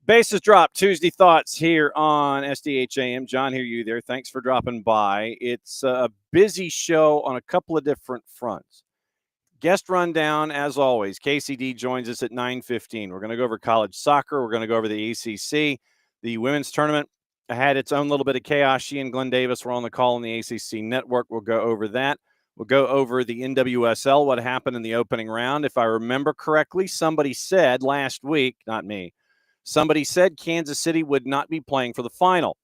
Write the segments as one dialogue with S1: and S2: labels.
S1: Bases drop Tuesday thoughts here on SDH AM. John, hear you there. Thanks for dropping by. It's a busy show on a couple of different fronts. Guest rundown, as always. KCD joins us at 9:15. We're going to go over college soccer. We're going to go over the ACC. The women's tournament had its own little bit of chaos. She and Glenn Davis were on the call on the ACC network. We'll go over that. We'll go over the NWSL, what happened in the opening round. If I remember correctly, somebody said last week, not me, somebody said Kansas City would not be playing for the final.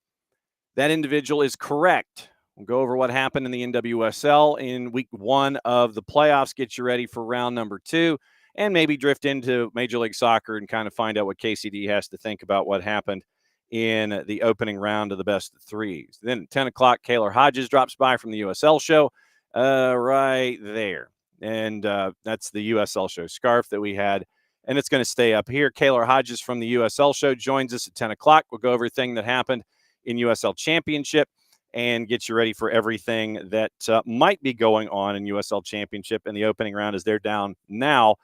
S1: That individual is correct. We'll go over what happened in the NWSL in week 1 of the playoffs, get you ready for round number 2, and maybe drift into Major League Soccer and kind of find out what KCD has to think about what happened in the opening round of the best of threes. Then at 10 o'clock, Kaylor Hodges drops by from the USL show right there. And that's the USL show scarf that we had. And it's going to stay up here. Kaylor Hodges from the USL show joins us at 10 o'clock. We'll go over everything that happened in USL Championship and get you ready for everything that might be going on in USL Championship in the opening round as they're down now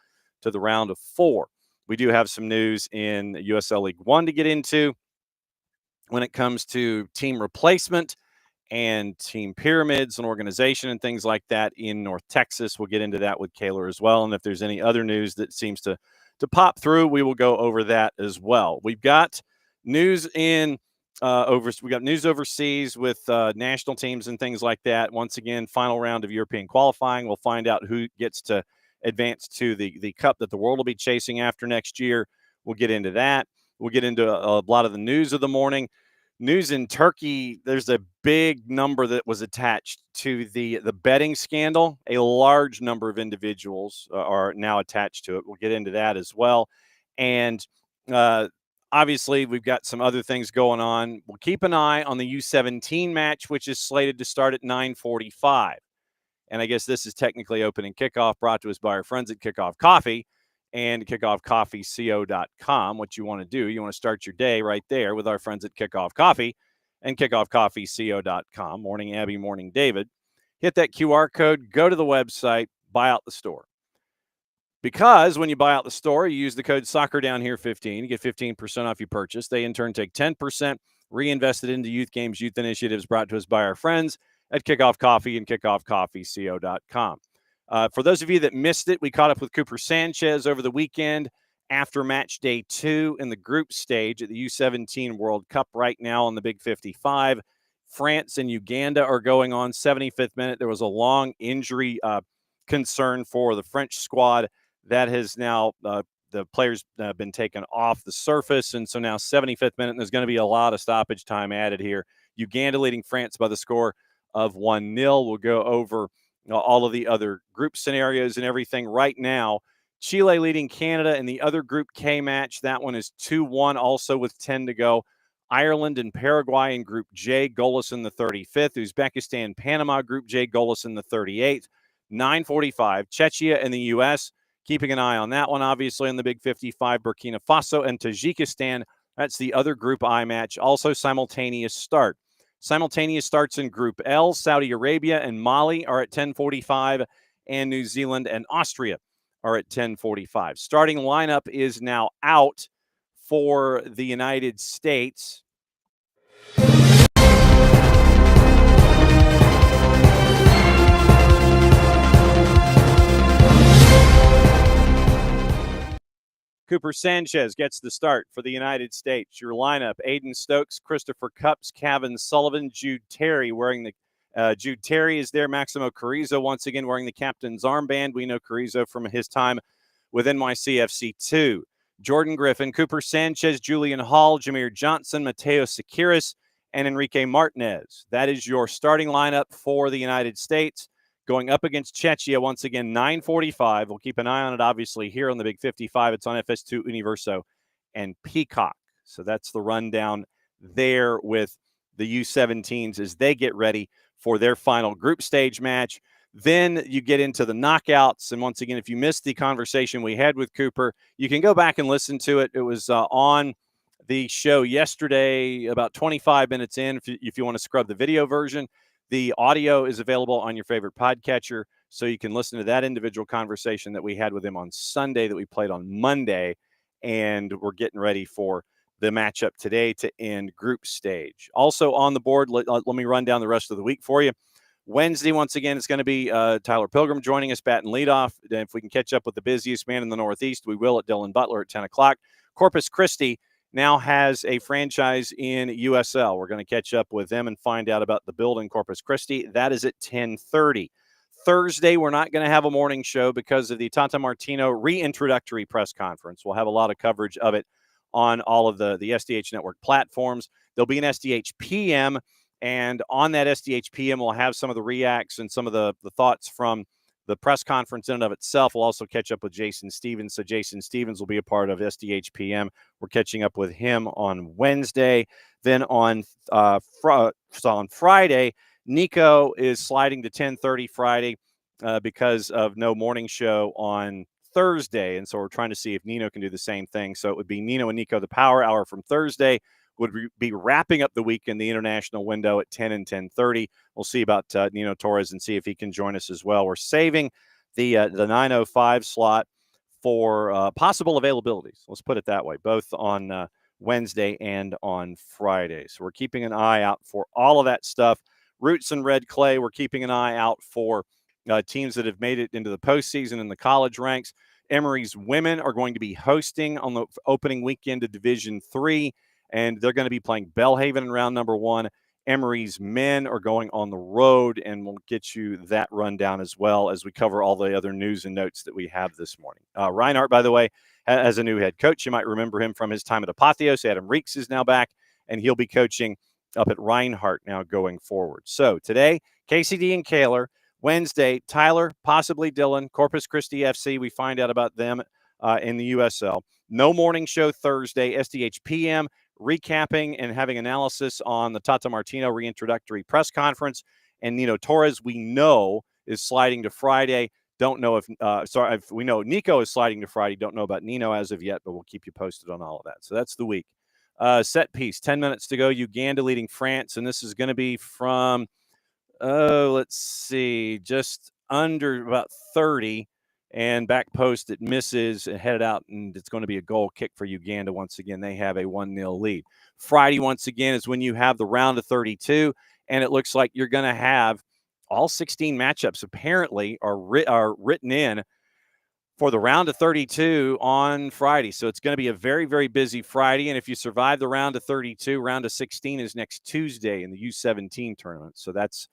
S1: to the round of 4. We do have some news in USL League 1 to get into when it comes to team replacement and team pyramids and organization and things like that in North Texas. We'll get into that with Kaylor as well. And if there's any other news that seems to pop through, we will go over that as well. We've got news in we got news overseas with national teams and things like that. Once again, final round of European qualifying. We'll find out who gets to advance to the cup that the world will be chasing after next year. We'll get into that. We'll get into a lot of the news of the morning. News in Turkey, there's a big number that was attached to the betting scandal. A large number of individuals are now attached to it. We'll get into that as well. And obviously, we've got some other things going on. We'll keep an eye on the U17 match, which is slated to start at 9:45. And I guess this is technically opening kickoff, brought to us by our friends at Kickoff Coffee and kickoffcoffeeco.com. What you want to do, you want to start your day right there with our friends at Kickoff Coffee and kickoffcoffeeco.com. Morning, Abby. Morning, David. Hit that QR code, go to the website, buy out the store. Because when you buy out the store, you use the code SoccerDownHere15, you get 15% off your purchase. They, in turn, take 10%, reinvest it into youth games, youth initiatives brought to us by our friends at Kickoff Coffee and kickoffcoffeeco.com. For those of you that missed it, we caught up with Cooper Sanchez over the weekend after match day 2 in the group stage at the U17 World Cup right now on the Big 55. France and Uganda are going on 75th minute. There was a long injury concern for the French squad. That has now, the players been taken off the surface, and so now 75th minute, and there's going to be a lot of stoppage time added here. Uganda leading France by the score of 1-0. We'll go over all of the other group scenarios and everything right now. Chile leading Canada in the other Group K match. That one is 2-1, also with 10 to go. Ireland and Paraguay in Group J, goalless in the 35th. Uzbekistan, Panama, Group J, goalless in the 38th. 9:45, Czechia and the U.S., keeping an eye on that one, obviously, in the Big 55. Burkina Faso and Tajikistan. That's the other Group I match. Also simultaneous start. Simultaneous starts in Group L. Saudi Arabia and Mali are at 10:45, and New Zealand and Austria are at 10:45. Starting lineup is now out for the United States. Cooper Sanchez gets the start for the United States. Your lineup: Aiden Stokes, Christopher Cupps, Kevin Sullivan, Jude Terry wearing the Jude Terry is there. Maximo Carrizo once again wearing the captain's armband. We know Carrizo from his time with NYCFC2. Jordan Griffin, Cooper Sanchez, Julian Hall, Jameer Johnson, Mateo Sekiris, and Enrique Martinez. That is your starting lineup for the United States. Going up against Czechia, once again, 9:45. We'll keep an eye on it, obviously, here on the Big 55. It's on FS2, Universo, and Peacock. So that's the rundown there with the U17s as they get ready for their final group stage match. Then you get into the knockouts. And once again, if you missed the conversation we had with Cooper, you can go back and listen to it. It was on the show yesterday, about 25 minutes in. If you want to scrub the video version, the audio is available on your favorite podcatcher, so you can listen to that individual conversation that we had with him on Sunday that we played on Monday. And we're getting ready for the matchup today to end group stage. Also on the board, let me run down the rest of the week for you. Wednesday, once again, it's going to be Tyler Pilgrim joining us, batting leadoff. If we can catch up with the busiest man in the Northeast, we will at Dylan Butler at 10 o'clock. Corpus Christi now has a franchise in USL. We're going to catch up with them and find out about the build in Corpus Christi. That is at 10:30. Thursday, we're not going to have a morning show because of the Tata Martino reintroductory press conference. We'll have a lot of coverage of it on all of the SDH Network platforms. There'll be an SDH PM, and on that SDH PM, we'll have some of the reacts and some of the thoughts from the press conference in and of itself. We'll also catch up with Jason Stevens. So Jason Stevens will be a part of SDH PM. We're catching up with him on Wednesday. Then on Friday, Nico is sliding to 10:30 Friday because of no morning show on Thursday. And so we're trying to see if Nino can do the same thing. So it would be Nino and Nico, the power hour from Thursday, would be wrapping up the week in the international window at 10 and 10:30. We'll see about Nino Torres and see if he can join us as well. We're saving the 9:05 slot for possible availabilities. Let's put it that way, both on Wednesday and on Friday. So we're keeping an eye out for all of that stuff. Roots and Red Clay, we're keeping an eye out for teams that have made it into the postseason in the college ranks. Emory's women are going to be hosting on the opening weekend of Division III, and they're going to be playing Belhaven in round number 1. Emory's men are going on the road, and we'll get you that rundown as well as we cover all the other news and notes that we have this morning. Reinhardt, by the way, has a new head coach. You might remember him from his time at Apotheos. Adam Reeks is now back, and he'll be coaching up at Reinhardt now going forward. So today, KCD and Kaylor. Wednesday, Tyler, possibly Dylan, Corpus Christi FC. We find out about them in the USL. No morning show Thursday, SDH PM, recapping and having analysis on the Tata Martino reintroductory press conference. And Nino Torres, we know, is sliding to Friday. Don't know if we know Nico is sliding to Friday. Don't know about Nino as of yet, but we'll keep you posted on all of that. So that's the week. Set piece, 10 minutes to go. Uganda leading France, and this is going to be from let's see, just under about 30, and back post it misses and headed out, and it's going to be a goal kick for Uganda. Once again, they have a 1-0 lead. Friday, once again, is when you have the round of 32, and it looks like you're going to have all 16 matchups apparently are written in for the round of 32 on Friday. So it's going to be a very, very busy Friday. And if you survive the round of 32, round of 16 is next Tuesday in the U17 tournament. So that's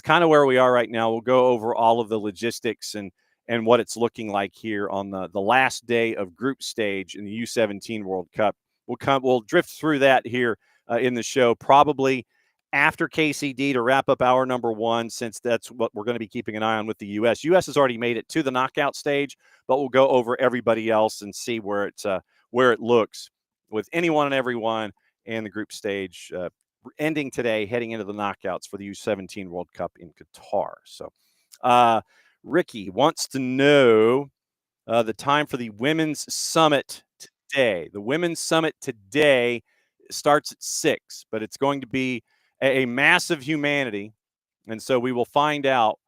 S1: kind of where we are right now. We'll go over all of the logistics and what it's looking like here on the last day of group stage in the U17 World Cup. We'll drift through that here in the show, probably after KCD to wrap up hour number 1, since that's what we're going to be keeping an eye on with the U.S. U.S. has already made it to the knockout stage, but we'll go over everybody else and see where it looks with anyone and everyone in the group stage, ending today, heading into the knockouts for the U17 World Cup in Qatar. So Ricky wants to know the time for the Women's Summit today. The Women's Summit today starts at 6, but it's going to be a massive humanity, and so we will find out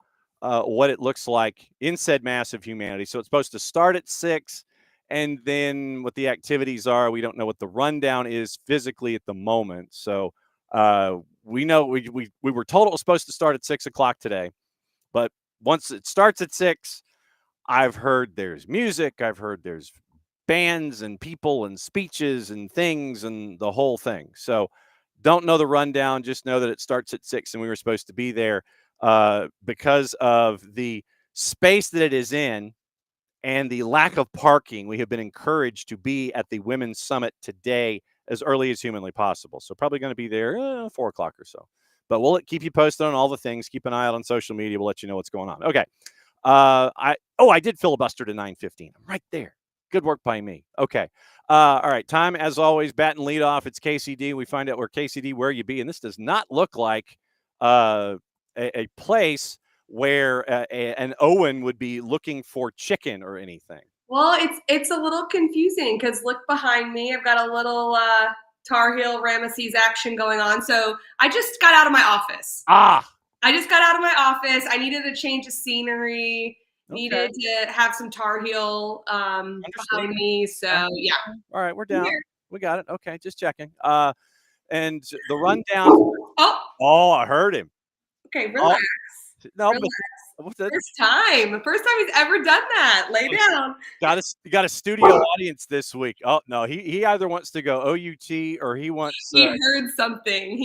S1: what it looks like in said massive humanity. So it's supposed to start at 6, and then what the activities are, we don't know what the rundown is physically at the moment. So we know we were told it was supposed to start at 6 o'clock today, but once it starts at 6, I've heard there's music, I've heard there's bands and people and speeches and things and the whole thing. So don't know the rundown, just know that it starts at 6, and we were supposed to be there because of the space that it is in and the lack of parking. We have been encouraged to be at the Women's Summit today as early as humanly possible. So probably going to be there 4 o'clock or so. But we'll keep you posted on all the things. Keep an eye out on social media. We'll let you know what's going on. Okay. I did filibuster to 9:15. I'm right there. Good work by me. Okay. All right, time as always, bat and lead off. It's KCD. We find out where KCD, where you be, and this does not look like a place where an Owen would be looking for chicken or anything.
S2: Well, it's a little confusing because look behind me. I've got a little Tar Heel Ramesses action going on. So I just got out of my office.
S1: I
S2: just got out of my office. I needed a change of scenery. Needed to have some Tar Heel behind me. So yeah.
S1: All right, we're down.
S2: Here.
S1: We got it. Okay, just checking. And the rundown. Oh, I heard him.
S2: Okay, relax.
S1: No,
S2: relax. First time he's ever done that. Lay down.
S1: Got a studio audience this week. Oh no, he either wants to go OUT or he wants.
S2: He heard something.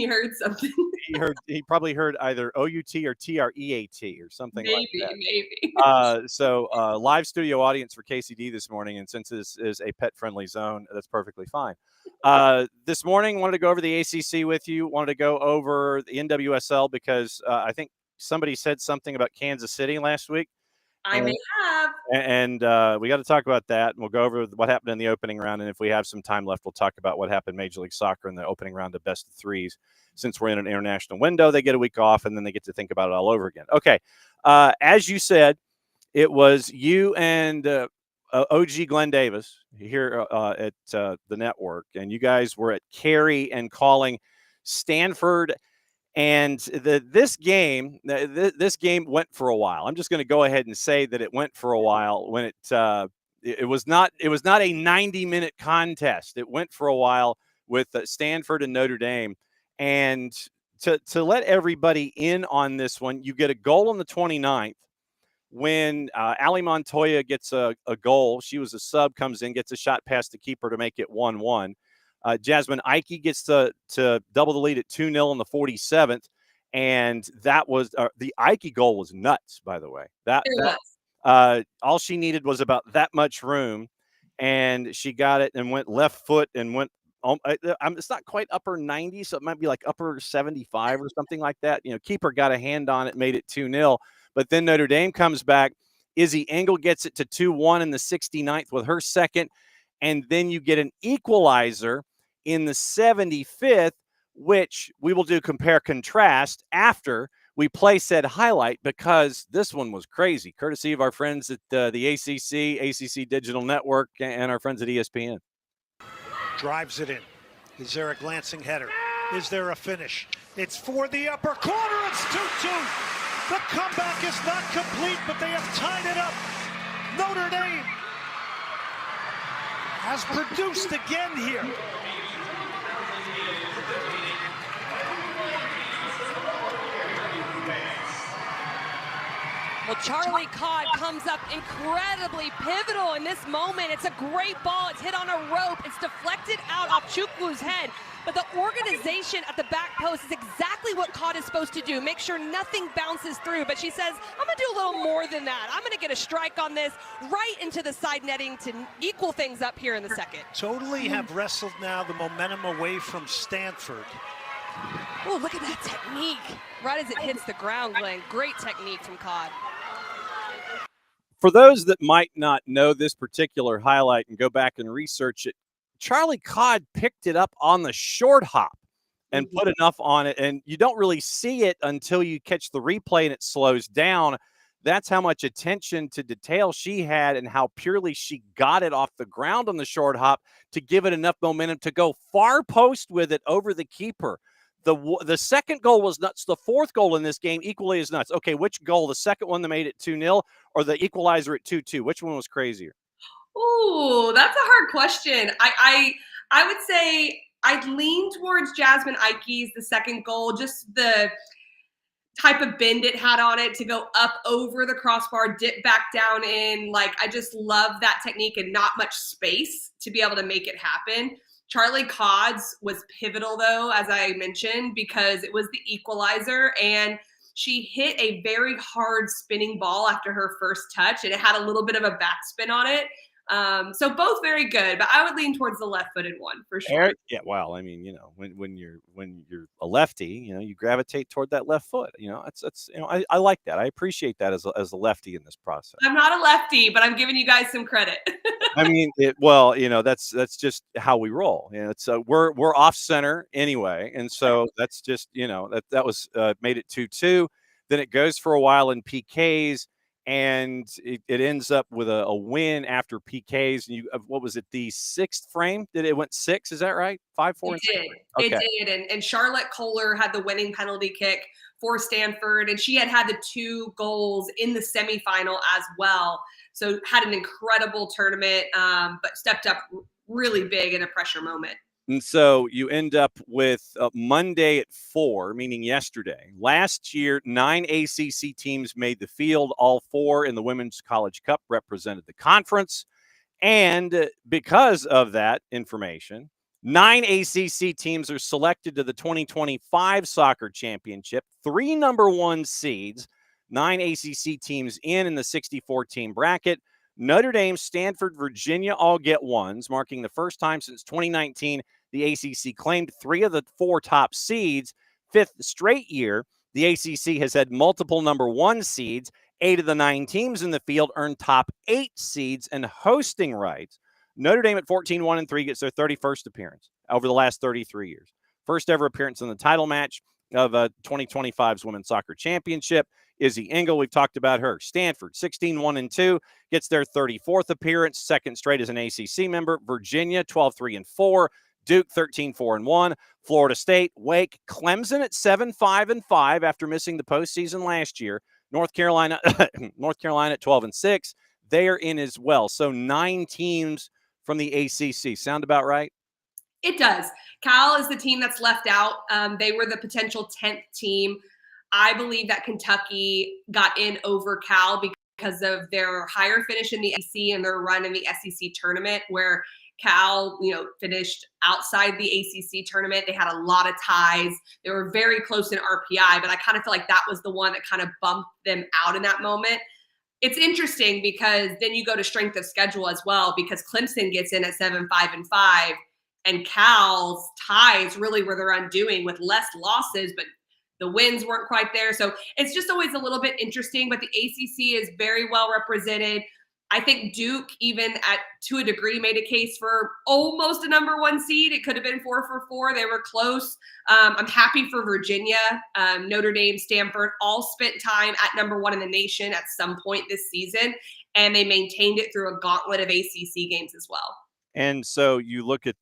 S1: He probably heard either OUT or TREAT or something like that.
S2: Maybe.
S1: So live studio audience for KCD this morning, and since this is a pet friendly zone, that's perfectly fine. This morning, wanted to go over the ACC with you. Wanted to go over the NWSL because I think somebody said something about Kansas City last week.
S2: I may have.
S1: And we got to talk about that. And we'll go over what happened in the opening round. And if we have some time left, we'll talk about what happened in Major League Soccer in the opening round of best of threes. Since we're in an international window, they get a week off, and then they get to think about it all over again. Okay. As you said, it was you and OG Glenn Davis here at the network. And you guys were at Cary and calling Stanford. And this game went for a while. I'm just going to go ahead and say that it went for a while when it was not a 90-minute contest. It went for a while with Stanford and Notre Dame. And to let everybody in on this one, you get a goal on the 29th when Ali Montoya gets a goal. She was a sub, comes in, gets a shot past the keeper to make it 1-1. Jasmine Ike gets to double the lead at 2-0 in the 47th, and that was the Ike goal was nuts. By the way, all she needed was about that much room, and she got it and went left foot and went. It's not quite upper 90, so it might be like upper 75 or something like that. Keeper got a hand on it, made it 2-0, but then Notre Dame comes back. Izzy Engel gets it to 2-1 in the 69th with her second, and then you get an equalizer in the 75th, which we will do compare contrast after we play said highlight, because this one was crazy, courtesy of our friends at the ACC Digital Network, and our friends at ESPN.
S3: Drives it in. Is there a glancing header? Is there a finish? It's for the upper corner. It's 2-2. The comeback is not complete, but they have tied it up. Notre Dame has produced again here.
S4: Well, Charlie Codd comes up incredibly pivotal in this moment. It's a great ball. It's hit on a rope. It's deflected out off Chukwu's head. But the organization at the back post is exactly what Codd is supposed to do. Make sure nothing bounces through. But she says, I'm going to do a little more than that. I'm going to get a strike on this right into the side netting to equal things up here in the second.
S3: Totally have wrestled now the momentum away from Stanford.
S4: Oh, look at that technique. Right as it hits the ground, Glenn. Great technique from Codd.
S1: For those that might not know this particular highlight and go back and research it, Charlie Codd picked it up on the short hop and put enough on it, and you don't really see it until you catch the replay and it slows down. That's how much attention to detail she had and how purely she got it off the ground on the short hop to give it enough momentum to go far post with it over the keeper. The second goal was nuts. The fourth goal in this game equally as nuts. Okay, which goal? The second one that made it 2-0 or the equalizer at 2-2? Which one was crazier?
S2: Ooh, that's a hard question. I would say I'd lean towards Jasmine Ike's, the second goal, just the type of bend it had on it to go up over the crossbar, dip back down in. Like, I just love that technique and not much space to be able to make it happen. Charlie Codd's was pivotal, though, as I mentioned, because it was the equalizer, and she hit a very hard spinning ball after her first touch, and it had a little bit of a backspin on it. So both very good, but I would lean towards the left-footed one for sure.
S1: Yeah, well, I mean, when you're a lefty, you gravitate toward that left foot. That's I like that. I appreciate that as a lefty in this process.
S2: I'm not a lefty, but I'm giving you guys some credit.
S1: I mean, that's just how we roll. It's we're off center anyway, and so that's just that was made it 2-2. Then it goes for a while in PKs, and it ends up with a win after PKs. And what was it? The sixth frame? Did it went 6? Is that right? 5, 4.
S2: It did. Okay. It did. And Charlotte Kohler had the winning penalty kick for Stanford, and she had the 2 goals in the semifinal as well. So had an incredible tournament, but stepped up really big in a pressure moment.
S1: And so you end up with Monday at 4, meaning yesterday. Last year, 9 ACC teams made the field. All 4 in the Women's College Cup represented the conference. And because of that information, 9 ACC teams are selected to the 2025 Soccer Championship. 3 number 1 seeds, 9 ACC teams in the 64-team bracket. Notre Dame, Stanford, Virginia all get ones, marking the first time since 2019 the ACC claimed 3 of the 4 top seeds. 5th straight year, the ACC has had multiple number 1 seeds. 8 of the 9 teams in the field earned top 8 seeds and hosting rights. Notre Dame at 14-1-3 gets their 31st appearance over the last 33 years. First ever appearance in the title match of 2025's Women's Soccer Championship. Izzy Engel, we've talked about her. Stanford, 16-1-2, gets their 34th appearance, second straight as an ACC member. Virginia, 12-3-4. Duke, 13-4-1. Florida State, Wake, Clemson at 7-5-5 after missing the postseason last year. North Carolina at 12-6. They are in as well. So 9 teams from the ACC. Sound about right?
S2: It does. Cal is the team that's left out. They were the potential 10th team. I believe that Kentucky got in over Cal because of their higher finish in the SEC and their run in the SEC tournament, where Cal, finished outside the ACC tournament. They had a lot of ties. They were very close in RPI, but I kind of feel like that was the one that kind of bumped them out in that moment. It's interesting because then you go to strength of schedule as well, because Clemson gets in at 7-5-5, and Cal's ties really were their undoing with less losses, but the wins weren't quite there. So it's just always a little bit interesting, but the ACC is very well represented. I think Duke, even to a degree, made a case for almost a number 1 seed. It could have been 4 for 4. They were close. I'm happy for Virginia, Notre Dame, Stanford, all spent time at number 1 in the nation at some point this season, and they maintained it through a gauntlet of ACC games as well.
S1: And so you look at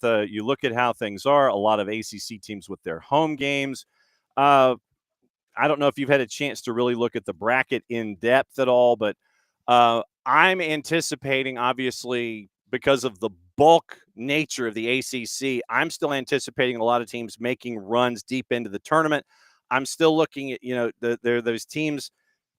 S1: how things are. A lot of ACC teams with their home games. I don't know if you've had a chance to really look at the bracket in depth at all, but I'm anticipating, obviously, because of the bulk nature of the ACC, I'm still anticipating a lot of teams making runs deep into the tournament. I'm still looking at, those teams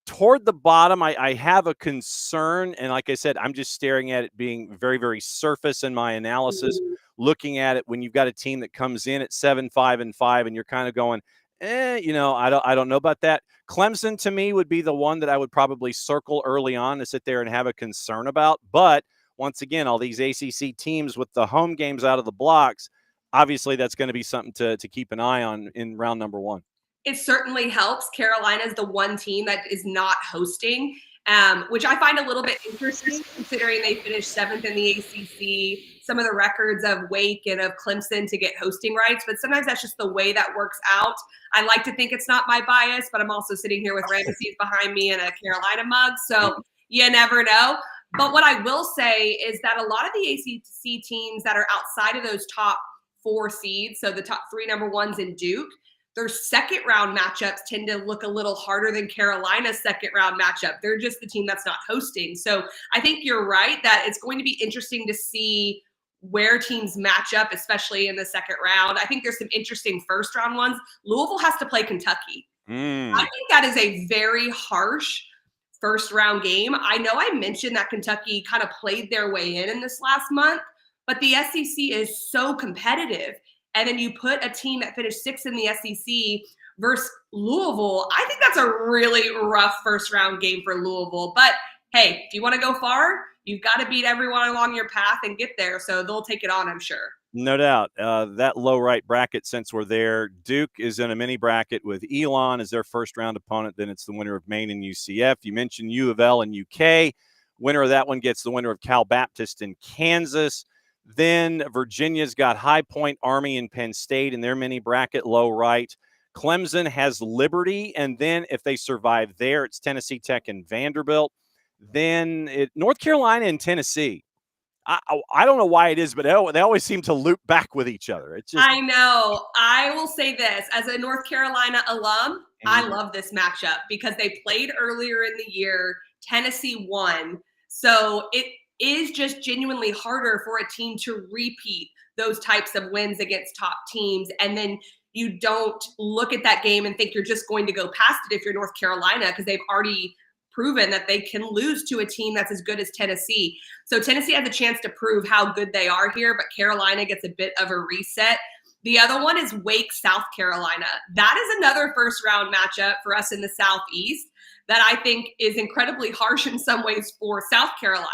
S1: toward the bottom. I have a concern, and like I said, I'm just staring at it being very, very surface in my analysis, looking at it when you've got a team that comes in at 7-5-5, and you're kind of going, I don't know about that. Clemson, to me, would be the one that I would probably circle early on to sit there and have a concern about. But once again, all these ACC teams with the home games out of the blocks, obviously that's going to be something to keep an eye on in round number 1.
S2: It certainly helps. Carolina is the one team that is not hosting, which I find a little bit interesting considering they finished 7th in the ACC. Some of the records of Wake and of Clemson to get hosting rights, but sometimes that's just the way that works out. I like to think it's not my bias, but I'm also sitting here with Ramesses behind me and a Carolina mug, so you never know. But what I will say is that a lot of the ACC teams that are outside of those top 4 seeds, so the top 3 number 1s in Duke, their second round matchups tend to look a little harder than Carolina's second round matchup. They're just the team that's not hosting. So I think you're right that it's going to be interesting to see where teams match up, especially in the second round. I think there's some interesting first round ones. Louisville has to play Kentucky. I think that is a very harsh first round game. I know I mentioned that Kentucky kind of played their way in this last month, but the SEC is so competitive. And then you put a team that finished 6th in the SEC versus Louisville. I think that's a really rough first round game for Louisville. But hey, if you want to go far, you've got to beat everyone along your path and get there. So they'll take it on, I'm sure.
S1: No doubt. That low right bracket, since we're there, Duke is in a mini bracket with Elon as their first round opponent. Then it's the winner of Maine and UCF. You mentioned U of L and UK. Winner of that one gets the winner of Cal Baptist in Kansas. Then Virginia's got High Point, Army, and Penn State in their mini bracket, low right. Clemson has Liberty, and then if they survive there, it's Tennessee Tech and Vanderbilt. Then North Carolina and Tennessee. I don't know why it is, but they always seem to loop back with each other. It's just,
S2: I know. I will say this as a North Carolina alum, I love this matchup because they played earlier in the year. Tennessee won. So it is just genuinely harder for a team to repeat those types of wins against top teams. And then you don't look at that game and think you're just going to go past it if you're North Carolina, because they've already proven that they can lose to a team that's as good as Tennessee. So Tennessee has a chance to prove how good they are here, but Carolina gets a bit of a reset. The other one is Wake, South Carolina. That is another first round matchup for us in the Southeast that I think is incredibly harsh in some ways for South Carolina.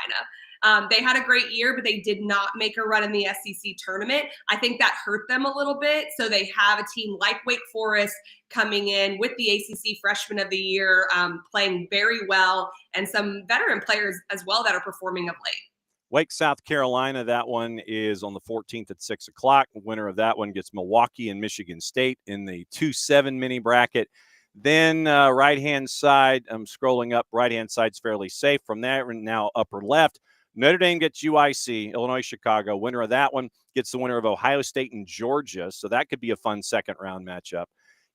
S2: They had a great year, but they did not make a run in the SEC tournament. I think that hurt them a little bit. So they have a team like Wake Forest coming in with the ACC Freshman of the Year, playing very well, and some veteran players as well that are performing of late.
S1: Wake, South Carolina, that one is on the 14th at 6 o'clock. The winner of that one gets Milwaukee and Michigan State in the 2-7 mini bracket. Then right-hand side, I'm scrolling up. Right-hand side's fairly safe. From there, now upper left, Notre Dame gets UIC, Illinois, Chicago. Winner of that one gets the winner of Ohio State and Georgia. So that could be a fun second-round matchup.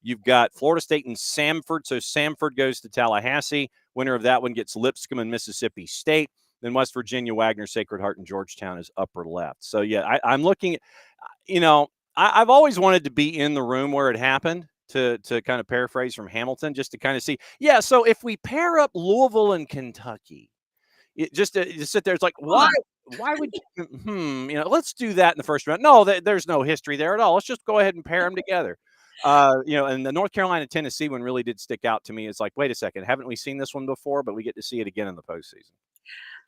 S1: You've got Florida State and Samford. So Samford goes to Tallahassee. Winner of that one gets Lipscomb and Mississippi State. Then West Virginia, Wagner, Sacred Heart, and Georgetown is upper left. So, yeah, I'm looking at, I've always wanted to be in the room where it happened, to kind of paraphrase from Hamilton, just to kind of see. Yeah, so if we pair up Louisville and Kentucky, just to sit there, it's like, why would let's do that in the first round. No, there's no history there at all. Let's just go ahead and pair them together. And the North Carolina Tennessee one really did stick out to me. It's like, wait a second, haven't we seen this one before? But we get to see it again in the postseason.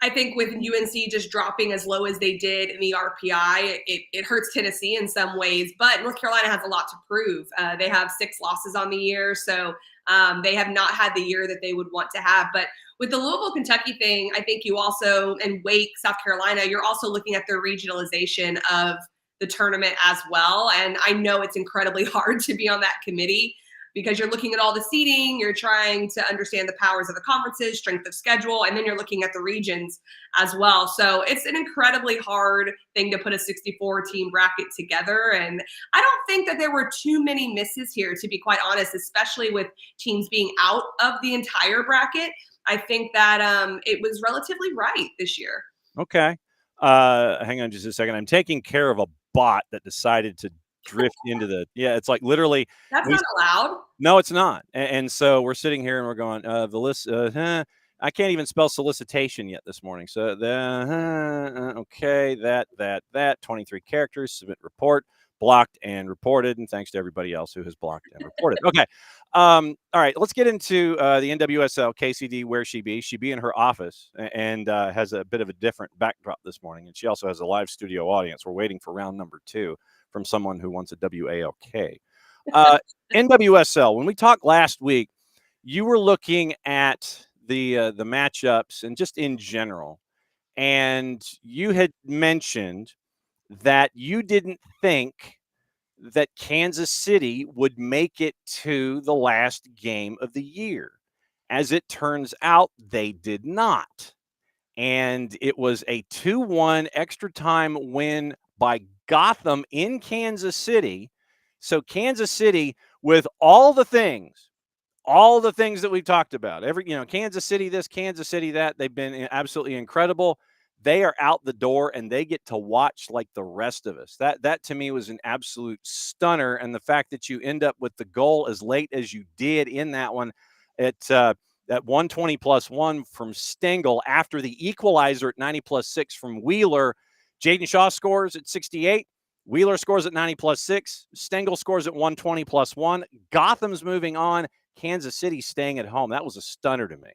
S2: I think with UNC just dropping as low as they did in the RPI, it hurts Tennessee in some ways, but North Carolina has a lot to prove. They have 6 losses on the year, so they have not had the year that they would want to have. But with the Louisville, Kentucky thing, I think you also, and Wake, South Carolina, you're also looking at their regionalization of the tournament as well. And I know it's incredibly hard to be on that committee because you're looking at all the seeding, you're trying to understand the powers of the conferences, strength of schedule, and then you're looking at the regions as well. So it's an incredibly hard thing to put a 64-team bracket together. And I don't think that there were too many misses here, to be quite honest, especially with teams being out of the entire bracket. I think that it was relatively right this year.
S1: Okay. Hang on just a second. I'm taking care of a bot that decided to drift into it's like literally
S2: that's not allowed.
S1: No, it's not. And so we're sitting here and we're going, the list, I can't even spell solicitation yet this morning. So okay, that 23 characters, submit report, blocked and reported. And thanks to everybody else who has blocked and reported. Okay. All right, let's get into the NWSL. KCD, where she be? She be in her office and has a bit of a different backdrop this morning. And she also has a live studio audience. We're waiting for round number 2 from someone who wants a WALK. NWSL, when we talked last week, you were looking at the matchups and just in general, and you had mentioned that you didn't think that Kansas City would make it to the last game of the year. As it turns out, they did not. And it was a 2-1 extra time win by Gotham in Kansas City. So Kansas City, with all the things that we've talked about, Kansas City this, Kansas City that, they've been absolutely incredible. They are out the door and they get to watch like the rest of us. That to me was an absolute stunner. And the fact that you end up with the goal as late as you did in that one at 120+1 from Stengel after the equalizer at 90+6 from Wheeler. Jaden Shaw scores at 68. Wheeler scores at 90+6. Stengel scores at 120+1. Gotham's moving on. Kansas City staying at home. That was a stunner to me.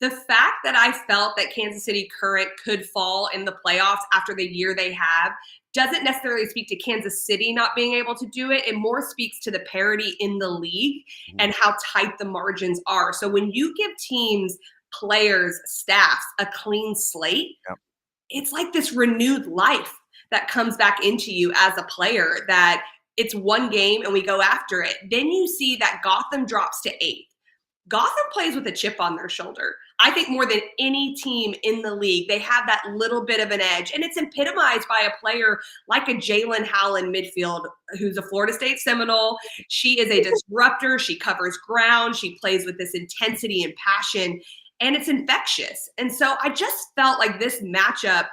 S2: The fact that I felt that Kansas City Current could fall in the playoffs after the year they have doesn't necessarily speak to Kansas City not being able to do it. It more speaks to the parity in the league and how tight the margins are. So when you give teams, players, staffs a clean slate, it's like this renewed life that comes back into you as a player, that it's one game and we go after it. Then you see that Gotham drops to 8th. Gotham plays with a chip on their shoulder. I think more than any team in the league, they have that little bit of an edge. And it's epitomized by a player like a Jalen Howland midfield, who's a Florida State Seminole. She is a disruptor. She covers ground. She plays with this intensity and passion, and it's infectious. And so I just felt like this matchup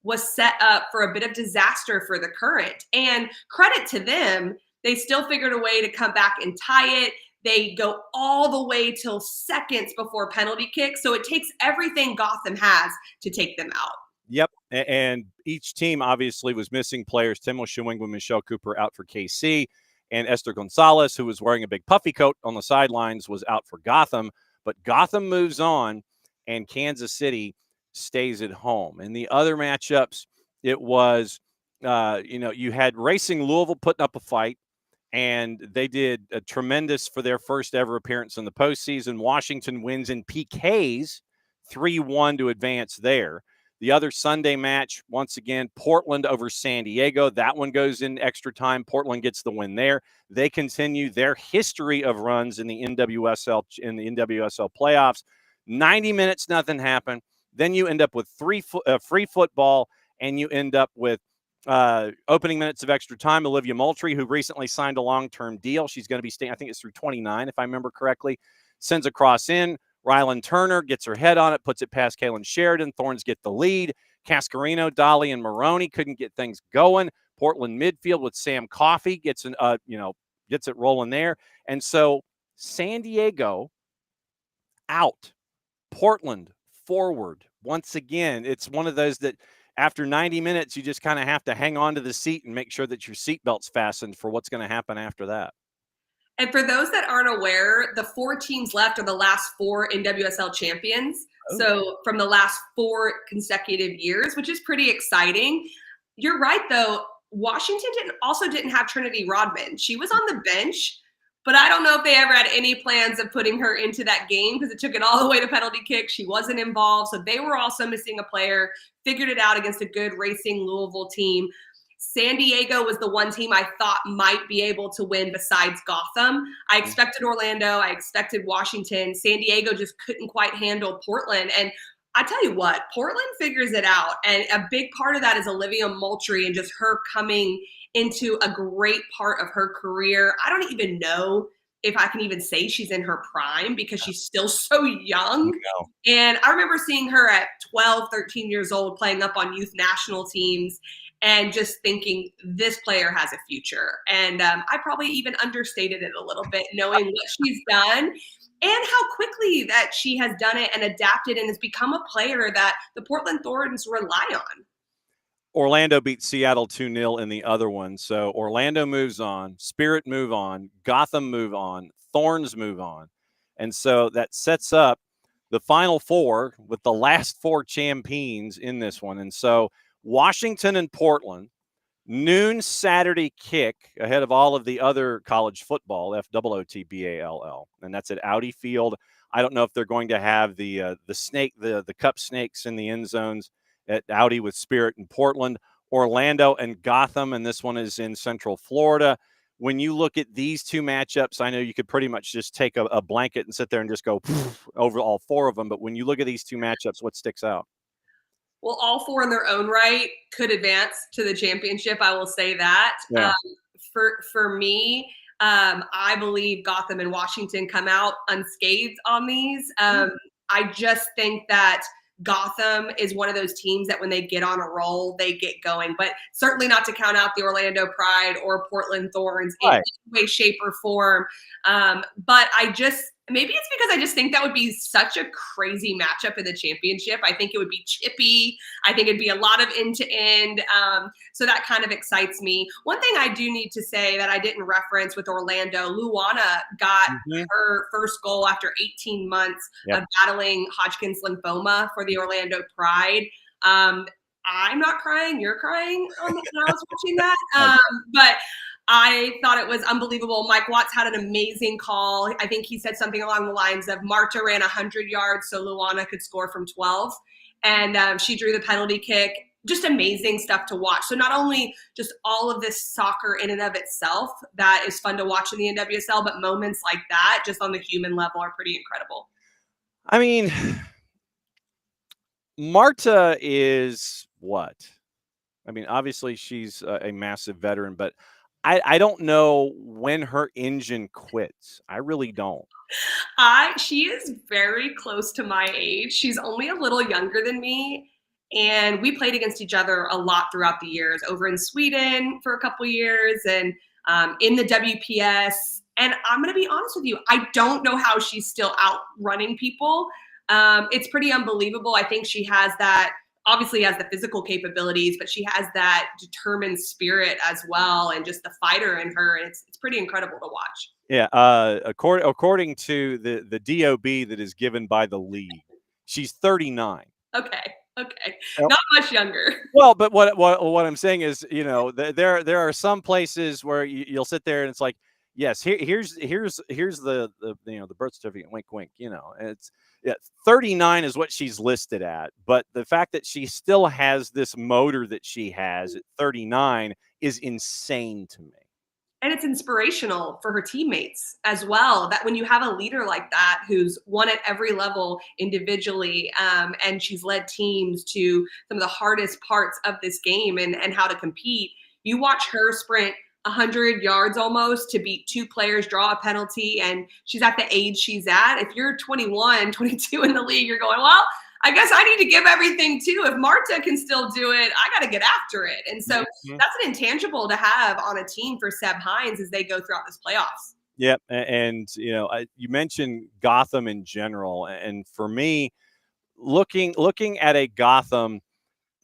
S2: was set up for a bit of disaster for the Current. And credit to them, they still figured a way to come back and tie it. They go all the way till seconds before penalty kicks. So it takes everything Gotham has to take them out.
S1: Yep. And each team obviously was missing players. Timo Schuwing and Michelle Cooper out for KC. And Esther Gonzalez, who was wearing a big puffy coat on the sidelines, was out for Gotham. But Gotham moves on, and Kansas City stays at home. In the other matchups, it was, you had Racing Louisville putting up a fight, and they did a tremendous for their first ever appearance in the postseason. Washington wins in PKs 3-1 to advance there. The other Sunday match, once again, Portland over San Diego. That one goes in extra time. Portland gets the win there. They continue their history of runs in the NWSL playoffs. 90 minutes, nothing happened. Then you end up with free football, and you end up with opening minutes of extra time. Olivia Moultrie, who recently signed a long-term deal. She's going to be staying, I think it's through 29, if I remember correctly. Sends a cross in. Rylan Turner gets her head on it, puts it past Kaylin Sheridan. Thorns get the lead. Cascarino, Dolly, and Maroney couldn't get things going. Portland midfield with Sam Coffey gets it rolling there. And so San Diego out. Portland forward. Once again, it's one of those that after 90 minutes, you just kind of have to hang on to the seat and make sure that your seatbelt's fastened for what's going to happen after that.
S2: And for those that aren't aware, the 4 teams left are the last 4 NWSL champions. Oh. So from the last 4 consecutive years, which is pretty exciting. You're right, though. Washington didn't have Trinity Rodman. She was on the bench, but I don't know if they ever had any plans of putting her into that game because it took it all the way to penalty kick. She wasn't involved. So they were also missing a player, figured it out against a good Racing Louisville team. San Diego was the one team I thought might be able to win besides Gotham. I expected Orlando. I expected Washington. San Diego just couldn't quite handle Portland. And I tell you what, Portland figures it out. And a big part of that is Olivia Moultrie and just her coming into a great part of her career. I don't even know if I can even say she's in her prime because she's still so young. No. And I remember seeing her at 12, 13 years old playing up on youth national teams and just thinking this player has a future. And I probably even understated it a little bit, knowing what she's done and how quickly that she has done it and adapted and has become a player that the Portland Thorns rely on.
S1: Orlando beat Seattle 2-0 in the other one. So Orlando moves on, Spirit move on, Gotham move on, Thorns move on. And so that sets up the Final Four with the last 4 champions in this one. And so Washington and Portland, noon Saturday kick ahead of all of the other college football, FOOTBALL. And that's at Audi Field. I don't know if they're going to have the cup snakes in the end zones at Audi with Spirit in Portland, Orlando and Gotham, and this one is in Central Florida. When you look at these 2 matchups, I know you could pretty much just take a blanket and sit there and just go over all 4 of them, but when you look at these 2 matchups, what sticks out?
S2: Well, all 4 in their own right could advance to the championship. I will say that. Yeah. For me, I believe Gotham and Washington come out unscathed on these. I just think that Gotham is one of those teams that when they get on a roll, they get going. But certainly not to count out the Orlando Pride or Portland Thorns in any way, shape, or form. But I just Maybe it's because I just think that would be such a crazy matchup in the championship. I think it would be chippy. I think it'd be a lot of end-to-end. So that kind of excites me. One thing I do need to say that I didn't reference with Orlando, Luana got her first goal after 18 months of battling Hodgkin's lymphoma for the Orlando Pride. I'm not crying. You're crying when I was watching that. But I thought it was unbelievable. Mike Watts had an amazing call. I think he said something along the lines of Marta ran 100 yards so Luana could score from 12. And she drew the penalty kick. Just amazing stuff to watch. So not only just all of this soccer in and of itself that is fun to watch in the NWSL, but moments like that just on the human level are pretty incredible.
S1: I mean, Marta is what? I mean, obviously she's a massive veteran, but I don't know when her engine quits. I really don't.
S2: She is very close to my age. She's only a little younger than me. And we played against each other a lot throughout the years, over in Sweden for a couple years and in the WPS. And I'm going to be honest with you, I don't know how she's still out running people. It's pretty unbelievable. I think she has that, obviously has the physical capabilities, but she has that determined spirit as well, and just the fighter in her. And it's pretty incredible to watch.
S1: Yeah. According to the DOB that is given by the league, she's 39.
S2: Okay. Not much younger.
S1: Well, but what I'm saying is, you know, there are some places where you'll sit there and it's like, yes, here's the you know, the birth certificate, wink wink, you know. And it's 39 is what she's listed at, but the fact that she still has this motor that she has at 39 is insane to me.
S2: And it's inspirational for her teammates as well, that when you have a leader like that who's won at every level individually, and she's led teams to some of the hardest parts of this game and how to compete, you watch her sprint 100 yards almost to beat two players, draw a penalty, and she's at the age she's at. If you're 21, 22 in the league, you're going, well, I guess I need to give everything too. If Marta can still do it, I got to get after it. And so that's an intangible to have on a team for Seb Hines as they go throughout this playoffs.
S1: Yep. And, you know, you mentioned Gotham in general. And for me, looking at a Gotham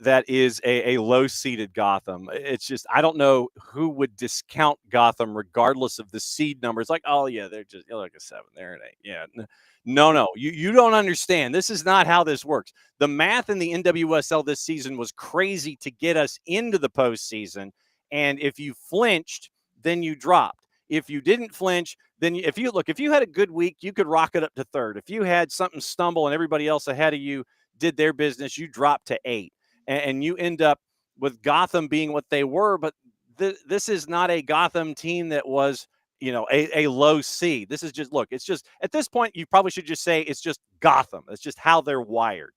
S1: that is a low-seeded Gotham, it's just, I don't know who would discount Gotham regardless of the seed numbers. Like, oh, yeah, they're just like a 7. They're an 8. Yeah. No, you don't understand. This is not how this works. The math in the NWSL this season was crazy to get us into the postseason. And if you flinched, then you dropped. If you didn't flinch, then if you had a good week, you could rocket up to 3rd. If you had something stumble and everybody else ahead of you did their business, you dropped to 8. And you end up with Gotham being what they were. But this is not a Gotham team that was, you know, a low seed. This is just, look, it's just, at this point, you probably should just say it's just Gotham. It's just how they're wired.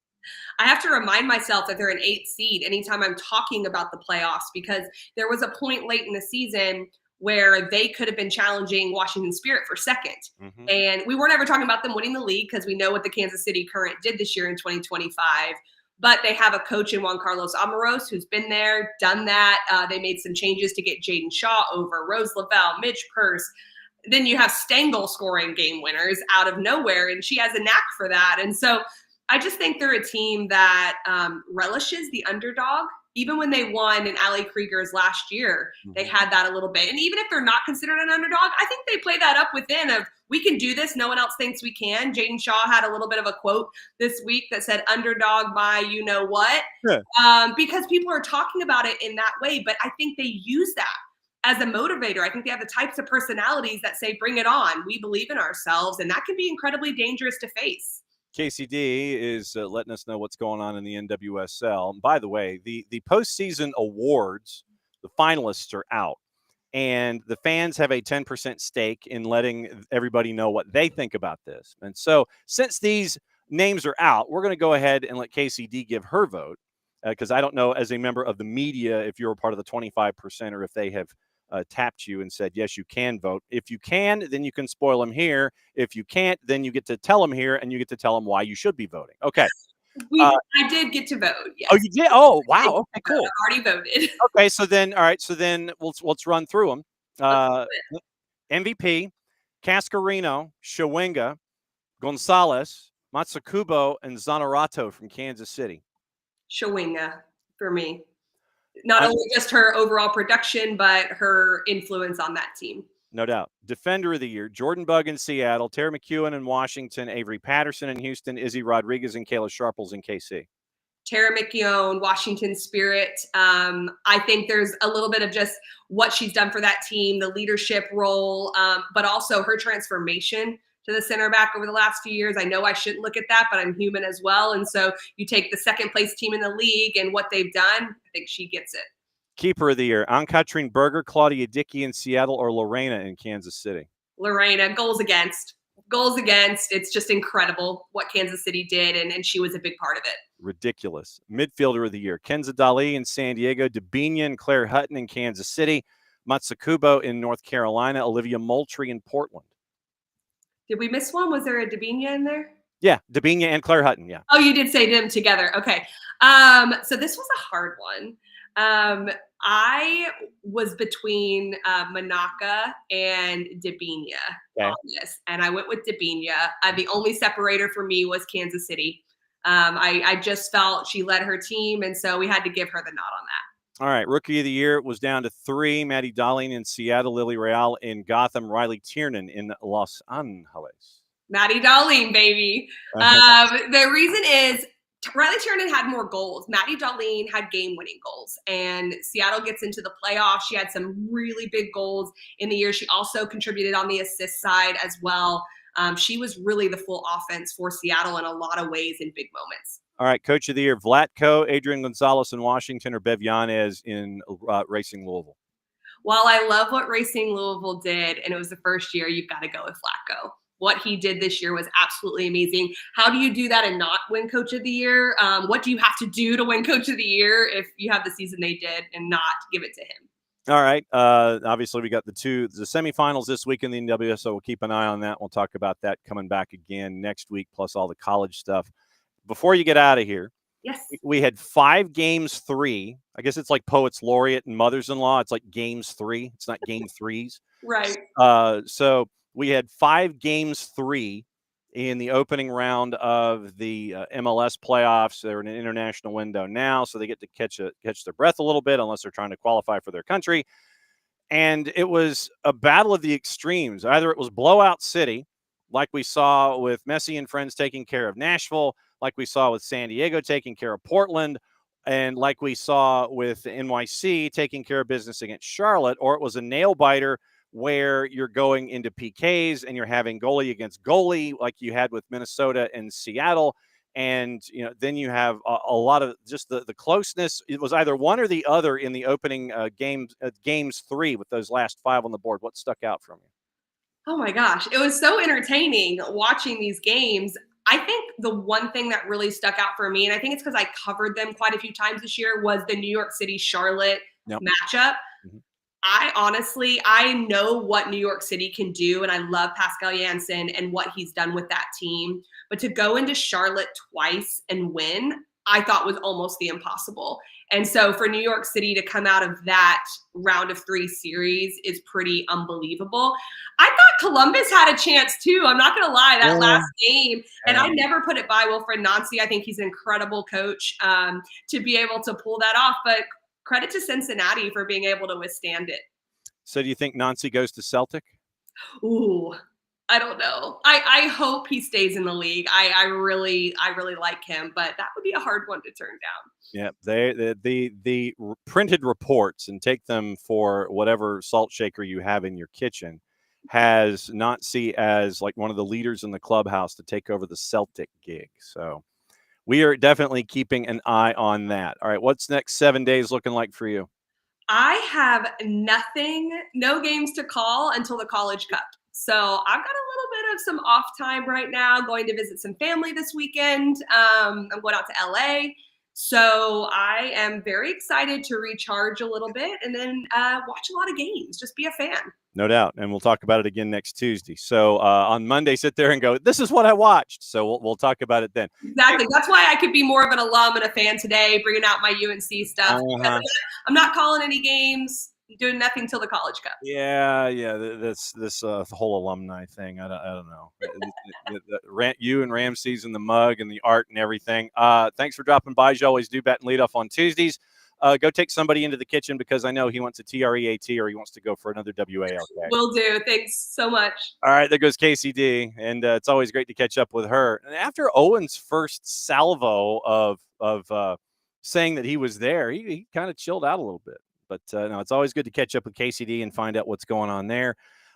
S2: I have to remind myself that they're an 8 seed anytime I'm talking about the playoffs, because there was a point late in the season where they could have been challenging Washington Spirit for 2nd. And we weren't ever talking about them winning the league because we know what the Kansas City Current did this year in 2025. But they have a coach in Juan Carlos Amoros who's been there, done that. They made some changes to get Jaden Shaw over, Rose Lavelle, Midge Purse. Then you have Stengel scoring game winners out of nowhere, and she has a knack for that. And so I just think they're a team that relishes the underdog. Even when they won in Ali Krieger's last year, they had that a little bit. And even if they're not considered an underdog, I think they play that up within of, we can do this. No one else thinks we can. Jaden Shaw had a little bit of a quote this week that said underdog by you know what, because people are talking about it in that way. But I think they use that as a motivator. I think they have the types of personalities that say, bring it on. We believe in ourselves. And that can be incredibly dangerous to face.
S1: KCD is letting us know what's going on in the NWSL. And by the way, the postseason awards, the finalists are out. And the fans have a 10% stake in letting everybody know what they think about this. And so since these names are out, we're going to go ahead and let KCD give her vote, because I don't know, as a member of the media, if you're a part of the 25% or if they have tapped you and said, yes, you can vote. If you can, then you can spoil them here. If you can't, then you get to tell them here, and you get to tell them why you should be voting. Okay.
S2: I did get to vote. Yes.
S1: Oh, you did? Oh, wow. Okay, cool.
S2: I already voted.
S1: Okay, so then, all right. So then let's run through them. MVP, Cascarino, Shawinga, Gonzalez, Matsukubo, and Zanerato from Kansas City.
S2: Shawinga for me. Not only just her overall production, but her influence on that team.
S1: No doubt. Defender of the year, Jordan Bugg in Seattle, Tara McEwen in Washington, Avery Patterson in Houston, Izzy Rodriguez and Kaylor Sharples in KC.
S2: Tara McEwen, Washington Spirit. I think there's a little bit of just what she's done for that team, the leadership role, but also her transformation to the center back over the last few years. I know I shouldn't look at that, but I'm human as well. And so you take the second place team in the league and what they've done, I think she gets it.
S1: Keeper of the year, Ann-Katrine Berger, Claudia Dickey in Seattle, or Lorena in Kansas City?
S2: Lorena, goals against. It's just incredible what Kansas City did, and she was a big part of it.
S1: Ridiculous. Midfielder of the year, Kenza Dali in San Diego, Dabinia and Claire Hutton in Kansas City, Matsukubo in North Carolina, Olivia Moultrie in Portland.
S2: Did we miss one? Was there a Dabinia in there?
S1: Yeah, Dabinia and Claire Hutton, yeah.
S2: Oh, you did say them together. Okay. So this was a hard one. I was between Manaka and Dabinia on this, and I went with Dabinia. The only separator for me was Kansas City. I just felt she led her team, and so we had to give her the nod on that.
S1: All right, Rookie of the Year was down to 3. Maddie Darling in Seattle, Lily Real in Gotham, Riley Tiernan in Los Angeles.
S2: Maddie Darling, baby. The reason is Riley Tiernan had more goals. Maddie Darling had game-winning goals, and Seattle gets into the playoffs. She had some really big goals in the year. She also contributed on the assist side as well. She was really the full offense for Seattle in a lot of ways in big moments.
S1: All right, Coach of the Year, Vlatko, Adrian Gonzalez in Washington, or Bev Yanez in Racing Louisville?
S2: While I love what Racing Louisville did, and it was the first year, you've got to go with Vlatko. What he did this year was absolutely amazing. How do you do that and not win Coach of the Year? What do you have to do to win Coach of the Year if you have the season they did and not give it to him?
S1: All right. Obviously, we got the semifinals this week in the NWSL, so we'll keep an eye on that. We'll talk about that coming back again next week, plus all the college stuff. Before you get out of here,
S2: yes,
S1: we had 5 games 3. I guess it's like Poets Laureate and Mothers-in-Law. It's like games 3. It's not game 3s.
S2: Right.
S1: So we had 5 games 3 in the opening round of the MLS playoffs. They're in an international window now, so they get to catch their breath a little bit unless they're trying to qualify for their country. And it was a battle of the extremes. Either it was blowout city, like we saw with Messi and friends taking care of Nashville, like we saw with San Diego taking care of Portland, and like we saw with NYC taking care of business against Charlotte, or it was a nail-biter where you're going into PKs and you're having goalie against goalie like you had with Minnesota and Seattle. And, then you have a lot of just the closeness. It was either one or the other in the opening games 3 with those last 5 on the board. What stuck out from you?
S2: Oh my gosh. It was so entertaining watching these games. I think the one thing that really stuck out for me, and I think it's because I covered them quite a few times this year, was the New York City Charlotte matchup. Mm-hmm. I know what New York City can do, and I love Pascal Janssen and what he's done with that team. But to go into Charlotte twice and win, I thought was almost the impossible. And so for New York City to come out of that round of 3 series is pretty unbelievable. I thought Columbus had a chance too. I'm not going to lie, that last game. And I never put it by Wilfred Nancy. I think he's an incredible coach to be able to pull that off. But credit to Cincinnati for being able to withstand it.
S1: So do you think Nancy goes to Celtic?
S2: Ooh, I don't know. I hope he stays in the league. I really like him, but that would be a hard one to turn down.
S1: Yeah, the printed reports, and take them for whatever salt shaker you have in your kitchen, has Nancy as like one of the leaders in the clubhouse to take over the Celtic gig. So we are definitely keeping an eye on that. All right, what's next 7 days looking like for you?
S2: I have no games to call until the College Cup. So I've got a little bit of some off time right now, going to visit some family this weekend. I'm going out to LA. So I am very excited to recharge a little bit and then watch a lot of games, just be a fan.
S1: No doubt. And we'll talk about it again next Tuesday. So on Monday, sit there and go, this is what I watched. So we'll talk about it then.
S2: Exactly. That's why I could be more of an alum and a fan today, bringing out my UNC stuff. I'm not calling any games. doing nothing till the College Cup.
S1: Yeah. This whole alumni thing. I don't know. You and Ramses and the mug and the art and everything. Thanks for dropping by. You always do bet and lead off on Tuesdays. Go take somebody into the kitchen because I know he wants a TREAT or he wants to go for another WALK.
S2: Will do. Thanks so much.
S1: All right, there goes Kacey D, and it's always great to catch up with her. And after Owen's first salvo of saying that he was there, he kind of chilled out a little bit. But no, it's always good to catch up with Kacey D and find out what's going on there.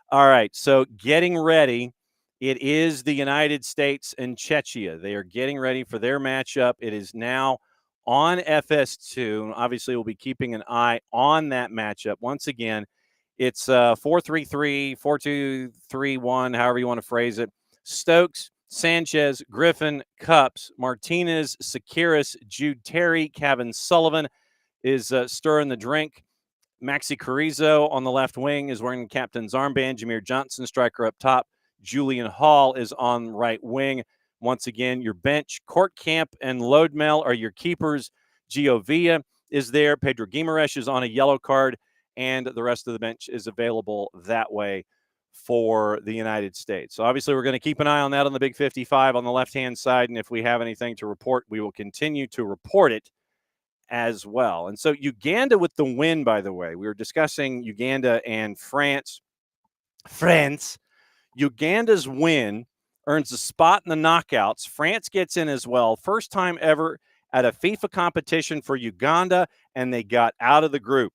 S1: All right, so getting ready. It is the United States and Czechia. They are getting ready for their matchup. It is now on FS2. Obviously, we'll be keeping an eye on that matchup. Once again, it's 4-3-3, 4-2-3-1, however you want to phrase it. Stokes, Sanchez, Griffin, Cups, Martinez, Sekiris, Jude Terry, Kevin Sullivan is stirring the drink. Maxi Carrizo on the left wing is wearing the captain's armband. Jameer Johnson, striker up top. Julian Hall is on right wing. Once again, your bench, Court Camp and Lodmel are your keepers. Gio Villa is there. Pedro Guimaraes is on a yellow card, and the rest of the bench is available that way for the United States. So obviously we're going to keep an eye on that on the Big 55 on the left-hand side, and if we have anything to report, we will continue to report it as well. And so Uganda with the win, by the way. We were discussing Uganda and France. Uganda's win earns a spot in the knockouts. France gets in as well. First time ever at a FIFA competition for Uganda, and they got out of the group.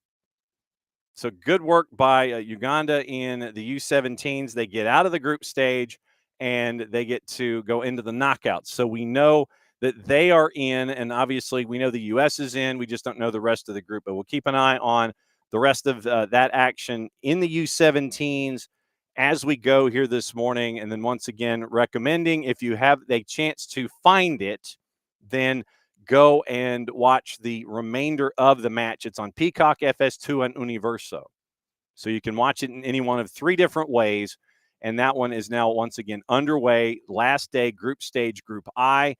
S1: So good work by Uganda in the U17s. They get out of the group stage, and they get to go into the knockouts. So we know that they are in, and obviously we know the U.S. is in. We just don't know the rest of the group, but we'll keep an eye on the rest of that action in the U17s as we go here this morning. And then once again, recommending if you have a chance to find it, then go and watch the remainder of the match. It's on Peacock, FS2, and Universo. So you can watch it in any one of three different ways. And that one is now once again underway. Last day, group stage, Group I.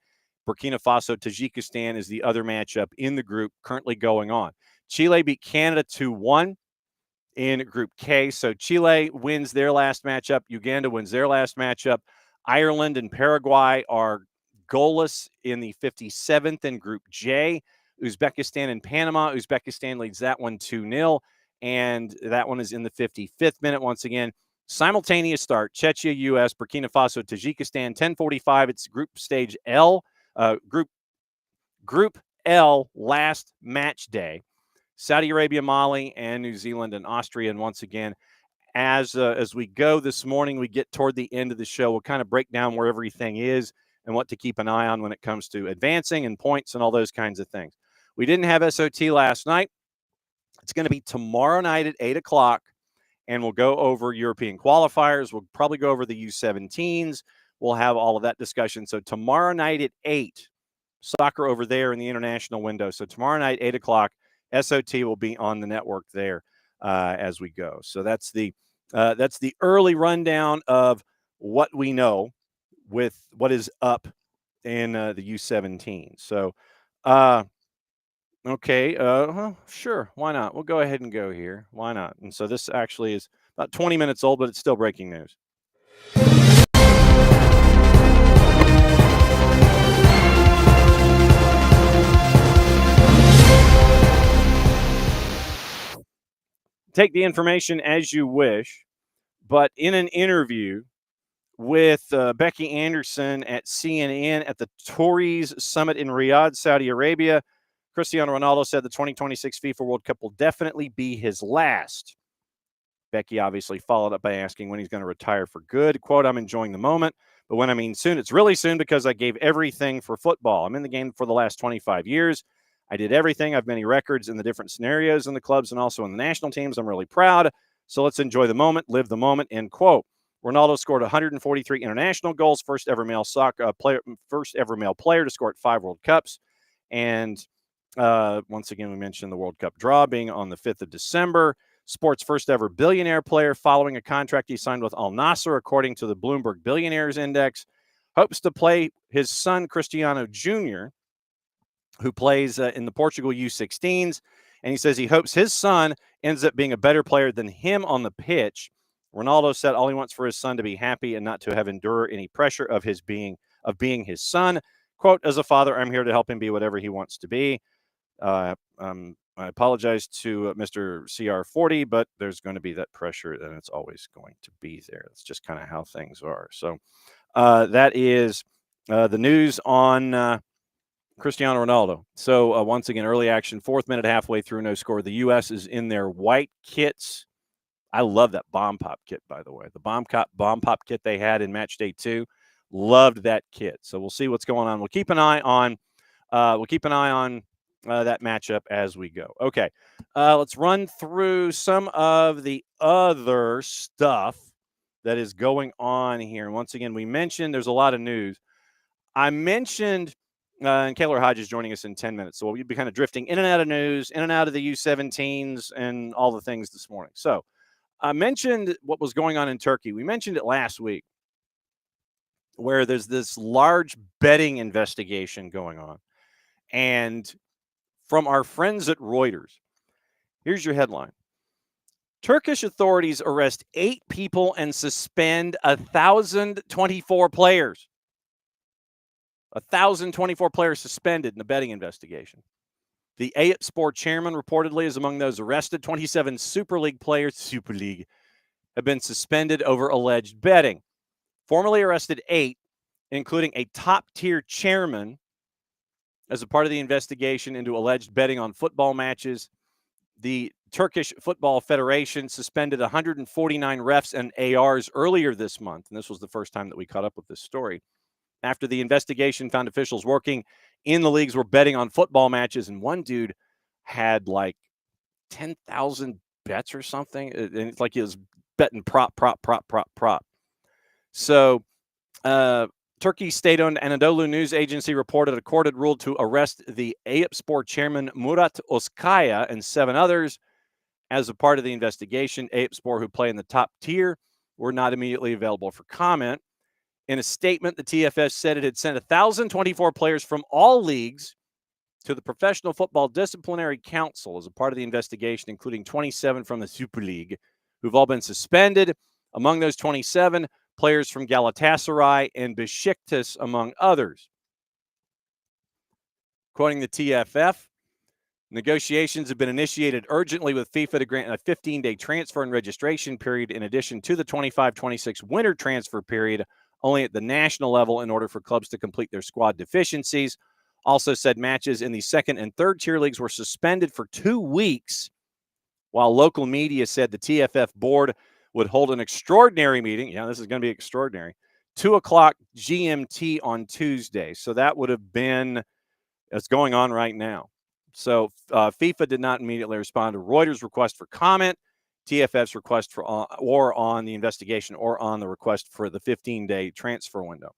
S1: Burkina Faso, Tajikistan is the other matchup in the group currently going on. Chile beat Canada 2-1 in Group K. So Chile wins their last matchup. Uganda wins their last matchup. Ireland and Paraguay are goalless in the 57th in Group J. Uzbekistan and Panama. Uzbekistan leads that one 2-0, and that one is in the 55th minute. Once again, simultaneous start. Czechia, U.S., Burkina Faso, Tajikistan, 10:45. It's Group Stage L, Group L last match day. Saudi Arabia, Mali, and New Zealand and Austria. And once again, as we go this morning, we get toward the end of the show. We'll kind of break down where everything is and what to keep an eye on when it comes to advancing and points and all those kinds of things. We didn't have SOT last night. It's going to be tomorrow night at 8 o'clock, and we'll go over European qualifiers. We'll probably go over the U17s. We'll have all of that discussion. So tomorrow night at 8, soccer over there in the international window. So tomorrow night, 8 o'clock, SOT will be on the network there as we go. So that's the early rundown of what we know with what is up in the U17. So, okay, sure, why not? We'll go ahead and go here. Why not? And so this actually is about 20 minutes old, but it's still breaking news. Take the information as you wish, but in an interview with Becky Anderson at CNN at the Tories Summit in Riyadh, Saudi Arabia, Cristiano Ronaldo said the 2026 FIFA World Cup will definitely be his last. Becky obviously followed up by asking when he's going to retire for good. Quote, "I'm enjoying the moment, but when I mean soon, it's really soon because I gave everything for football. I'm in the game for the last 25 years. I did everything. I have many records in the different scenarios in the clubs and also in the national teams. I'm really proud. So let's enjoy the moment, live the moment," end quote. Ronaldo scored 143 international goals, first ever male player to score at 5 World Cups. And once again, we mentioned the World Cup draw being on the 5th of December. Sport's first ever billionaire player following a contract he signed with Al Nassr, according to the Bloomberg Billionaires Index. Hopes to play his son, Cristiano Jr., who plays in the Portugal U16s. And he says he hopes his son ends up being a better player than him on the pitch. Ronaldo said all he wants for his son to be happy and not to have endure any pressure of being his son. Quote, as a father, I'm here to help him be whatever he wants to be. I apologize to Mr. CR40, but there's going to be that pressure, and it's always going to be there. That's just kind of how things are. So that is the news on Cristiano Ronaldo. So once again, early action, 4th minute, halfway through, no score. The U.S. is in their white kits. I love that bomb pop kit, by the way. The bomb pop kit they had in match day 2. Loved that kit. So we'll see what's going on. We'll keep an eye on that matchup as we go. Okay, let's run through some of the other stuff that is going on here. And once again, we mentioned there's a lot of news. I mentioned, and Kaylor Hodges joining us in 10 minutes. So we'll be kind of drifting in and out of news, in and out of the U17s and all the things this morning. So I mentioned what was going on in Turkey. We mentioned it last week, where there's this large betting investigation going on. And from our friends at Reuters, here's your headline. Turkish authorities arrest 8 people and suspend 1,024 players. 1,024 players suspended in the betting investigation. The Eyüpspor chairman reportedly is among those arrested. 27 Super League players, have been suspended over alleged betting. Formally arrested 8, including a top-tier chairman, as a part of the investigation into alleged betting on football matches. The Turkish Football Federation suspended 149 refs and ARs earlier this month, and this was the first time that we caught up with this story, after the investigation found officials working in the leagues were betting on football matches, and one dude had like 10,000 bets or something, and it's like he was betting prop. So Turkey's state-owned Anadolu news agency reported a court had ruled to arrest the Eyüpspor chairman Murat Özkaya and 7 others as a part of the investigation. Eyüpspor, who play in the top tier, were not immediately available for comment. In a statement, the TFF said it had sent 1,024 players from all leagues to the Professional Football Disciplinary Council as a part of the investigation, including 27 from the Super League, who've all been suspended. Among those 27, players from Galatasaray and Besiktas, among others. Quoting the TFF, negotiations have been initiated urgently with FIFA to grant a 15-day transfer and registration period in addition to the 25-26 winter transfer period only at the national level in order for clubs to complete their squad deficiencies. Also said matches in the 2nd and 3rd tier leagues were suspended for 2 weeks, while local media said the TFF board would hold an extraordinary meeting. Yeah, this is going to be extraordinary. 2:00 GMT on Tuesday. So that would have been, it's going on right now. So FIFA did not immediately respond to Reuters' request for comment, TFF's request for or on the investigation or on the request for the 15-day transfer window.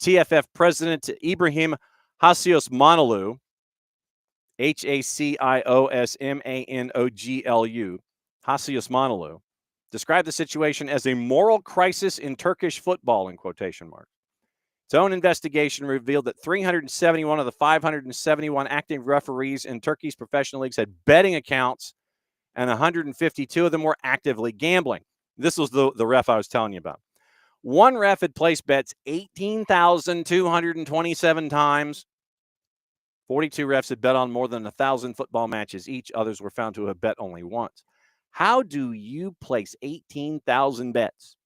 S1: TFF President Ibrahim Haciosmanoglu, Haciosmanoglu, Haciosmanoglu, described the situation as a moral crisis in Turkish football, in quotation marks. Its own investigation revealed that 371 of the 571 active referees in Turkey's professional leagues had betting accounts, and 152 of them were actively gambling. This was the ref I was telling you about. One ref had placed bets 18,227 times. 42 refs had bet on more than 1,000 football matches each. Others were found to have bet only once. How do you place 18,000 bets?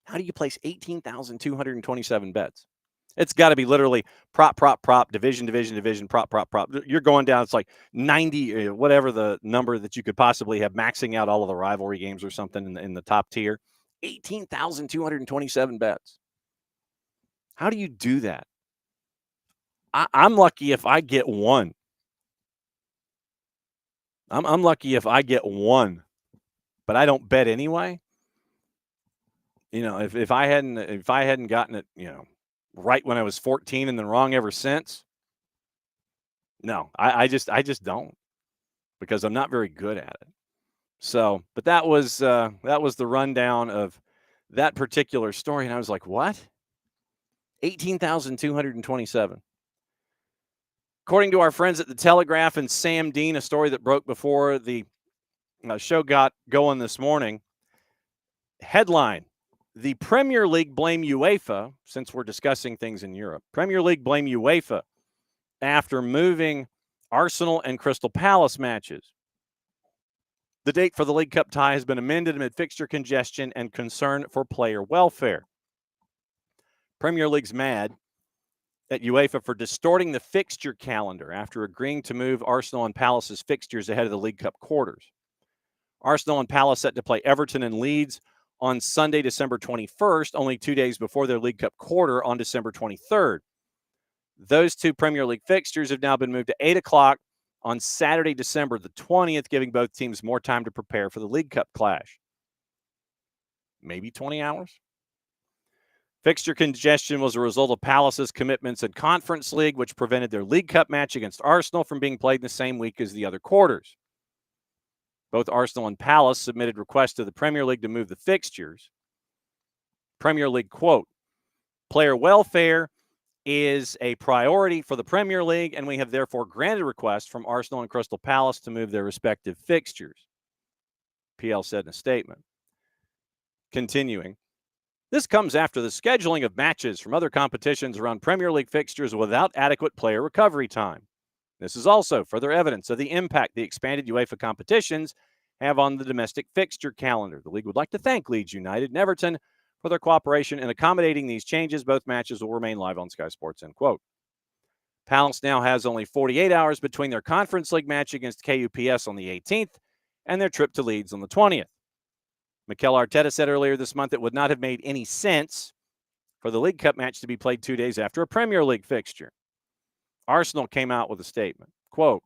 S1: How do you place 18,227 bets? It's got to be literally prop, division, prop. You're going down. It's like 90, whatever the number that you could possibly have, maxing out all of the rivalry games or something in the top tier. 18,227 bets. How do you do that? I'm lucky if I get one. I'm lucky if I get one, but I don't bet anyway. You know, if I hadn't gotten it, right when I was 14 and then wrong ever since. No, I just don't, because I'm not very good at it. So, but that was the rundown of that particular story, and I was like, what? 18,227. According to our friends at The Telegraph and Sam Dean, a story that broke before the show got going this morning, headline, the Premier League blame UEFA, since we're discussing things in Europe. Premier League blame UEFA after moving Arsenal and Crystal Palace matches. The date for the League Cup tie has been amended amid fixture congestion and concern for player welfare. Premier League's mad at UEFA for distorting the fixture calendar after agreeing to move Arsenal and Palace's fixtures ahead of the League Cup quarters. Arsenal and Palace set to play Everton and Leeds on Sunday, December 21st, only 2 days before their League Cup quarter on December 23rd. Those two Premier League fixtures have now been moved to 8 o'clock on Saturday, December the 20th, giving both teams more time to prepare for the League Cup clash. Maybe 20 hours? Fixture congestion was a result of Palace's commitments in Conference League, which prevented their League Cup match against Arsenal from being played in the same week as the other quarters. Both Arsenal and Palace submitted requests to the Premier League to move the fixtures. Premier League, quote, player welfare is a priority for the Premier League, and we have therefore granted requests from Arsenal and Crystal Palace to move their respective fixtures, PL said in a statement. Continuing, this comes after the scheduling of matches from other competitions around Premier League fixtures without adequate player recovery time. This is also further evidence of the impact the expanded UEFA competitions have on the domestic fixture calendar. The league would like to thank Leeds United and Everton for their cooperation in accommodating these changes. Both matches will remain live on Sky Sports, end quote. Palace now has only 48 hours between their Conference League match against KUPS on the 18th and their trip to Leeds on the 20th. Mikel Arteta said earlier this month it would not have made any sense for the League Cup match to be played 2 days after a Premier League fixture. Arsenal came out with a statement, quote,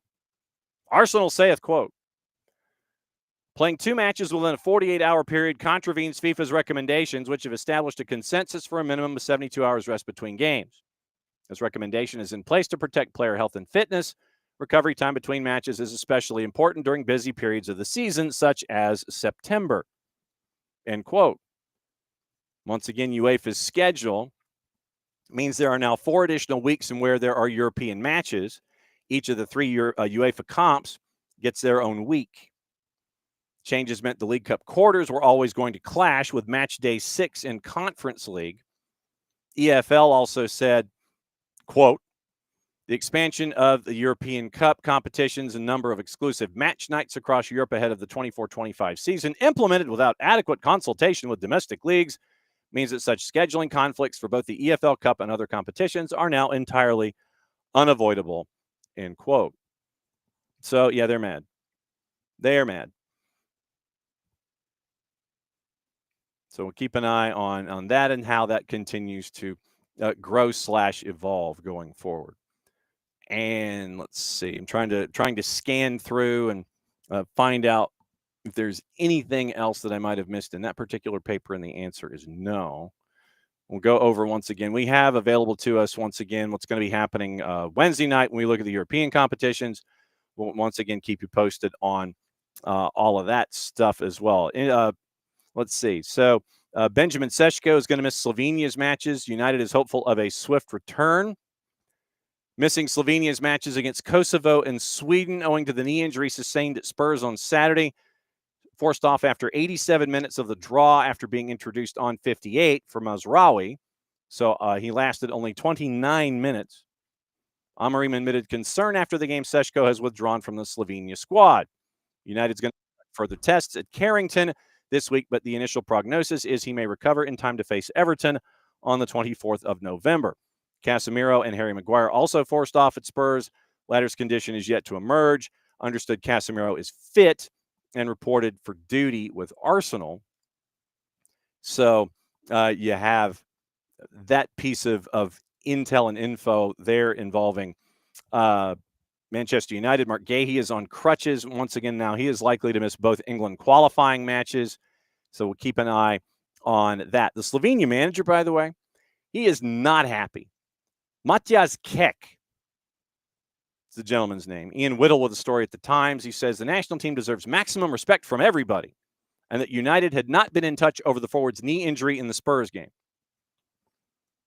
S1: Arsenal saith, quote, playing two matches within a 48-hour period contravenes FIFA's recommendations, which have established a consensus for a minimum of 72 hours rest between games. This recommendation is in place to protect player health and fitness. Recovery time between matches is especially important during busy periods of the season, such as September. End quote. Once again, UEFA's schedule means there are now 4 additional weeks in where there are European matches. Each of the 3 UEFA comps gets their own week. Changes meant the League Cup quarters were always going to clash with match day 6 in Conference League. EFL also said, quote, the expansion of the European Cup competitions and number of exclusive match nights across Europe ahead of the 24-25 season, implemented without adequate consultation with domestic leagues, means that such scheduling conflicts for both the EFL Cup and other competitions are now entirely unavoidable, end quote. So, yeah, they're mad. They are mad. So we'll keep an eye on that and how that continues to grow/evolve going forward. And let's see, I'm trying to scan through and find out if there's anything else that I might have missed in that particular paper, and the answer is no. We'll go over once again. We have available to us once again what's going to be happening Wednesday night when we look at the European competitions. We'll once again keep you posted on all of that stuff as well. Let's see. So Benjamin Seško is going to miss Slovenia's matches. United is hopeful of a swift return. Missing Slovenia's matches against Kosovo and Sweden owing to the knee injury sustained at Spurs on Saturday. Forced off after 87 minutes of the draw after being introduced on 58 for Mazraoui. So he lasted only 29 minutes. Amorim admitted concern after the game. Seško has withdrawn from the Slovenia squad. United's going to further tests at Carrington this week, but the initial prognosis is he may recover in time to face Everton on the 24th of November. Casemiro and Harry Maguire also forced off at Spurs. Latter's condition is yet to emerge. Understood Casemiro is fit and reported for duty with Arsenal. So you have that piece of intel and info there involving Manchester United. Mark Gahey is on crutches once again now. He is likely to miss both England qualifying matches. So we'll keep an eye on that. The Slovenia manager, by the way, he is not happy. Matjaž Kek, it's the gentleman's name. Ian Whittle with a story at the Times. He says the national team deserves maximum respect from everybody and that United had not been in touch over the forward's knee injury in the Spurs game.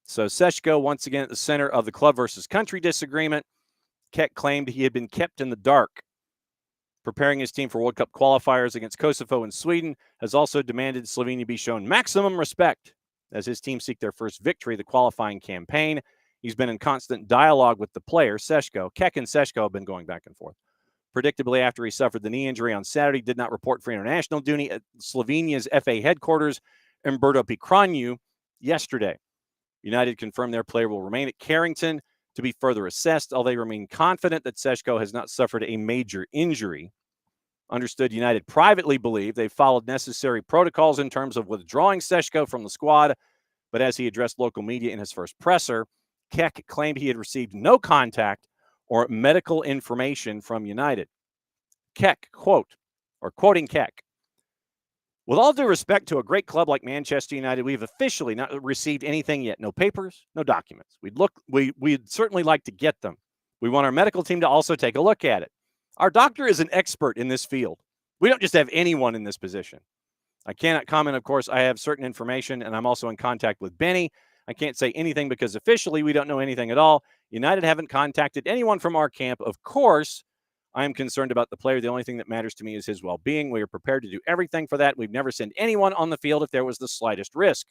S1: So Seško, once again, at the center of the club versus country disagreement. Keck claimed he had been kept in the dark. Preparing his team for World Cup qualifiers against Kosovo and Sweden, has also demanded Slovenia be shown maximum respect as his team seek their first victory of the qualifying campaign. He's been in constant dialogue with the player, Seško. Keck and Seško have been going back and forth. Predictably, after he suffered the knee injury on Saturday, did not report for international duty at Slovenia's FA headquarters, Umberto Picranju, yesterday. United confirmed their player will remain at Carrington to be further assessed, although they remain confident that Seško has not suffered a major injury. Understood United privately believe they've followed necessary protocols in terms of withdrawing Seško from the squad, but as he addressed local media in his first presser, Keck claimed he had received no contact or medical information from United. Keck, quoting Keck, with all due respect to a great club like Manchester United, we've officially not received anything yet. No papers, no documents. We'd certainly like to get them. We want our medical team to also take a look at it. Our doctor is an expert in this field. We don't just have anyone in this position. I cannot comment, of course. I have certain information, and I'm also in contact with Benny. I can't say anything because officially we don't know anything at all. United haven't contacted anyone from our camp. Of course, I am concerned about the player. The only thing that matters to me is his well-being. We are prepared to do everything for that. We've never sent anyone on the field if there was the slightest risk.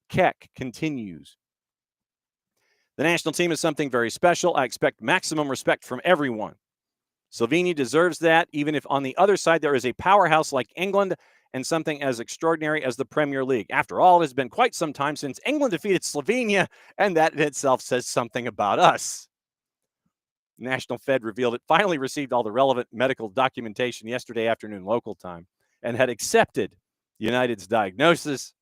S1: Keck continues. The national team is something very special. I expect maximum respect from everyone. Slovenia deserves that, even if on the other side there is a powerhouse like England and something as extraordinary as the Premier League. After all, it has been quite some time since England defeated Slovenia, and that in itself says something about us. National Fed revealed it finally received all the relevant medical documentation yesterday afternoon local time and had accepted United's diagnosis.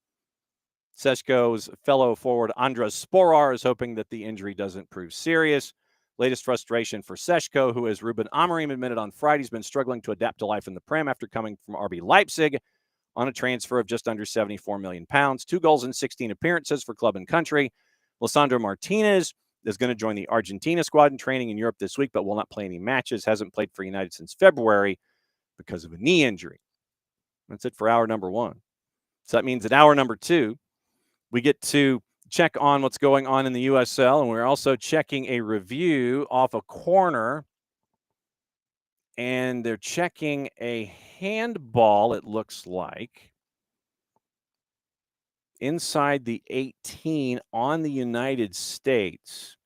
S1: Seško's fellow forward Andras Sporar is hoping that the injury doesn't prove serious. Latest frustration for Seško, who, as Ruben Amorim admitted on Friday, has been struggling to adapt to life in the Prem after coming from RB Leipzig on a transfer of just under £74 million. 2 goals in 16 appearances for club and country. Lisandro Martinez is going to join the Argentina squad in training in Europe this week, but will not play any matches. Hasn't played for United since February because of a knee injury. That's it for hour number one. So that means at hour number two, we get to check on what's going on in the USL, and we're also checking a review off a corner, and they're checking a handball, it looks like, inside the 18 on the United States.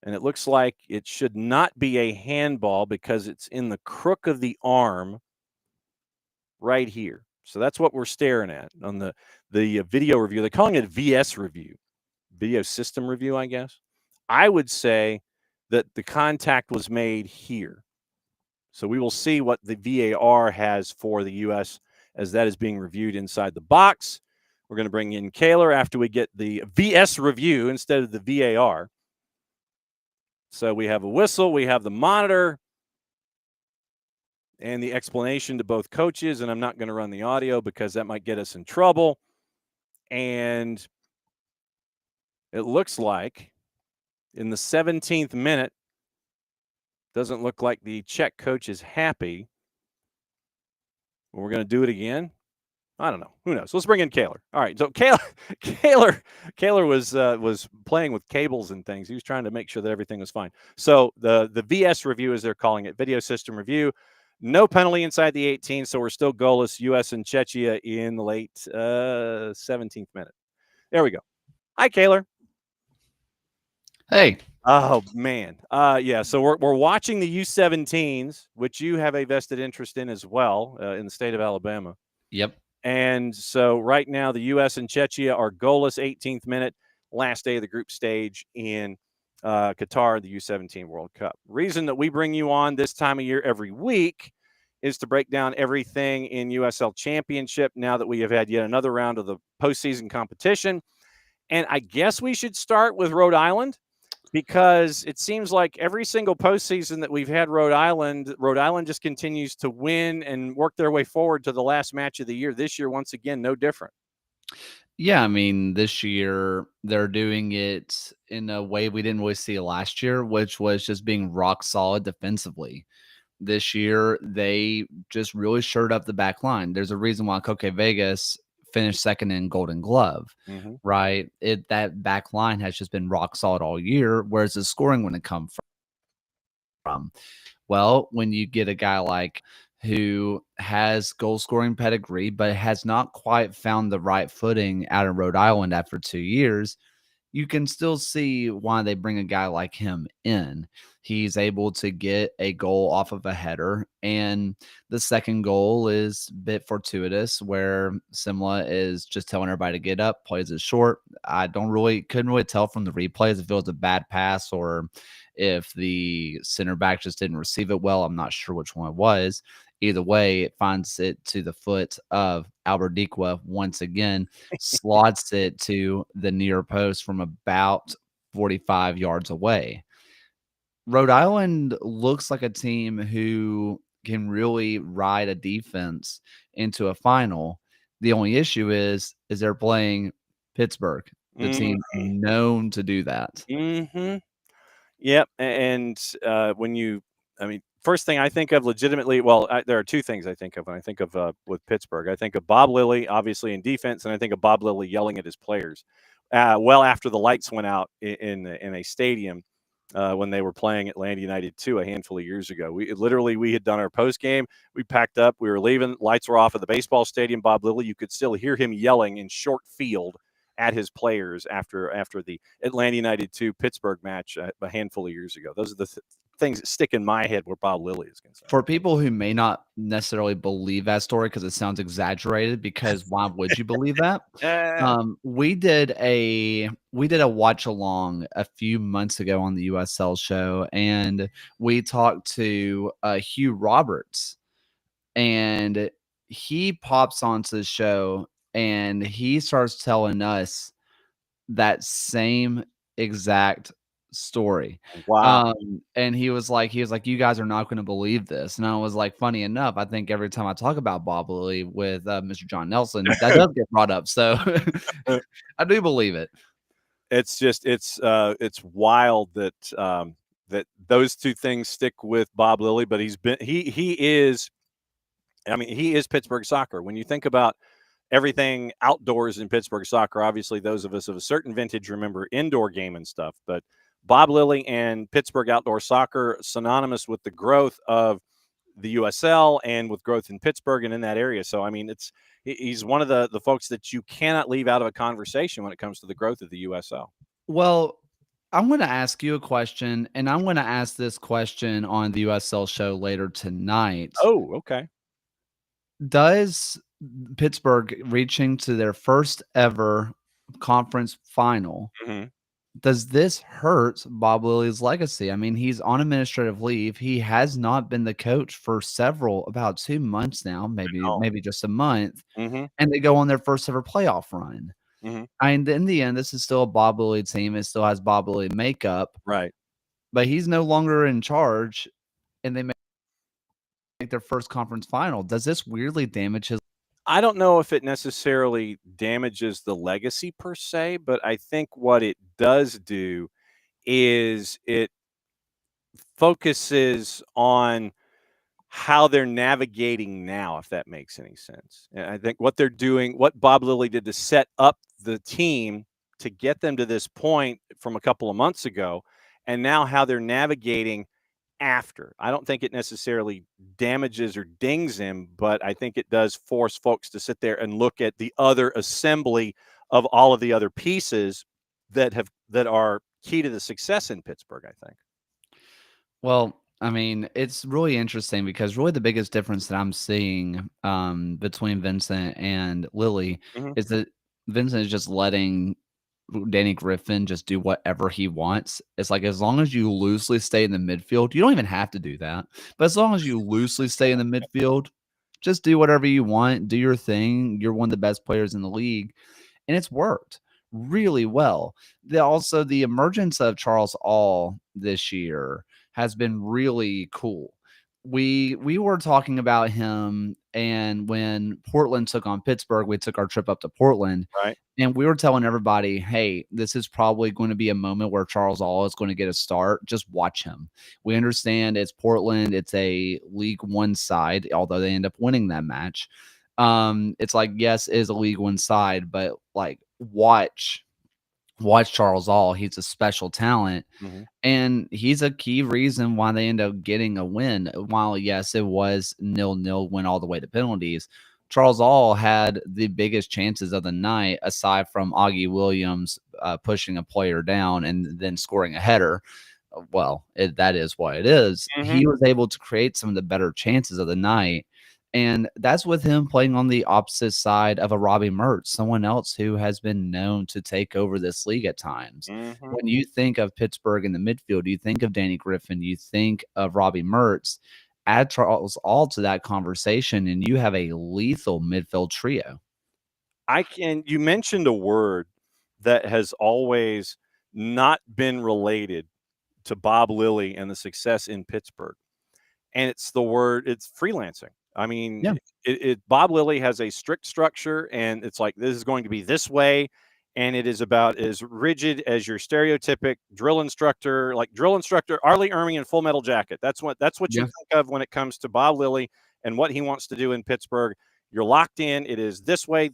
S1: And it looks like it should not be a handball because it's in the crook of the arm right here. So that's what we're staring at on the video review. They're calling it a VS review, video system review, I guess. I would say that the contact was made here. So we will see what the VAR has for the U.S. as that is being reviewed inside the box. We're going to bring in Kaylor after we get the VS review instead of the VAR. So we have a whistle, we have the monitor, and the explanation to both coaches, and I'm not going to run the audio because that might get us in trouble. And it looks like in the 17th minute, doesn't look like the Czech coach is happy. We're going to do it again. I don't know. Who knows? Let's bring in Kaylor. All right. So Kaylor was playing with cables and things. He was trying to make sure that everything was fine. So the VS review, as they're calling it, video system review. No penalty inside the 18, so we're still goalless. U.S. and Czechia in the late 17th minute. There we go. Hi, Kaylor.
S5: Hey.
S1: Oh, man. Yeah, so we're watching the U17s, which you have a vested interest in as well, in the state of Alabama.
S5: Yep.
S1: And so right now the U.S. and Czechia are goalless, 18th minute, last day of the group stage in Qatar, the U17 World Cup. Reason that we bring you on this time of year every week is to break down everything in USL Championship now that we have had yet another round of the postseason competition. And I guess we should start with Rhode Island, because it seems like every single postseason that we've had Rhode Island just continues to win and work their way forward to the last match of the year. This year, once again, no different.
S5: Yeah, I mean, this year they're doing it in a way we didn't really see last year, which was just being rock solid defensively. This year, they just really shored up the back line. There's a reason why Koke Vegas finished second in Golden Glove, right? That back line has just been rock solid all year, whereas the scoring wouldn't come from. from? Well, when you get a guy like who has goal scoring pedigree, but has not quite found the right footing out of Rhode Island after 2 years, you can still see why they bring a guy like him in. He's able to get a goal off of a header, and the second goal is a bit fortuitous where Simla is just telling everybody to get up, plays it short. I couldn't really tell from the replays if it was a bad pass or if the center back just didn't receive it well. I'm not sure which one it was. Either way, it finds it to the foot of Alberdiqua once again, slots it to the near post from about 45 yards away. Rhode Island looks like a team who can really ride a defense into a final. The only issue is they're playing Pittsburgh, the team known to do that.
S1: Mm-hmm. Yep. And first thing I think of legitimately, there are two things I think of when I think of with Pittsburgh. I think of Bob Lilly, obviously in defense, and I think of Bob Lilly yelling at his players well after the lights went out in a stadium when they were playing Atlanta United 2 a handful of years ago. We had done our post game. We packed up. We were leaving. Lights were off at the baseball stadium. Bob Lilly, you could still hear him yelling in short field at his players after the Atlanta United 2 Pittsburgh match a handful of years ago. Those are the things that stick in my head where Bob Lilly is concerned.
S5: For people who may not necessarily believe that story because it sounds exaggerated, because why would you believe that? We did a watch along a few months ago on the USL show, and we talked to Hugh Roberts, and he pops onto the show and he starts telling us that same exact story.
S1: Wow.
S5: And he was like, you guys are not going to believe this. And I was like, funny enough, I think every time I talk about Bob Lilly with Mr. John Nelson, that does get brought up. So I do believe it.
S1: It's just it's wild that that those two things stick with Bob Lilly, but he is Pittsburgh soccer. When you think about everything outdoors in Pittsburgh soccer, obviously those of us of a certain vintage remember indoor game and stuff, but Bob Lilly and Pittsburgh outdoor soccer synonymous with the growth of the USL and with growth in Pittsburgh and in that area. So, he's one of the folks that you cannot leave out of a conversation when it comes to the growth of the USL.
S5: Well, I'm going to ask you a question, and I'm going to ask this question on the USL show later tonight.
S1: Oh, okay.
S5: Does Pittsburgh reaching to their first ever conference final, does this hurt Bob Lilly's legacy? I mean, he's on administrative leave. He has not been the coach for about 2 months now, maybe just a month, and they go on their first ever playoff run. And in the end, this is still a Bob Lilly team. It still has Bob Lilly makeup,
S1: right?
S5: But he's no longer in charge, and they make their first conference final. Does this weirdly damage his?
S1: I don't know if it necessarily damages the legacy per se, but I think what it does do is it focuses on how they're navigating now, if that makes any sense. And I think what they're doing, what Bob Lilly did to set up the team to get them to this point from a couple of months ago, and now how they're navigating after. I don't think it necessarily damages or dings him, but I think it does force folks to sit there and look at the other assembly of all of the other pieces that are key to the success in Pittsburgh, I think.
S5: Well, I mean, it's really interesting because really the biggest difference that I'm seeing between Vincent and Lilly is that Vincent is just letting Danny Griffin just do whatever he wants. It's like, as long as you loosely stay in the midfield, you don't even have to do that. But as long as you loosely stay in the midfield, just do whatever you want, do your thing. You're one of the best players in the league. And it's worked really well. Also, the emergence of Charles All this year has been really cool. We were talking about him, and when Portland took on Pittsburgh, we took our trip up to Portland.
S1: Right.
S5: And we were telling everybody, hey, this is probably going to be a moment where Charles All is going to get a start. Just watch him. We understand it's Portland. It's a League One side, although they end up winning that match. It's like, yes, it is a League One side, but like, watch watch Charles All. He's a special talent.
S1: Mhm.
S5: And he's a key reason why they end up getting a win. While, yes, it was 0-0, went all the way to penalties, Charles All had the biggest chances of the night, aside from Augie Williams pushing a player down and then scoring a header. Well, that is what it is.
S1: Mhm.
S5: He was able to create some of the better chances of the night. And that's with him playing on the opposite side of a Robbie Mertz, someone else who has been known to take over this league at times.
S1: Mhm.
S5: When you think of Pittsburgh in the midfield, you think of Danny Griffin, you think of Robbie Mertz, add Charles All to that conversation, and you have a lethal midfield trio.
S1: You mentioned a word that has always not been related to Bob Lilly and the success in Pittsburgh. And it's freelancing. I mean,
S5: Yeah.
S1: Bob Lilly has a strict structure, and it's like, this is going to be this way. And it is about as rigid as your stereotypic drill instructor, Arlie Ermey in Full Metal Jacket. That's what you
S5: Yeah.
S1: think of when it comes to Bob Lilly and what he wants to do in Pittsburgh. You're locked in. It is this way,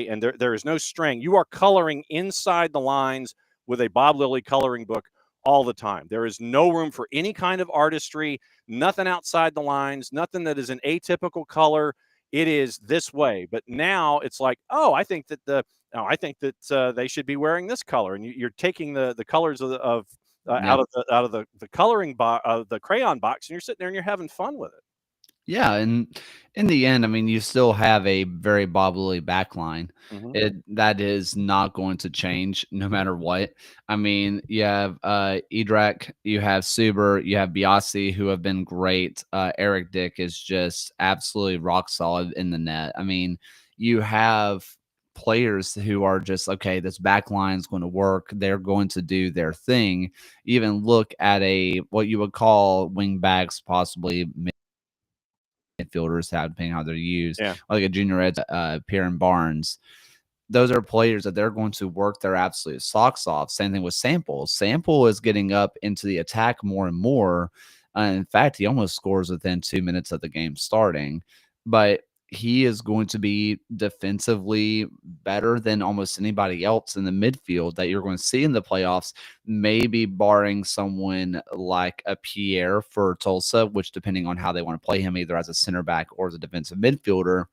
S1: and there is no string. You are coloring inside the lines with a Bob Lilly coloring book all the time. There is no room for any kind of artistry, nothing outside the lines, nothing that is an atypical color. It is this way. But now it's like, oh, I think that they should be wearing this color, and you're taking the colors out of the coloring box, the crayon box, and you're sitting there and you're having fun with it.
S5: Yeah, and in the end, I mean, you still have a very Bob Lilly backline.
S1: Mhm.
S5: That is not going to change no matter what. I mean, you have Edrak, you have Suber, you have Biasi, who have been great. Eric Dick is just absolutely rock solid in the net. I mean, you have players who are just, okay, this back line is going to work. They're going to do their thing. Even look at what you would call wing backs, possibly midfielders, depending how they're used,
S1: Yeah.
S5: like a junior ed, Pierre and Barnes. Those are players that they're going to work their absolute socks off. Same thing with Sample. Sample is getting up into the attack more and more. In fact, he almost scores within 2 minutes of the game starting. But he is going to be defensively better than almost anybody else in the midfield that you're going to see in the playoffs, maybe barring someone like a Pierre for Tulsa, which, depending on how they want to play him, either as a center back or as a defensive midfielder,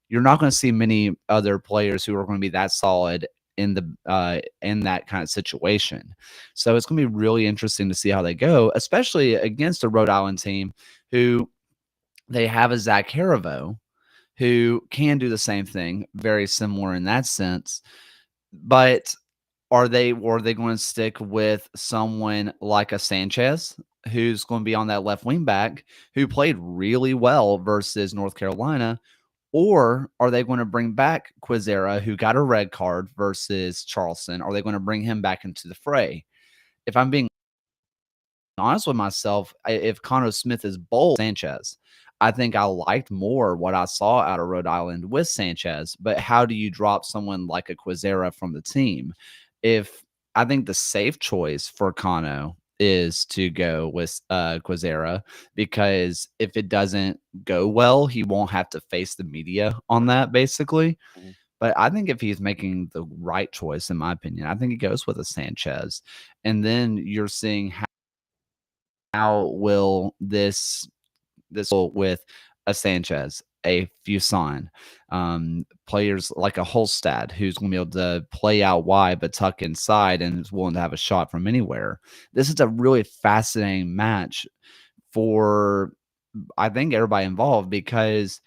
S5: you're not going to see many other players who are going to be that solid in that kind of situation. So it's going to be really interesting to see how they go, especially against a Rhode Island team who they have a Zach Harivo, who can do the same thing, very similar in that sense. But are they going to stick with someone like a Sanchez, who's going to be on that left wing back, who played really well versus North Carolina? Or are they going to bring back Quizera, who got a red card versus Charleston? Are they going to bring him back into the fray? If I'm being honest with myself, if Connor Smith is bold, Sanchez, I think I liked more what I saw out of Rhode Island with Sanchez. But how do you drop someone like a Quizera from the team? I think the safe choice for Cano is to go with Quizera, because if it doesn't go well, he won't have to face the media on that, basically.
S1: Mhm.
S5: But I think if he's making the right choice, in my opinion, I think he goes with a Sanchez. And then you're seeing how will this with a Sanchez, a Fuson, players like a Holstad, who's going to be able to play out wide but tuck inside and is willing to have a shot from anywhere. This is a really fascinating match for, I think, everybody involved, because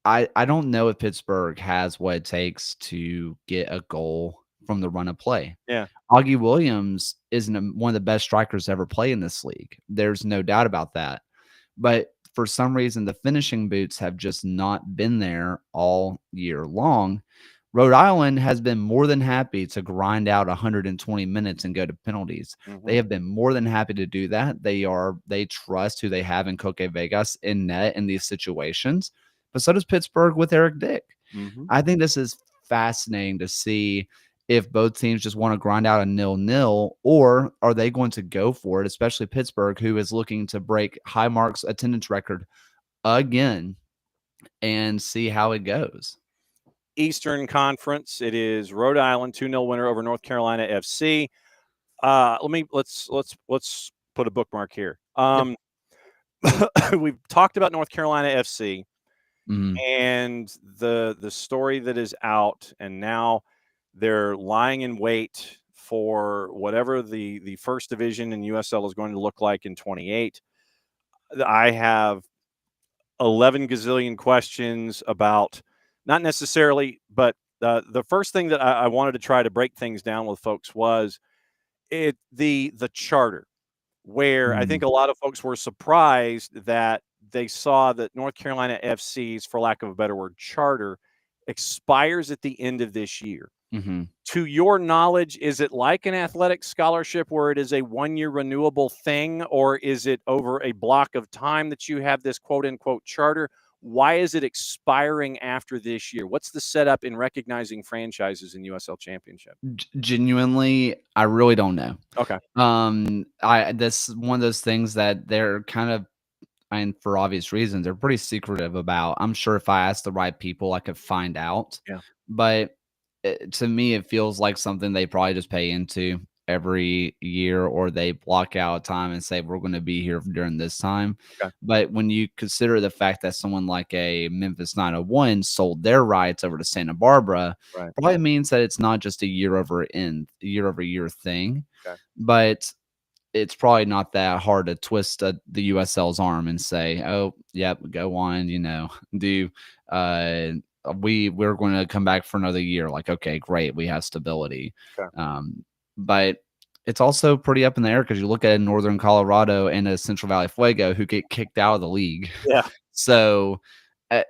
S5: I don't know if Pittsburgh has what it takes to get a goal from the run of play.
S1: Yeah.
S5: Augie Williams is one of the best strikers to ever play in this league. There's no doubt about that. But for some reason, the finishing boots have just not been there all year long. Rhode Island has been more than happy to grind out 120 minutes and go to penalties.
S1: Mhm.
S5: They have been more than happy to do that. They trust who they have in Coque Vegas in net in these situations. But so does Pittsburgh with Eric Dick.
S1: Mhm.
S5: I think this is fascinating to see if both teams just want to grind out a 0-0, or are they going to go for it, especially Pittsburgh, who is looking to break Highmark's attendance record again and see how it goes.
S1: Eastern Conference. It is Rhode Island 2-0 winner over North Carolina FC. Let's put a bookmark here. We've talked about North Carolina FC and the story that is out, and now they're lying in wait for whatever the first division in USL is going to look like in 28. I have 11 gazillion questions about, not necessarily, but the first thing that I wanted to try to break things down with folks was the charter, where I think a lot of folks were surprised that they saw that North Carolina FC's, for lack of a better word, charter expires at the end of this year. To your knowledge, is it like an athletic scholarship where it is a one-year renewable thing, or is it over a block of time that you have this quote-unquote charter? Why is it expiring after this year? What's the setup in recognizing franchises in USL Championship?
S5: Genuinely, I really don't know.
S1: Okay.
S5: This one of those things that they're kind of, and for obvious reasons, they're pretty secretive about. I'm sure if I asked the right people, I could find out.
S1: Yeah.
S5: But to me, it feels like something they probably just pay into every year, or they block out time and say, we're going to be here during this time.
S1: Okay.
S5: But when you consider the fact that someone like a Memphis 901 sold their rights over to Santa Barbara,
S1: Right.
S5: probably means that it's not just a year-over-year thing.
S1: Okay.
S5: But it's probably not that hard to twist the USL's arm and say, oh, yep, go on, we're going to come back for another year. Like, okay, great. We have stability.
S1: Okay.
S5: But it's also pretty up in the air because you look at Northern Colorado and a Central Valley Fuego who get kicked out of the league.
S1: Yeah.
S5: So I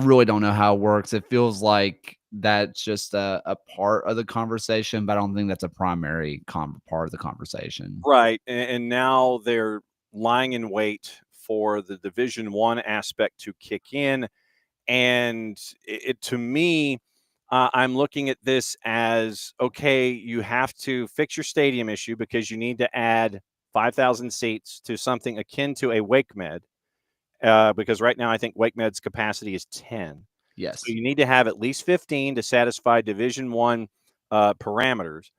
S5: really don't know how it works. It feels like that's just a part of the conversation, but I don't think that's a primary part of the conversation.
S1: Right. And now they're lying in wait for the Division I aspect to kick in. And to me, I'm looking at this as, okay, you have to fix your stadium issue because you need to add 5,000 seats to something akin to a WakeMed, because right now I think WakeMed's capacity is 10.
S5: Yes.
S1: So you need to have at least 15 to satisfy Division I parameters.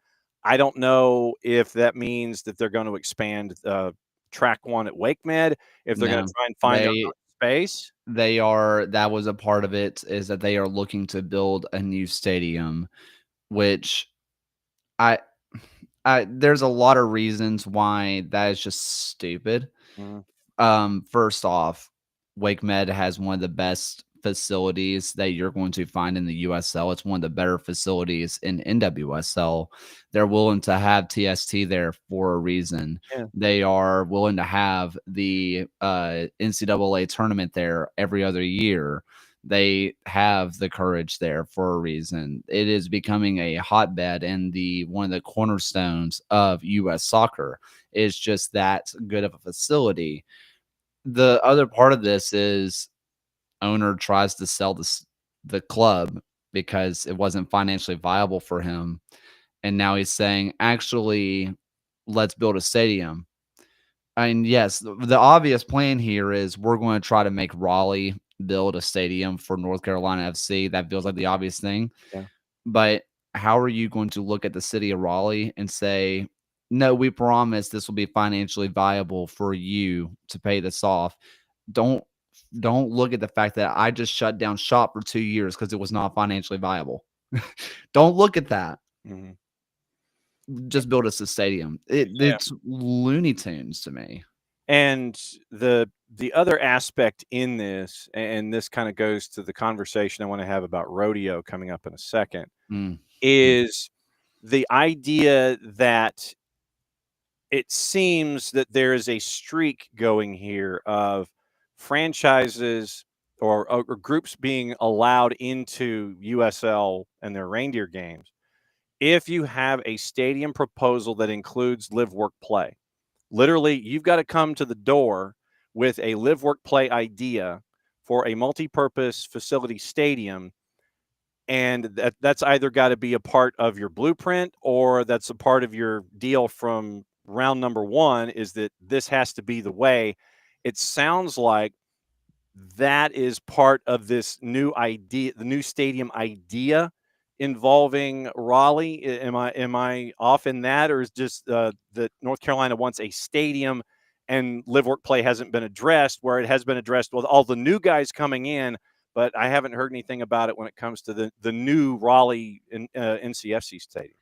S1: I don't know if that means that they're going to expand track 1 at WakeMed, if they're going to try and find their own space.
S5: That was a part of it, is that they are looking to build a new stadium, which there's a lot of reasons why that is just stupid. First off, WakeMed has one of the best facilities that you're going to find in the USL. It's one of the better facilities in NWSL. They're willing to have TST there for a reason.
S1: Yeah.
S5: They are willing to have the NCAA tournament there every other year. They have the courage there for a reason. It is becoming a hotbed, and one of the cornerstones of US soccer is just that good of a facility. The other part of this is owner tries to sell the club because it wasn't financially viable for him. And now he's saying, actually, let's build a stadium. And yes, the obvious plan here is we're going to try to make Raleigh build a stadium for North Carolina FC. That feels like the obvious thing.
S1: Yeah.
S5: But how are you going to look at the city of Raleigh and say, no, we promise this will be financially viable for you to pay this off? Don't look at the fact that I just shut down shop for 2 years because it was not financially viable. Don't look at that. Just build us a stadium. It's Looney Tunes to me.
S1: And the other aspect in this, and this kind of goes to the conversation I want to have about rodeo coming up in a second, is the idea that it seems that there is a streak going here of franchises or groups being allowed into USL and their reindeer games if you have a stadium proposal that includes live, work, play. Literally, you've got to come to the door with a live, work, play idea for a multi-purpose facility stadium, and that's either got to be a part of your blueprint or that's a part of your deal from round number 1, is that this has to be the way. It sounds like that is part of this new idea, the new stadium idea involving Raleigh. Am I off in that, or is just that North Carolina wants a stadium and live work play hasn't been addressed, where it has been addressed with all the new guys coming in, but I haven't heard anything about it when it comes to the new Raleigh NCFC stadium.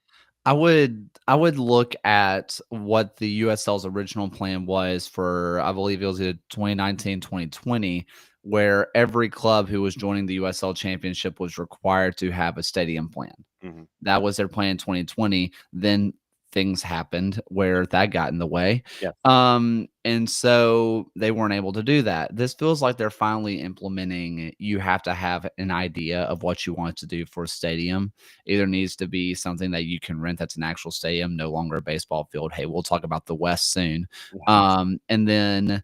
S5: I would look at what the USL's original plan was for, I believe it was 2019, 2020, where every club who was joining the USL Championship was required to have a stadium plan.
S1: Mm-hmm.
S5: That was their plan in 2020. Then things happened where that got in the way.
S1: Yeah.
S5: And so they weren't able to do that. This feels like they're finally implementing. You have to have an idea of what you want to do for a stadium. Either needs to be something that you can rent that's an actual stadium, no longer a baseball field. Hey, we'll talk about the West soon. And then,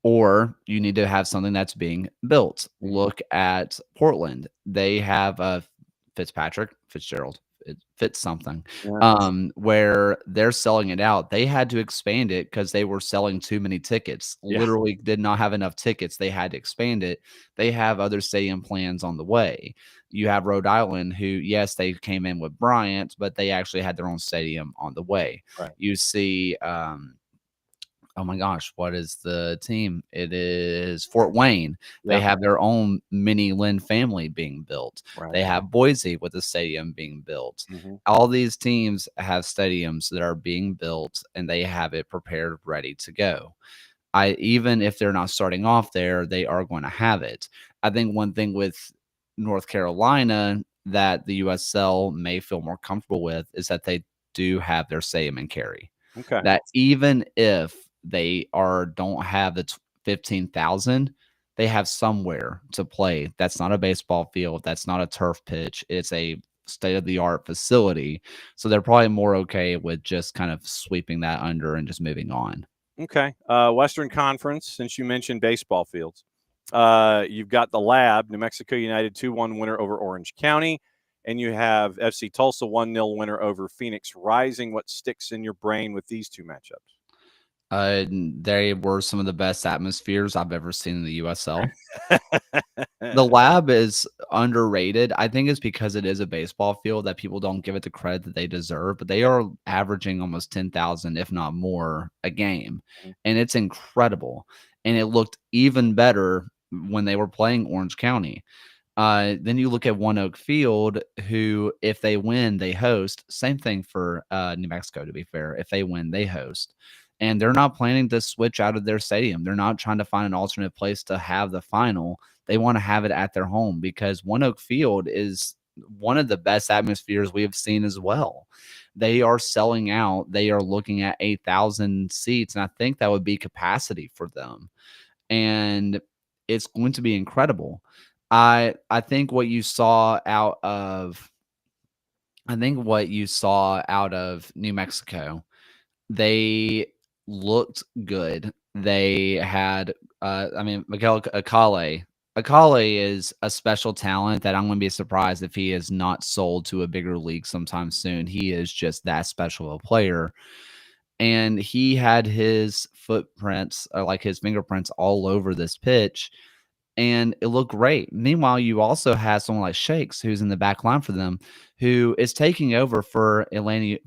S5: or you need to have something that's being built. Look at Portland. They have Fitzgerald. It fits something, where they're selling it out. They had to expand it because they were selling too many tickets.
S1: Yeah.
S5: Literally did not have enough tickets. They had to expand it. They have other stadium plans on the way. You have Rhode Island, who, yes, they came in with Bryant, but they actually had their own stadium on the way.
S1: Right.
S5: You see, oh my gosh, what is the team? It is Fort Wayne.
S1: Yeah.
S5: They have their own mini Lynn family being built.
S1: Right.
S5: They have Boise with a stadium being built.
S1: Mm-hmm.
S5: All these teams have stadiums that are being built, and they have it prepared, ready to go. Even if they're not starting off there, they are going to have it. I think one thing with North Carolina that the USL may feel more comfortable with is that they do have their stadium in Cary.
S1: Okay.
S5: That even if they don't have the 15,000, they have somewhere to play. That's not a baseball field. That's not a turf pitch. It's a state-of-the-art facility. So they're probably more okay with just kind of sweeping that under and just moving on.
S1: Okay. Western Conference, since you mentioned baseball fields, you've got the Lab, New Mexico United 2-1 winner over Orange County, and you have FC Tulsa 1-0 winner over Phoenix Rising. What sticks in your brain with these two matchups?
S5: They were some of the best atmospheres I've ever seen in the USL. The Lab is underrated. I think it's because it is a baseball field that people don't give it the credit that they deserve, but they are averaging almost 10,000, if not more, a game. And it's incredible. And it looked even better when they were playing Orange County. Then you look at One Oak Field, who, if they win, they host. Same thing for New Mexico, to be fair. If they win, they host. And they're not planning to switch out of their stadium. They're not trying to find an alternate place to have the final. They want to have it at their home because One Oak Field is one of the best atmospheres we have seen as well. They are selling out. They are looking at 8,000 seats, and I think that would be capacity for them. And it's going to be incredible. I think what you saw out of New Mexico, they looked good. They had, Miguel Akale. Akale is a special talent that I'm going to be surprised if he is not sold to a bigger league sometime soon. He is just that special of a player. And he had his footprints, or like his fingerprints, all over this pitch. And it looked great. Meanwhile, you also have someone like Shakes, who's in the back line for them, who is taking over for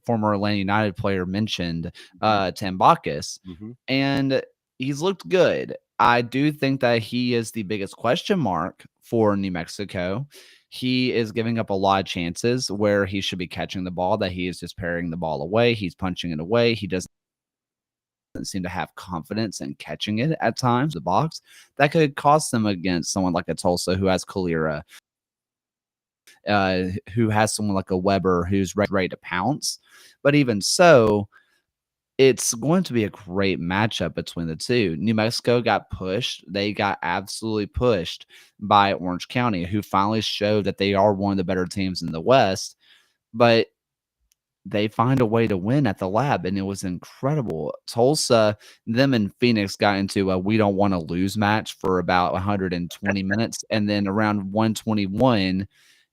S5: former Atlanta United player mentioned, Tambakis.
S1: Mm-hmm.
S5: And he's looked good. I do think that he is the biggest question mark for New Mexico. He is giving up a lot of chances where he should be catching the ball, that he is just parrying the ball away. He's punching it away. He doesn't seem to have confidence in catching it at times, the box. That could cost them against someone like a Tulsa who has Kaylor, who has someone like a Weber who's ready to pounce. But even so, it's going to be a great matchup between the two. New Mexico got pushed. They got absolutely pushed by Orange County, who finally showed that they are one of the better teams in the West. But they find a way to win at the Lab, and it was incredible. Tulsa, them and Phoenix got into a we don't want to lose match for about 120 minutes. And then around 121,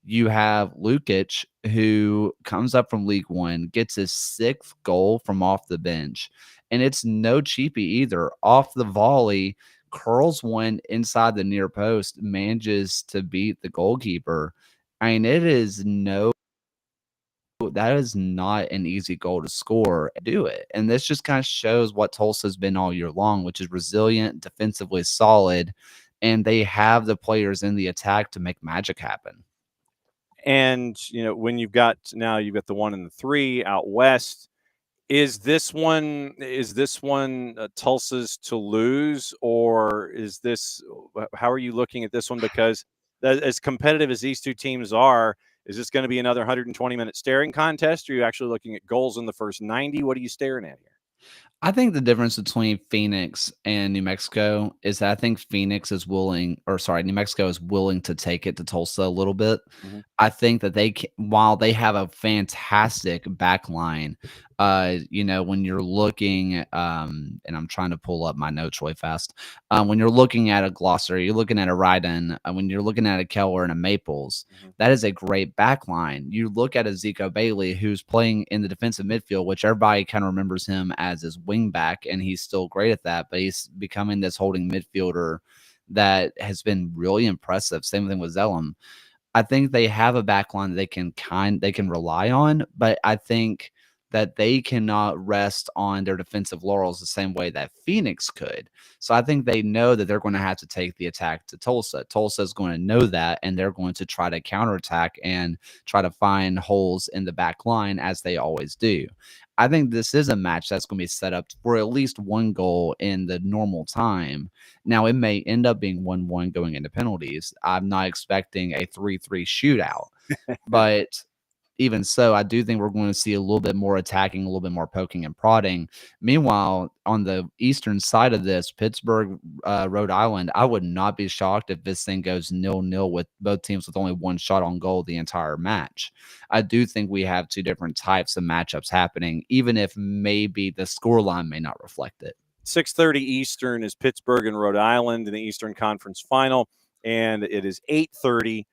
S5: you have Lukic, who comes up from League One, gets his 6th goal from off the bench. And it's no cheapie either. Off the volley, curls one inside the near post, manages to beat the goalkeeper. I mean, that is not an easy goal to score. Do it. And this just kind of shows what Tulsa's been all year long, which is resilient, defensively solid, and they have the players in the attack to make magic happen.
S1: And, when you've got the 1 and the 3 out west, is this one Tulsa's to lose, or how are you looking at this one? Because as competitive as these two teams are, is this going to be another 120-minute staring contest? Or are you actually looking at goals in the first 90? What are you staring at here?
S5: I think the difference between Phoenix and New Mexico is that I think New Mexico is willing to take it to Tulsa a little bit.
S1: Mm-hmm.
S5: I think that while they have a fantastic back line, when you're looking, and I'm trying to pull up my notes really fast. When you're looking at a glossary, you're looking at a Ryden, when you're looking at a Kaylor and a Maples, that is a great back line. You look at a Zico Bailey, who's playing in the defensive midfield, which everybody kind of remembers him as his wing back, and he's still great at that, but he's becoming this holding midfielder that has been really impressive. Same thing with Zellum. I think they have a back line they can rely on, but I think that they cannot rest on their defensive laurels the same way that Phoenix could. So I think they know that they're going to have to take the attack to Tulsa. Tulsa is going to know that, and they're going to try to counterattack and try to find holes in the back line, as they always do. I think this is a match that's going to be set up for at least one goal in the normal time. Now, it may end up being 1-1 going into penalties. I'm not expecting a 3-3 shootout, but even so, I do think we're going to see a little bit more attacking, a little bit more poking and prodding. Meanwhile, on the eastern side of this, Pittsburgh, Rhode Island, I would not be shocked if this thing goes 0-0 with both teams with only one shot on goal the entire match. I do think we have two different types of matchups happening, even if maybe the scoreline may not reflect it.
S1: 6:30 Eastern is Pittsburgh and Rhode Island in the Eastern Conference Final, and it is 8:30.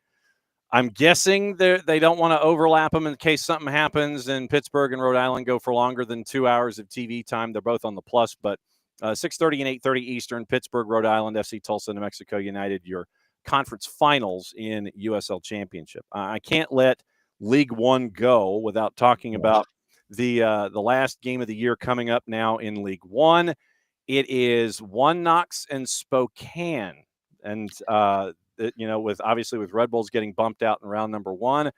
S1: I'm guessing they don't want to overlap them in case something happens and Pittsburgh and Rhode Island go for longer than 2 hours of TV time. They're both on the plus, but 6:30 and 8:30 Eastern, Pittsburgh, Rhode Island, FC Tulsa, New Mexico United, your conference finals in USL Championship. I can't let League One go without talking about the last game of the year coming up now in League One. It is One Knox and Spokane, and with Red Bulls getting bumped out in round number 1,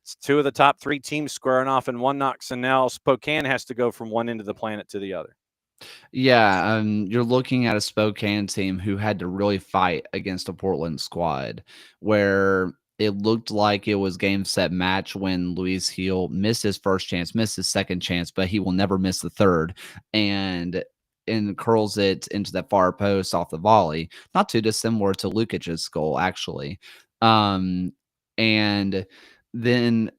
S1: it's two of the top 3 teams squaring off in One Knox, and now Spokane has to go from one end of the planet to the other.
S5: Yeah, you're looking at a Spokane team who had to really fight against a Portland squad where it looked like it was game, set, match when Luis Heel missed his first chance, missed his second chance, but he will never miss the third, and curls it into that far post off the volley. Not too dissimilar to Lukic's goal, actually. And then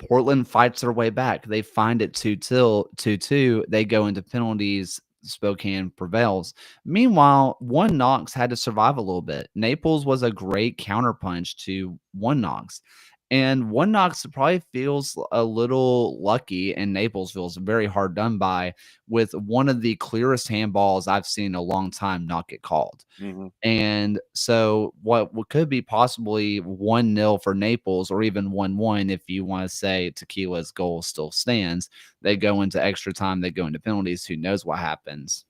S5: Portland fights their way back. They find it 2-2. They go into penalties. Spokane prevails. Meanwhile, One Knox had to survive a little bit. Naples was a great counterpunch to One Knox. And One Knox probably feels a little lucky, and Naples feels very hard done by with one of the clearest handballs I've seen in a long time not get called.
S1: Mm-hmm.
S5: And so what could be possibly 1-0 for Naples, or even 1-1 if you want to say Tequila's goal still stands. They go into extra time, they go into penalties, who knows what happens.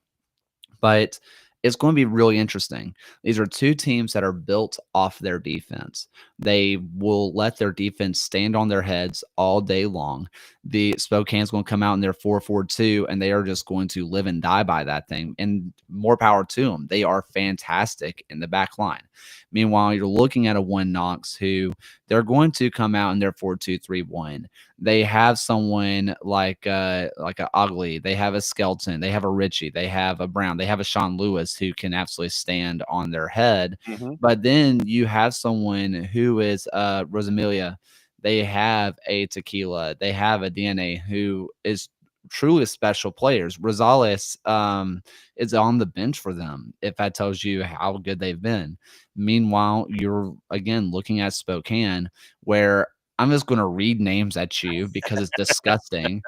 S5: But it's going to be really interesting. These are two teams that are built off their defense. They will let their defense stand on their heads all day long. The Spokane's going to come out in their 4-4-2, and they are just going to live and die by that thing. And more power to them. They are fantastic in the back line. Meanwhile, you're looking at a One Knox who they're going to come out in their 4-2-3-1. They have someone like a Ugly. They have a Skelton. They have a Richie. They have a Brown. They have a Sean Lewis who can absolutely stand on their head.
S1: Mm-hmm.
S5: But then you have someone who is Rosamilia. They have a Tequila. They have a DNA who is truly special players. Rosales is on the bench for them, if that tells you how good they've been. Meanwhile, you're again looking at Spokane, where I'm just going to read names at you because it's disgusting.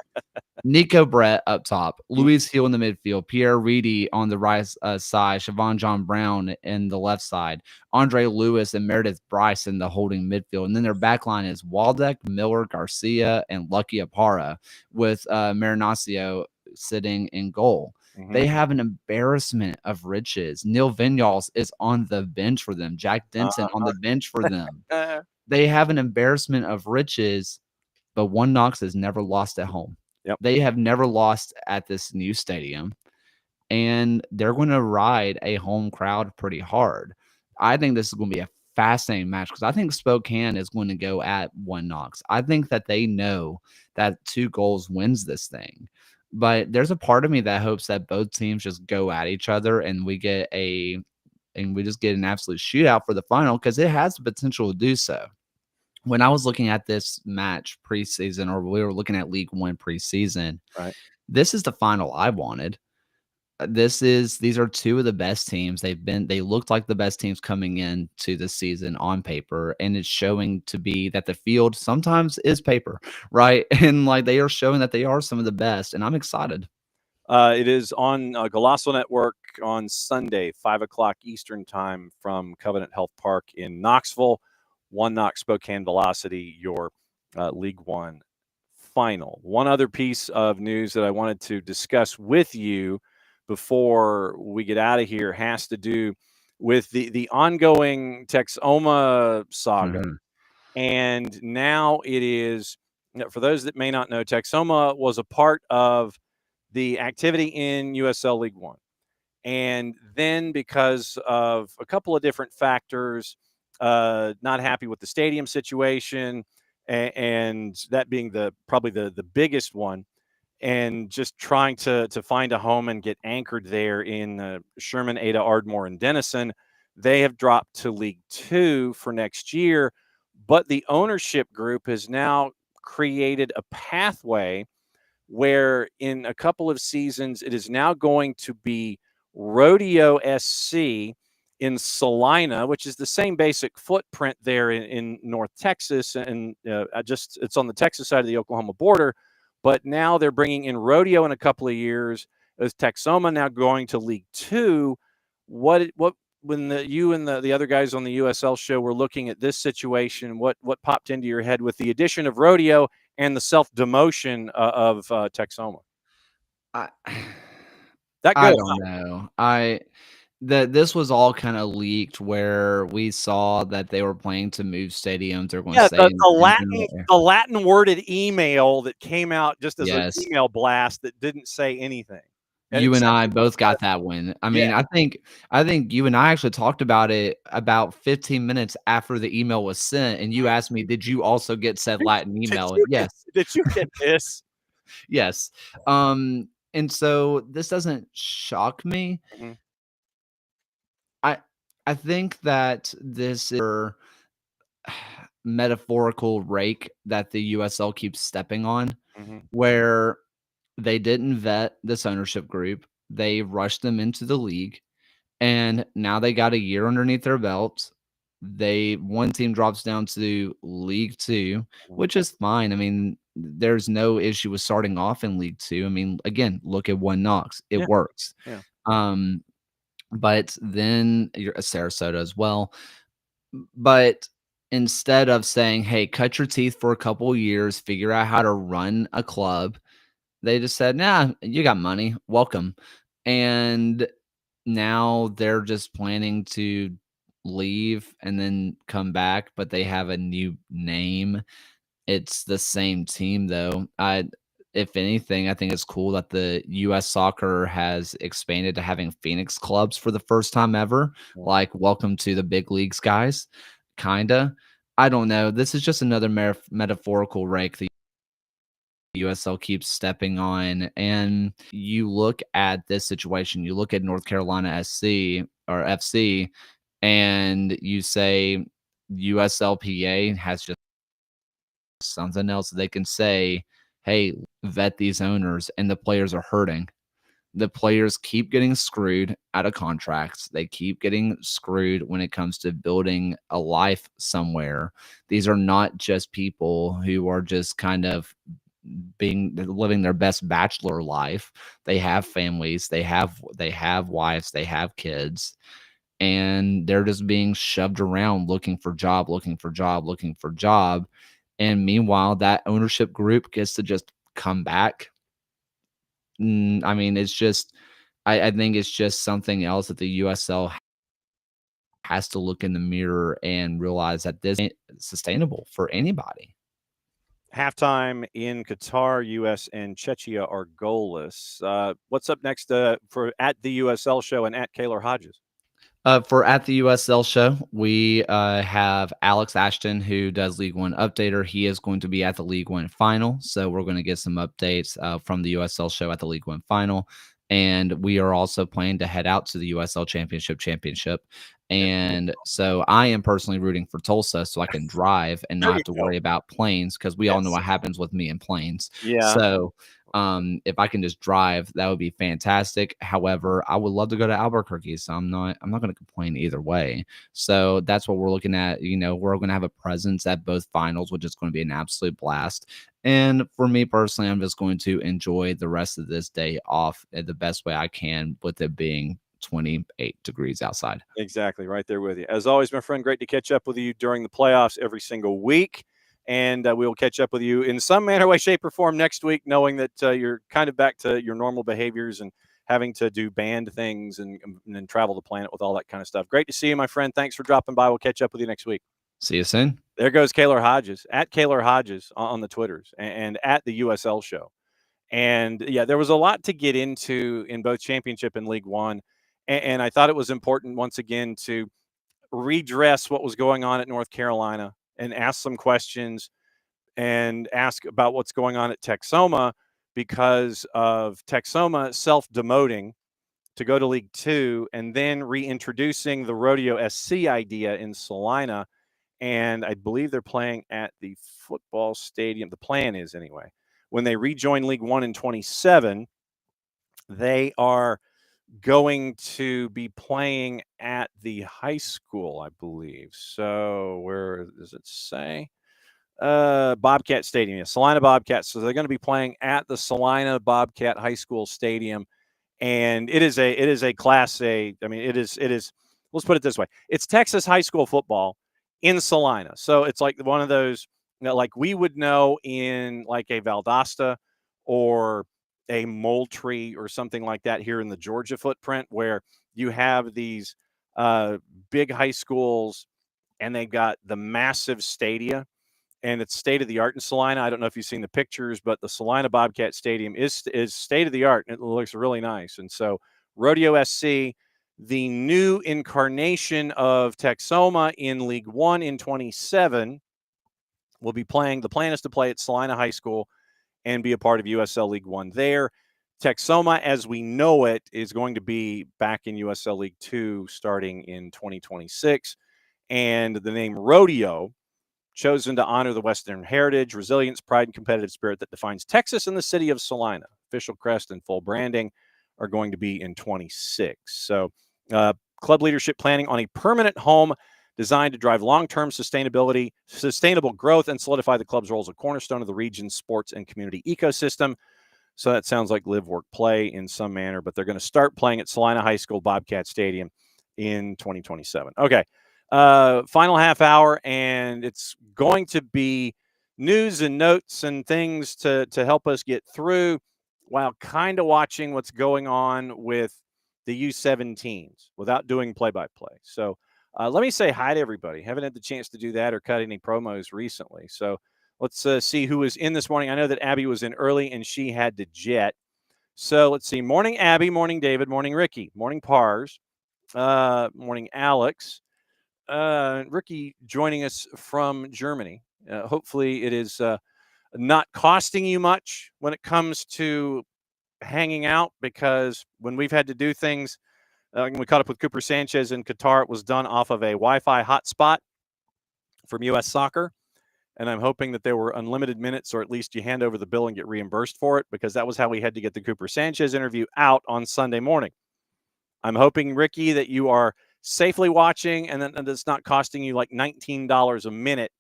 S5: Nico Brett up top, Luis Hill in the midfield, Pierre Reedy on the right side, Siobhan John Brown in the left side, Andre Lewis and Meredith Bryce in the holding midfield. And then their back line is Waldeck, Miller, Garcia, and Lucky Apara with Marinaccio sitting in goal. They have an embarrassment of riches. Neil Vinyals is on the bench for them. Jack Denton on the bench for them. They have an embarrassment of riches, but One Knox has never lost at home.
S1: Yep.
S5: They have never lost at this new stadium, and they're going to ride a home crowd pretty hard. I think this is going to be a fascinating match because I think Spokane is going to go at One Knox. I think that they know that 2 goals wins this thing. But there's a part of me that hopes that both teams just go at each other and we just get an absolute shootout for the final because it has the potential to do so. When I was looking at this match preseason, or we were looking at League One preseason,
S1: right,
S5: this is the final I wanted. These are 2 of the best teams. They looked like the best teams coming into the season on paper, and it's showing to be that the field sometimes is paper, right? And like they are showing that they are some of the best, and I'm excited.
S1: It is on Golasso Network on Sunday, 5:00 Eastern time from Covenant Health Park in Knoxville. One Knox Spokane Velocity, your League One final. One other piece of news that I wanted to discuss with you before we get out of here has to do with the ongoing Texoma saga. And now it is, for those that may not know, Texoma was a part of the activity in USL League One. And then because of a couple of different factors, not happy with the stadium situation, and that being probably the biggest one, and just trying to find a home and get anchored there in Sherman, Ada, Ardmore, and Denison, they have dropped to League Two for next year. But the ownership group has now created a pathway where in a couple of seasons it is now going to be Rodeo SC in Salina, which is the same basic footprint there in North Texas, and it's on the Texas side of the Oklahoma border. But now they're bringing in Rodeo in a couple of years. Is Texoma now going to League Two? What when you and the other guys on the USL show were looking at this situation, what popped into your head with the addition of Rodeo and the self-demotion of Texoma?
S5: I
S1: That
S5: don't know. This was all kind of leaked where we saw that they were planning to move stadiums. They're going to say
S1: the Latin worded email that came out just as an email blast that didn't say anything.
S5: You and I both got that one. I mean, I think you and I actually talked about it about 15 minutes after the email was sent, and you asked me, "Did you also get said Latin email?" Yes.
S1: Did you get this?
S5: Yes. And so this doesn't shock me.
S1: Mm-hmm.
S5: I think that this is a metaphorical rake that the USL keeps stepping on, where they didn't vet this ownership group. They rushed them into the league, and now they got a year underneath their belts. One team drops down to League Two, which is fine. I mean, there's no issue with starting off in League Two. I mean, again, look at One Knox. It works.
S1: Yeah.
S5: But then you're a Sarasota as well. But instead of saying, hey, cut your teeth for a couple of years, figure out how to run a club, they just said, nah, you got money. Welcome. And now they're just planning to leave and then come back, but they have a new name. It's the same team, though. If anything, I think it's cool that the U.S. Soccer has expanded to having Phoenix clubs for the first time ever. Like, welcome to the big leagues, guys. Kinda. I don't know. This is just another metaphorical rake the USL keeps stepping on. And you look at this situation, you look at North Carolina SC or FC, and you say USLPA has just something else they can say, hey, vet these owners, and the players are hurting. The players keep getting screwed out of contracts. They keep getting screwed when it comes to building a life somewhere. These are not just people who are just kind of living their best bachelor life. They have families, they have wives, they have kids, and they're just being shoved around looking for job, looking for job, looking for job. And meanwhile, that ownership group gets to just come back. I mean, it's just, I think it's just something else that the USL has to look in the mirror and realize that this ain't sustainable for anybody.
S1: Halftime in Qatar, US and Czechia are goalless. What's up next for at the USL show and at Kaylor Hodges?
S5: For at the USL show, we have Alex Ashton, who does League One Updater. He is going to be at the League One final. So we're going to get some updates from the USL show at the League One final. And we are also planning to head out to the USL Championship. And so I am personally rooting for Tulsa so I can drive and not have to worry about planes, because we all know what happens with me and planes.
S1: Yeah.
S5: So if I can just drive, that would be fantastic. However, I would love to go to Albuquerque, so I'm not going to complain either way. So that's what we're looking at. You know, we're going to have a presence at both finals, which is going to be an absolute blast. And for me personally, I'm just going to enjoy the rest of this day off the best way I can, with it being 28 degrees outside.
S1: Exactly, right there with you. As always, my friend, great to catch up with you during the playoffs every single week. And we will catch up with you in some manner, way, shape, or form next week, knowing that you're kind of back to your normal behaviors and having to do band things and travel the planet with all that kind of stuff. Great to see you, my friend. Thanks for dropping by. We'll catch up with you next week.
S5: See you soon.
S1: There goes Kaylor Hodges, at Kaylor Hodges on the Twitters, and at the USL show. And yeah, there was a lot to get into in both Championship and League One. And I thought it was important once again to redress what was going on at North Carolina and ask some questions and ask about what's going on at Texoma, because of Texoma self-demoting to go to League Two and then reintroducing the Rodeo SC idea in Salina. And I believe they're playing at the football stadium. The plan is, anyway, when they rejoin League One in 27, they are going to be playing at the high school, I believe. So where does it say? Bobcat Stadium, yeah, Salina Bobcats. So they're going to be playing at the Salina Bobcat High School Stadium, and it is a Class A. I mean, it is. Let's put it this way: it's Texas high school football in Salina. So it's like one of those, like we would know in like a Valdosta or a Moultrie or something like that here in the Georgia footprint, where you have these big high schools and they've got the massive stadia, and it's state of the art in Salina. I don't know if you've seen the pictures, but the Salina Bobcat Stadium is state of the art. It looks really nice. And so Rodeo SC, the new incarnation of Texoma in League One in 27, will be playing. The plan is to play at Salina High School and be a part of USL League One there. Texoma, as we know it, is going to be back in USL League Two starting in 2026. And the name Rodeo, chosen to honor the Western heritage, resilience, pride, and competitive spirit that defines Texas and the city of Salina. Official crest and full branding are going to be in 26. So club leadership planning on a permanent home designed to drive long-term sustainable growth, and solidify the club's role as a cornerstone of the region's sports and community ecosystem. So that sounds like live, work, play in some manner, but they're going to start playing at Salina High School Bobcat Stadium in 2027. Okay. Final half hour, and it's going to be news and notes and things to help us get through while kind of watching what's going on with the U17s without doing play-by-play. So let me say hi to everybody. Haven't had the chance to do that or cut any promos recently. So let's see who was in this morning. I know that Abby was in early and she had to jet. So let's see. Morning, Abby. Morning, David. Morning, Ricky. Morning, Pars. Morning, Alex. Ricky joining us from Germany. Hopefully it is not costing you much when it comes to hanging out, because when we've had to do things, we caught up with Cooper Sanchez in Qatar, it was done off of a Wi-Fi hotspot from U.S. Soccer. and I'm hoping that there were unlimited minutes, or at least you hand over the bill and get reimbursed for it, because that was how we had to get the Cooper Sanchez interview out on Sunday morning. I'm hoping, Ricky, that you are safely watching and that it's not costing you like $19 a minute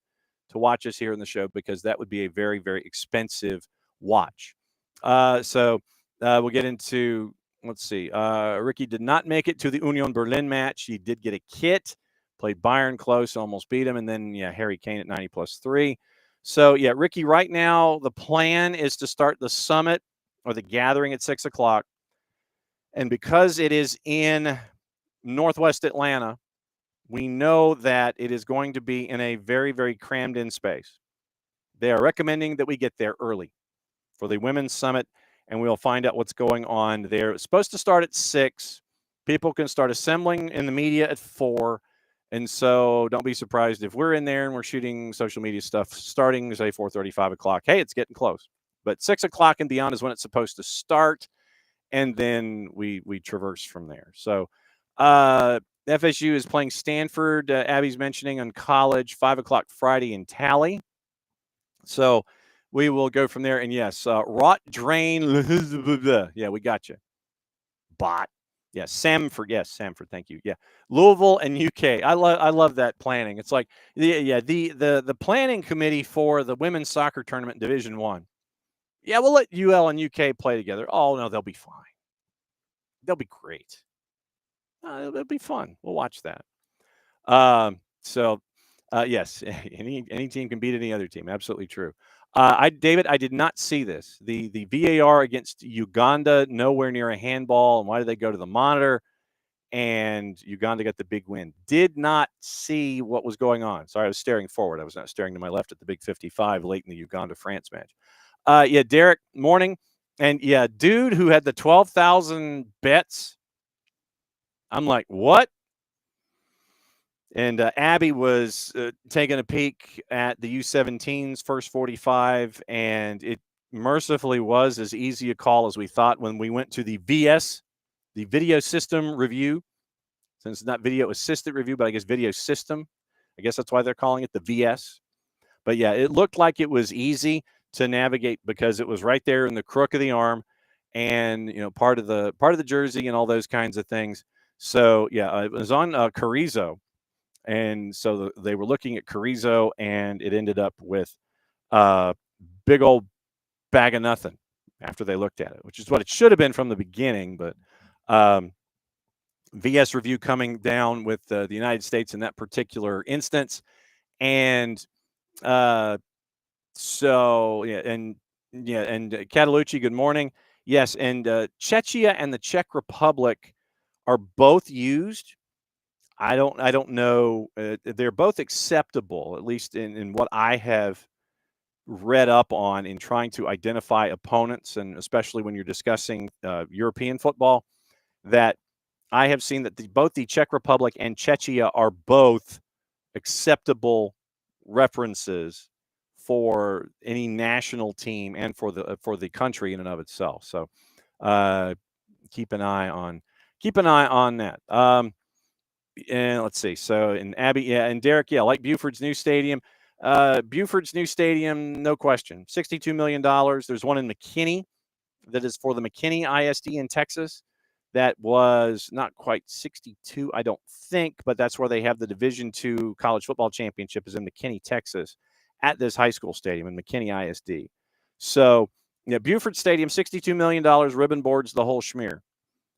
S1: to watch us here in the show, because that would be a very, very expensive watch. So we'll get into, let's see. Ricky did not make it to the Union Berlin match. He did get a kit, played Bayern close, almost beat him. And then, Harry Kane at 90+3. So, Ricky, right now the plan is to start the summit or the gathering at 6 o'clock. And because it is in Northwest Atlanta, we know that it is going to be in a very, very crammed in space. They are recommending that we get there early for the Women's Summit, and we'll find out what's going on there. It's supposed to start at 6. People can start assembling in the media at 4. And so don't be surprised if we're in there and we're shooting social media stuff starting, say, 4:30, 5 o'clock. Hey, it's getting close. But 6 o'clock and beyond is when it's supposed to start, and then we traverse from there. So FSU is playing Stanford, Abby's mentioning, on college, 5 o'clock Friday in Tally. So we will go from there. And yes, Rot Drain. Yeah, we got you. Bot. Yes, Samford. Yes, Samford. Thank you. Yeah, Louisville and UK. I love that planning. It's like the planning committee for the women's soccer tournament, Division I. Yeah, we'll let UL and UK play together. Oh no, they'll be fine. They'll be great. It'll be fun. We'll watch that. Yes, any team can beat any other team. Absolutely true. David, I did not see this. The VAR against Uganda, nowhere near a handball. And why did they go to the monitor? And Uganda got the big win. Did not see what was going on. Sorry, I was staring forward. I was not staring to my left at the big 55 late in the Uganda-France match. Derek, morning. And dude who had the 12,000 bets. I'm like, what? And Abby was taking a peek at the U17's first 45, and it mercifully was as easy a call as we thought when we went to the VS, the video system review. Since it's not video assistant review, but I guess video system. I guess that's why they're calling it the VS. But it looked like it was easy to navigate because it was right there in the crook of the arm, and part of the jersey and all those kinds of things. So it was on Carrizo. And so they were looking at Carrizo, and it ended up with a big old bag of nothing after they looked at it, which is what it should have been from the beginning. But VS review coming down with the United States in that particular instance. And and Catalucci, good morning. Yes, and Czechia and the Czech Republic are both used. I don't know. They're both acceptable, at least in what I have read up on in trying to identify opponents, and especially when you're discussing European football, that I have seen that both the Czech Republic and Czechia are both acceptable references for any national team and for the country in and of itself. So keep an eye on that. And let's see. So, and Abby, and Derek, like Buford's new stadium. Buford's new stadium, no question. $62 million. There's one in McKinney that is for the McKinney ISD in Texas. That was not quite 62, I don't think, but that's where they have the Division II College Football Championship, is in McKinney, Texas, at this high school stadium in McKinney ISD. So, Buford Stadium, $62 million, ribbon boards, the whole schmear.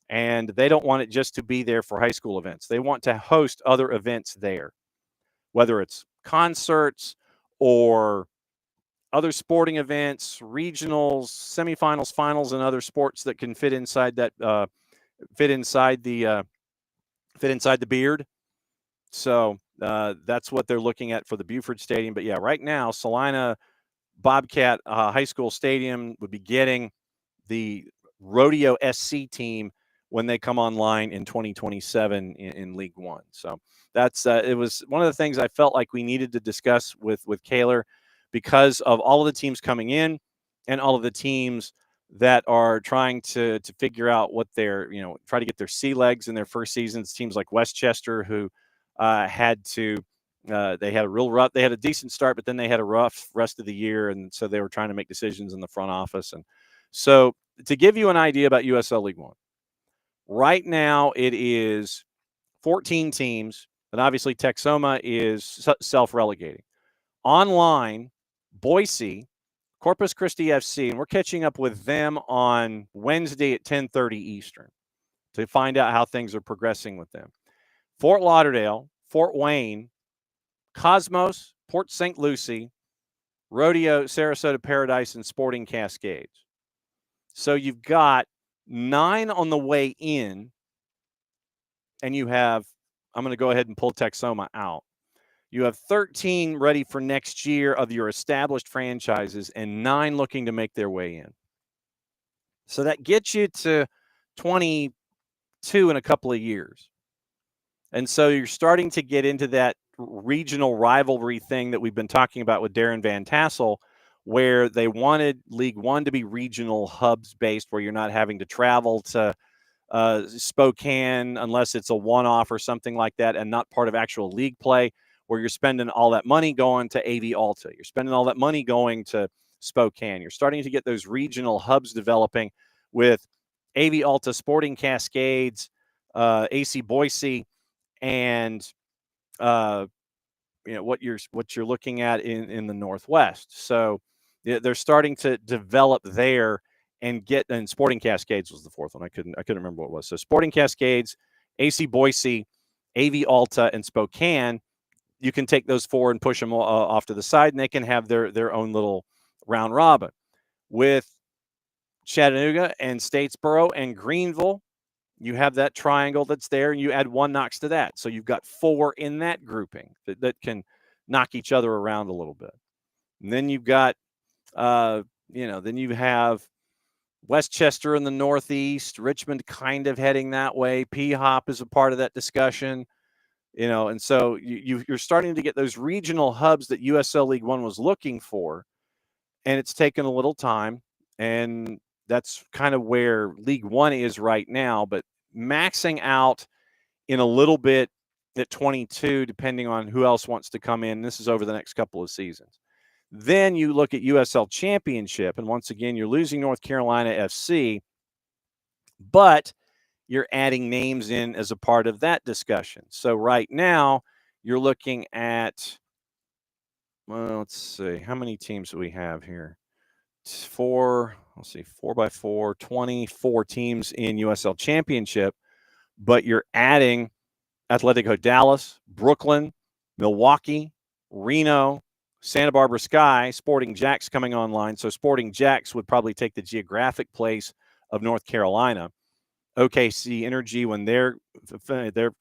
S1: And they don't want it just to be there for high school events. They want to host other events there, whether it's concerts or other sporting events, regionals, semifinals, finals, and other sports that can fit inside that fit inside the beard. So that's what they're looking at for the Buford Stadium. But right now, Salina Bobcat High School Stadium would be getting the Rodeo SC team when they come online in 2027 in League One. So that's it was one of the things I felt like we needed to discuss with Kaylor, because of all of the teams coming in and all of the teams that are trying to figure out what their, try to get their sea legs in their first seasons. Teams like Westchester, who had to They had a real rough. They had a decent start, but then they had a rough rest of the year, and so they were trying to make decisions in the front office. And so, to give you an idea about USL League One, right now it is 14 teams, and obviously Texoma is self-relegating. Online, Boise, Corpus Christi FC, and we're catching up with them on Wednesday at 10:30 Eastern to find out how things are progressing with them. Fort Lauderdale, Fort Wayne, Cosmos, Port St. Lucie, Rodeo, Sarasota Paradise, and Sporting Cascades. So you've got 9 on the way in, and you have, I'm going to go ahead and pull Texoma out. You have 13 ready for next year of your established franchises and 9 looking to make their way in. So that gets you to 22 in a couple of years. And so you're starting to get into that regional rivalry thing that we've been talking about with Darren Van Tassel, where they wanted League One to be regional hubs based, where you're not having to travel to Spokane unless it's a one-off or something like that, and not part of actual league play, where you're spending all that money going to AV Alta. You're spending all that money going to Spokane. You're starting to get those regional hubs developing with AV Alta, Sporting Cascades, AC Boise, and what you're looking at in the Northwest. So they're starting to develop there and Sporting Cascades was the fourth one. I couldn't remember what it was. So Sporting Cascades, AC Boise, AV Alta, and Spokane. You can take those 4 and push them off to the side, and they can have their own little round robin. With Chattanooga and Statesboro and Greenville, you have that triangle that's there, and you add 1 Knox to that. So you've got 4 in that grouping that can knock each other around a little bit. And then you've got, then you have Westchester in the Northeast, Richmond kind of heading that way. P-Hop is a part of that discussion, and so you're starting to get those regional hubs that USL League One was looking for, and it's taken a little time, and that's kind of where League One is right now, but maxing out in a little bit at 22, depending on who else wants to come in. This is over the next couple of seasons. Then you look at USL Championship, and once again, you're losing North Carolina FC, but you're adding names in as a part of that discussion. So right now, you're looking at, well, let's see, how many teams do we have here? 4 by 4, 24 teams in USL Championship, but you're adding Atletico Dallas, Brooklyn, Milwaukee, Reno, Santa Barbara Sky, Sporting Jacks coming online. So Sporting Jacks would probably take the geographic place of North Carolina. OKC Energy when they're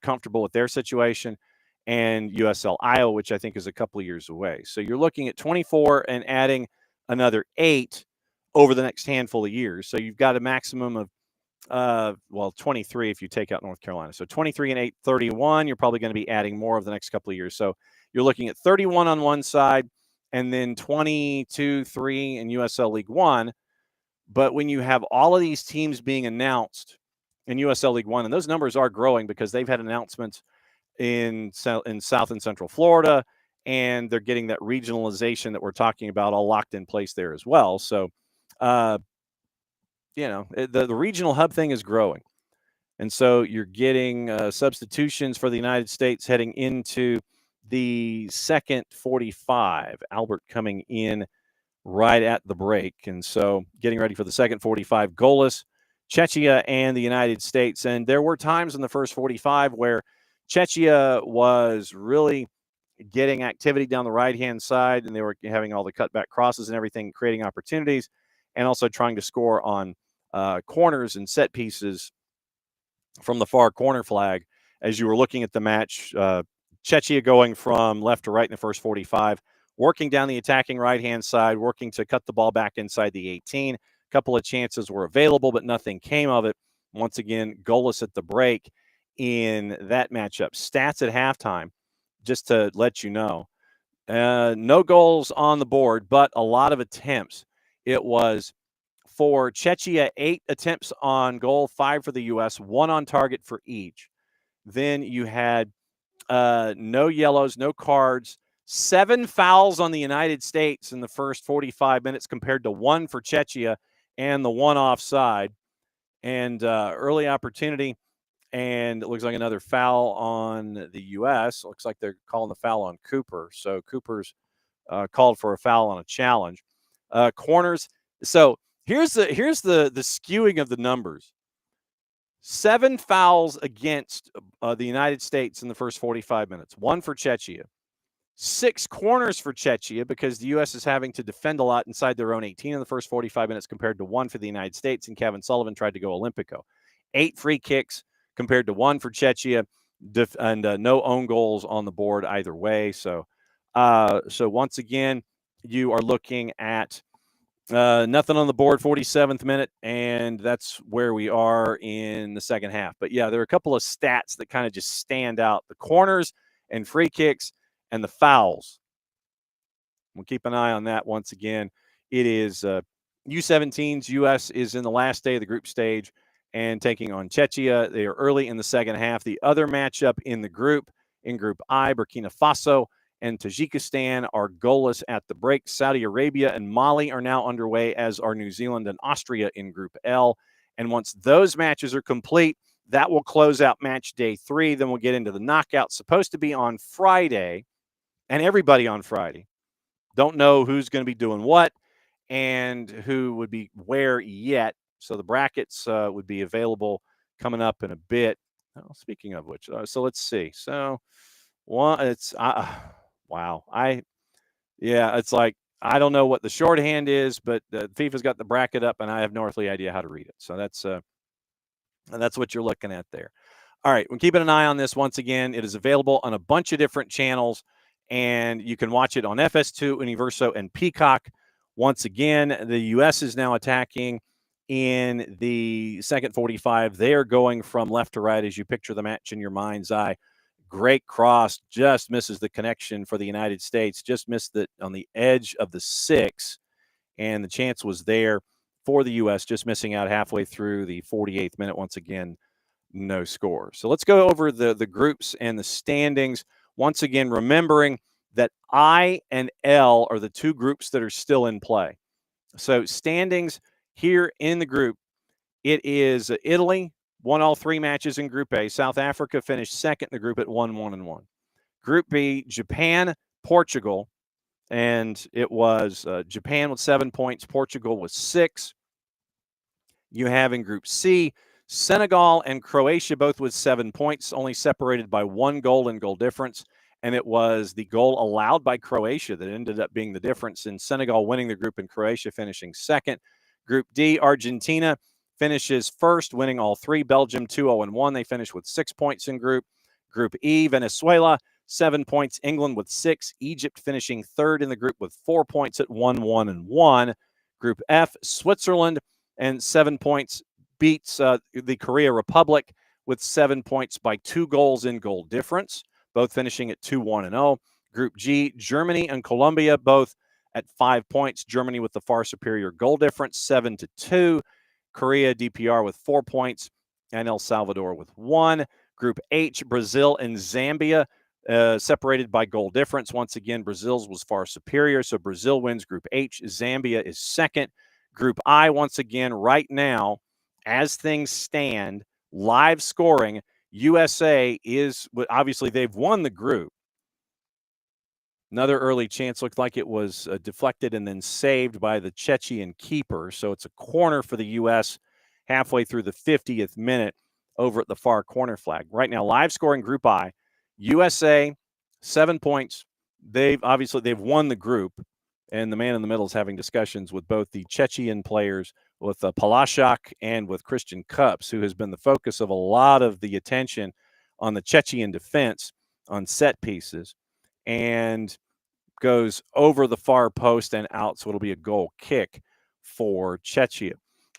S1: comfortable with their situation, and USL Iowa, which I think is a couple of years away. So you're looking at 24 and adding another 8 over the next handful of years. So you've got a maximum of 23 if you take out North Carolina. So 23 and 8, 31. You're probably going to be adding more over the next couple of years. So you're looking at 31 on one side and then 22, 3 in USL League One. But when you have all of these teams being announced in USL League One, and those numbers are growing because they've had announcements in South and Central Florida, and they're getting that regionalization that we're talking about all locked in place there as well. So, the regional hub thing is growing. And so you're getting substitutions for the United States heading into the second 45. Albert coming in right at the break. And so getting ready for the second 45, goalless, Czechia and the United States. And there were times in the first 45 where Czechia was really getting activity down the right-hand side, and they were having all the cutback crosses and everything, creating opportunities, and also trying to score on corners and set pieces from the far corner flag. As you were looking at the match, Czechia going from left to right in the first 45, working down the attacking right-hand side, working to cut the ball back inside the 18. A couple of chances were available, but nothing came of it. Once again, goalless at the break in that matchup. Stats at halftime, just to let you know. No goals on the board, but a lot of attempts. It was for Czechia, 8 attempts on goal, 5 for the U.S., 1 on target for each. Then you had No yellows, no cards. 7 fouls on the United States in the first 45 minutes compared to 1 for Czechia and the 1 offside. And early opportunity, and it looks like another foul on the U.S. Looks like they're calling the foul on Cooper. So Cooper's called for a foul on a challenge. Corners. So here's the skewing of the numbers. 7 fouls against the United States in the first 45 minutes. 1 for Czechia. 6 corners for Czechia because the U.S. is having to defend a lot inside their own 18 in the first 45 minutes compared to 1 for the United States, and Kevin Sullivan tried to go Olympico. 8 free kicks compared to 1 for Czechia, and no own goals on the board either way. So once again, you are looking at nothing on the board, 47th minute, and that's where we are in the second half. But, yeah, there are a couple of stats that kind of just stand out. The corners and free kicks and the fouls. We'll keep an eye on that once again. It is U17's. U.S. is in the last day of the group stage and taking on Czechia. They are early in the second half. The other matchup in the group, in Group I, Burkina Faso and Tajikistan are goalless at the break. Saudi Arabia and Mali are now underway, as are New Zealand and Austria in Group L. And once those matches are complete, that will close out match day 3. Then we'll get into the knockout, supposed to be on Friday, and everybody on Friday. Don't know who's going to be doing what and who would be where yet. So the brackets would be available coming up in a bit. Oh, speaking of which, so let's see. So it's wow. It's like I don't know what the shorthand is, but FIFA's got the bracket up, and I have no earthly idea how to read it. So that's what you're looking at there. All right, we're keeping an eye on this once again. It is available on a bunch of different channels, and you can watch it on FS2, Universo, and Peacock. Once again, the U.S. is now attacking in the second 45. They are going from left to right as you picture the match in your mind's eye. Great cross, just misses the connection for the United States, just missed it on the edge of the 6, and the chance was there for the U.S., just missing out halfway through the 48th minute. Once again, no score. So let's go over the groups and the standings. Once again, remembering that I and L are the 2 groups that are still in play. So standings here in the group, it is Italy won all 3 matches in Group A. South Africa finished second in the group at 1-1-1. Group B, Japan, Portugal, and it was Japan with 7 points, Portugal with 6. You have in Group C, Senegal and Croatia both with 7 points, only separated by 1 goal and goal difference. And it was the goal allowed by Croatia that ended up being the difference in Senegal winning the group and Croatia finishing second. Group D, Argentina finishes first, winning all 3. Belgium 2-0-1. They finish with 6 points in group. Group E, Venezuela, 7 points. England with 6. Egypt finishing third in the group with 4 points at 1-1-1. Group F, Switzerland, and 7 points beats the Korea Republic with 7 points by 2 goals in goal difference, both finishing at 2-1-0. Group G, Germany and Colombia, both at 5 points. Germany with the far superior goal difference, 7-2. Korea, DPR with 4 points, and El Salvador with 1. Group H, Brazil and Zambia, separated by goal difference. Once again, Brazil's was far superior, so Brazil wins Group H. Zambia is second. Group I, once again, right now, as things stand, live scoring, USA is, obviously, they've won the group. Another early chance looked like it was deflected and then saved by the Czechian keeper. So it's a corner for the U.S. halfway through the 50th minute over at the far corner flag. Right now, live scoring Group I, USA, 7 points. They've won the group, and the man in the middle is having discussions with both the Czechian players, with Palashak and with Christian Cups, who has been the focus of a lot of the attention on the Czechian defense on set pieces, and goes over the far post and out, so it'll be a goal kick for Czechia.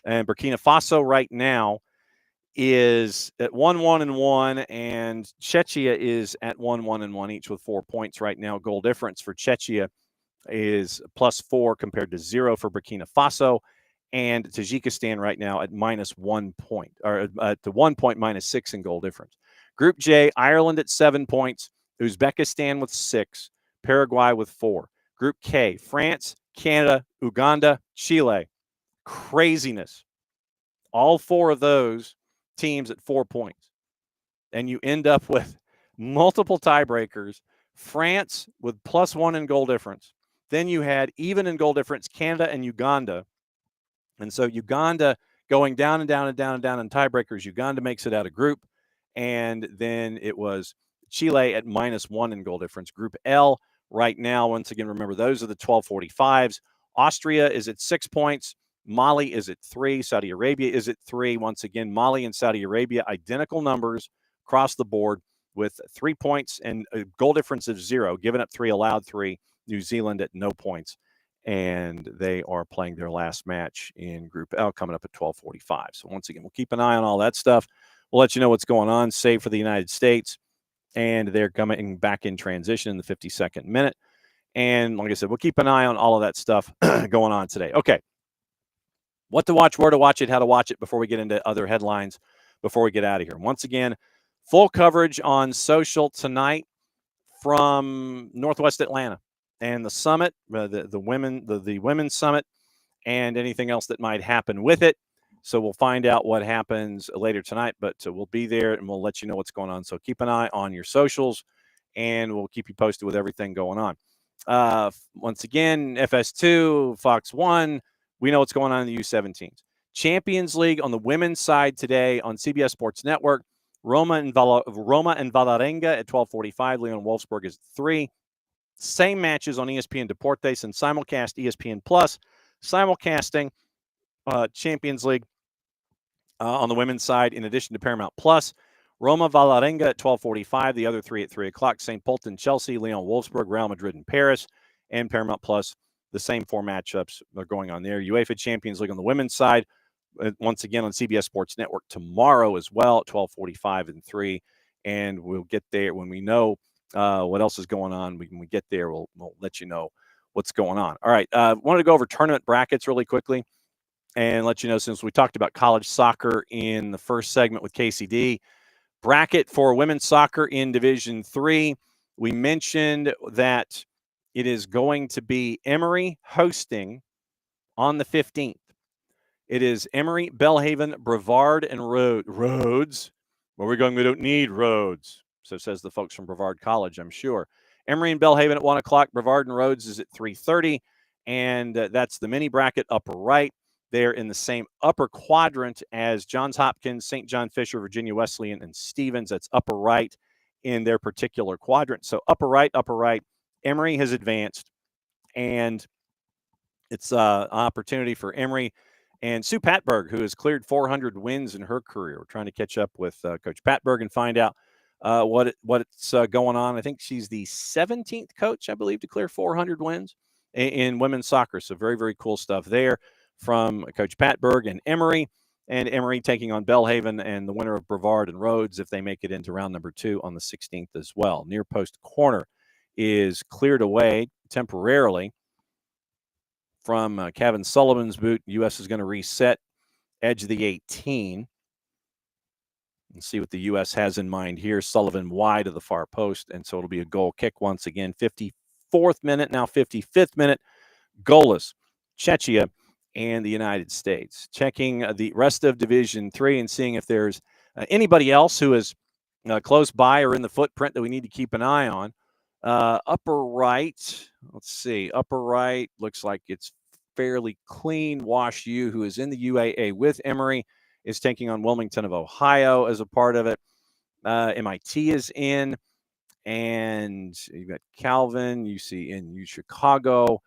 S1: And Burkina Faso right now is at 1-1-1, and Czechia is at 1-1-1, each with 4 points right now. Goal difference for Czechia is +4 compared to 0 for Burkina Faso, and Tajikistan right now at -1 point, or to 1 point -6 in goal difference. Group J, Ireland at 7 points, Uzbekistan with 6, Paraguay with 4. Group K, France, Canada, Uganda, Chile. Craziness. All 4 of those teams at 4 points. And you end up with multiple tiebreakers. France with +1 in goal difference. Then you had even in goal difference Canada and Uganda. And so Uganda going down and down and down and down in tiebreakers. Uganda makes it out of group. And then it was Chile at -1 in goal difference. Group L right now, once again, remember, those are the 1245s. Austria is at 6 points. Mali is at 3. Saudi Arabia is at 3. Once again, Mali and Saudi Arabia, identical numbers across the board with 3 points and a goal difference of 0, giving up 3, allowed 3. New Zealand at no points. And they are playing their last match in Group L coming up at 12:45. So once again, we'll keep an eye on all that stuff. We'll let you know what's going on, save for the United States. And they're coming back in transition in the 52nd minute. And like I said, we'll keep an eye on all of that stuff going on today. Okay. What to watch, where to watch it, how to watch it before we get into other headlines, before we get out of here. Once again, full coverage on social tonight from Northwest Atlanta and the summit, the women's summit, and anything else that might happen with it. So we'll find out what happens later tonight, but we'll be there and we'll let you know what's going on. So keep an eye on your socials, and we'll keep you posted with everything going on. Once again, FS2, Fox 1, we know what's going on in the U17s. Champions League on the women's side today on CBS Sports Network. Roma and Vålerenga at 12:45. Leon Wolfsburg is 3. Same matches on ESPN Deportes and simulcast ESPN Plus. Simulcasting Champions League on the women's side, in addition to Paramount Plus. Roma Vålerenga at 12:45. The other 3 at 3 o'clock. St. Polten, Chelsea, Leon Wolfsburg, Real Madrid, and Paris. And Paramount Plus, the same 4 matchups are going on there. UEFA Champions League on the women's side, once again on CBS Sports Network tomorrow as well at 12:45 and 3. And we'll get there when we know what else is going on. When we get there, we'll let you know what's going on. All right. Wanted to go over tournament brackets really quickly and let you know, since we talked about college soccer in the first segment with KCD, bracket for women's soccer in Division 3. We mentioned that it is going to be Emory hosting on the 15th. It is Emory, Belhaven, Brevard, and Rhodes. Where we're going, we don't need roads. So says the folks from Brevard College, I'm sure. Emory and Belhaven at 1 o'clock. Brevard and Rhodes is at 3:30. And that's the mini bracket upper right. They're in the same upper quadrant as Johns Hopkins, St. John Fisher, Virginia Wesleyan, and Stevens. That's upper right in their particular quadrant. So upper right. Emory has advanced, and it's an opportunity for Emory and Sue Patberg, who has cleared 400 wins in her career. We're trying to catch up with Coach Patberg and find out what's going on. I think she's the 17th coach, I believe, to clear 400 wins in women's soccer. So very, very cool stuff there from Coach Patberg and Emory. And Emory taking on Belhaven and the winner of Brevard and Rhodes if they make it into round number 2 on the 16th as well. Near post corner is cleared away temporarily from Kevin Sullivan's boot. U.S. is going to reset edge of the 18. And see what the U.S. has in mind here. Sullivan wide of the far post, and so it'll be a goal kick once again. 54th minute, now 55th minute. Goalless. Czechia and the United States. Checking the rest of Division 3 and seeing if there's anybody else who is close by or in the footprint that we need to keep an eye on. Upper right, let's see. Upper right looks like it's fairly clean. Wash U, who is in the UAA with Emory, is taking on Wilmington of Ohio as a part of it. MIT is in, and you've got Calvin, UC in Chicago,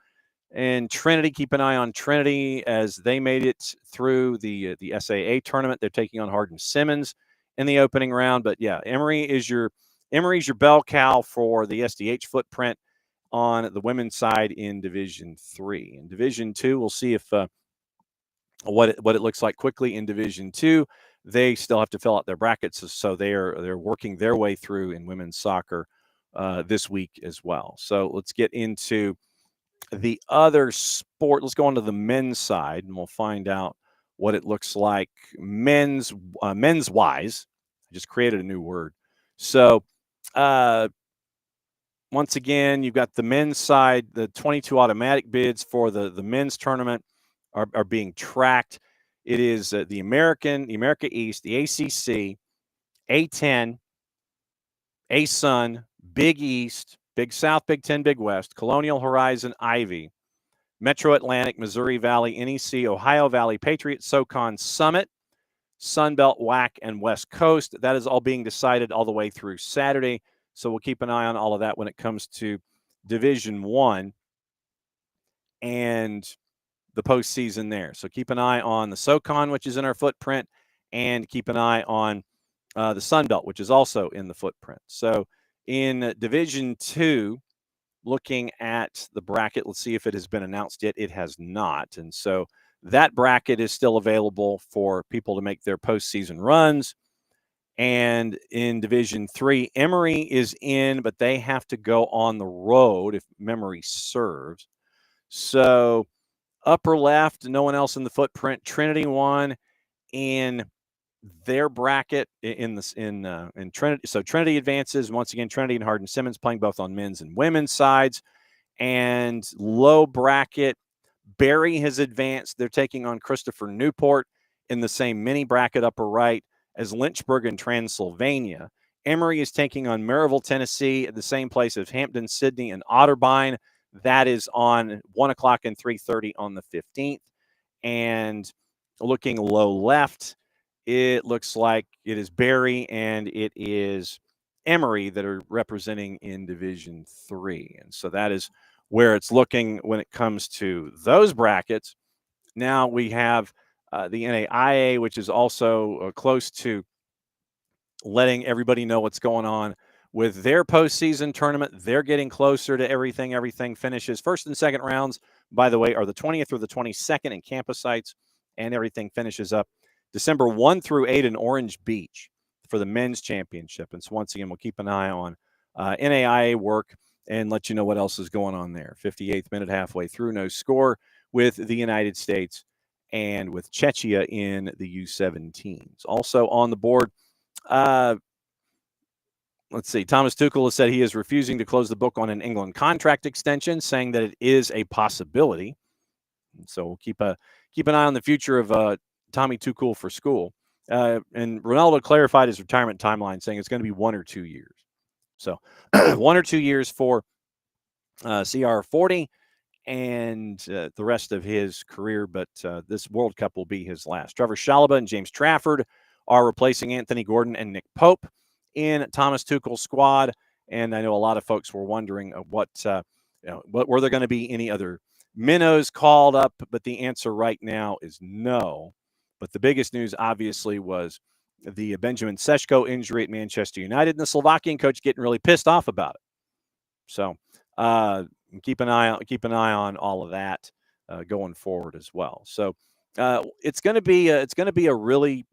S1: and Trinity. Keep an eye on Trinity as they made it through the SAA tournament. They're taking on Hardin-Simmons in the opening round. But yeah, Emory's your bell cow for the SDH footprint on the women's side in Division 3. In Division 2, we'll see if what it looks like quickly in Division 2. They still have to fill out their brackets, so they're working their way through in women's soccer this week as well. So let's get into the other sport. Let's go on to the men's side, and we'll find out what it looks like men's wise. I just created a new word. So once again, you've got the men's side. The 22 automatic bids for the men's tournament are being tracked. It is the America East, the ACC, A10, ASUN, Big East, Big South, Big 10, Big West, Colonial Horizon, Ivy, Metro Atlantic, Missouri Valley, NEC, Ohio Valley, Patriot, SoCon, Summit, Sunbelt, WAC, and West Coast. That is all being decided all the way through Saturday. So we'll keep an eye on all of that when it comes to Division One and the postseason there. So keep an eye on the SoCon, which is in our footprint, and keep an eye on the Sunbelt, which is also in the footprint. So in Division Two, looking at the bracket, let's see if it has been announced yet. It has not. And so that bracket is still available for people to make their postseason runs. And in Division 3, Emory is in, but they have to go on the road if memory serves. So upper left, no one else in the footprint. Trinity won in their bracket in Trinity. So Trinity advances. Once again, Trinity and Hardin Simmons playing both on men's and women's sides. And low bracket, Barry has advanced. They're taking on Christopher Newport in the same mini bracket upper right as Lynchburg and Transylvania. Emory is taking on Maryville, Tennessee at the same place as Hampton, Sydney, and Otterbein. That is on 1 o'clock and 3:30 on the 15th. And looking low left, it looks like it is Barry and it is Emory that are representing in Division 3. And so that is where it's looking when it comes to those brackets. Now we have the NAIA, which is also close to letting everybody know what's going on with their postseason tournament. They're getting closer to everything. Everything finishes. First and second rounds, by the way, are the 20th through the 22nd in campus sites, and everything finishes up December 1 through 8 in Orange Beach for the men's championship. And so once again, we'll keep an eye on NAIA work and let you know what else is going on there. 58th minute, halfway through, no score with the United States and with Czechia in the U17s. Also on the board, let's see, Thomas Tuchel has said he is refusing to close the book on an England contract extension, saying that it is a possibility. And so we'll keep an eye on the future of Tommy Tuchel for school. And Ronaldo clarified his retirement timeline, saying it's going to be 1 or 2 years. So 1 or 2 years for CR40 and the rest of his career, but this World Cup will be his last. Trevor Chalobah and James Trafford are replacing Anthony Gordon and Nick Pope in Thomas Tuchel's squad. And I know a lot of folks were wondering what were there going to be any other minnows called up, but the answer right now is no. But the biggest news, obviously, was the Benjamin Seško injury at Manchester United, and the Slovakian coach getting really pissed off about it. So keep an eye on all of that going forward as well. So it's going to be a really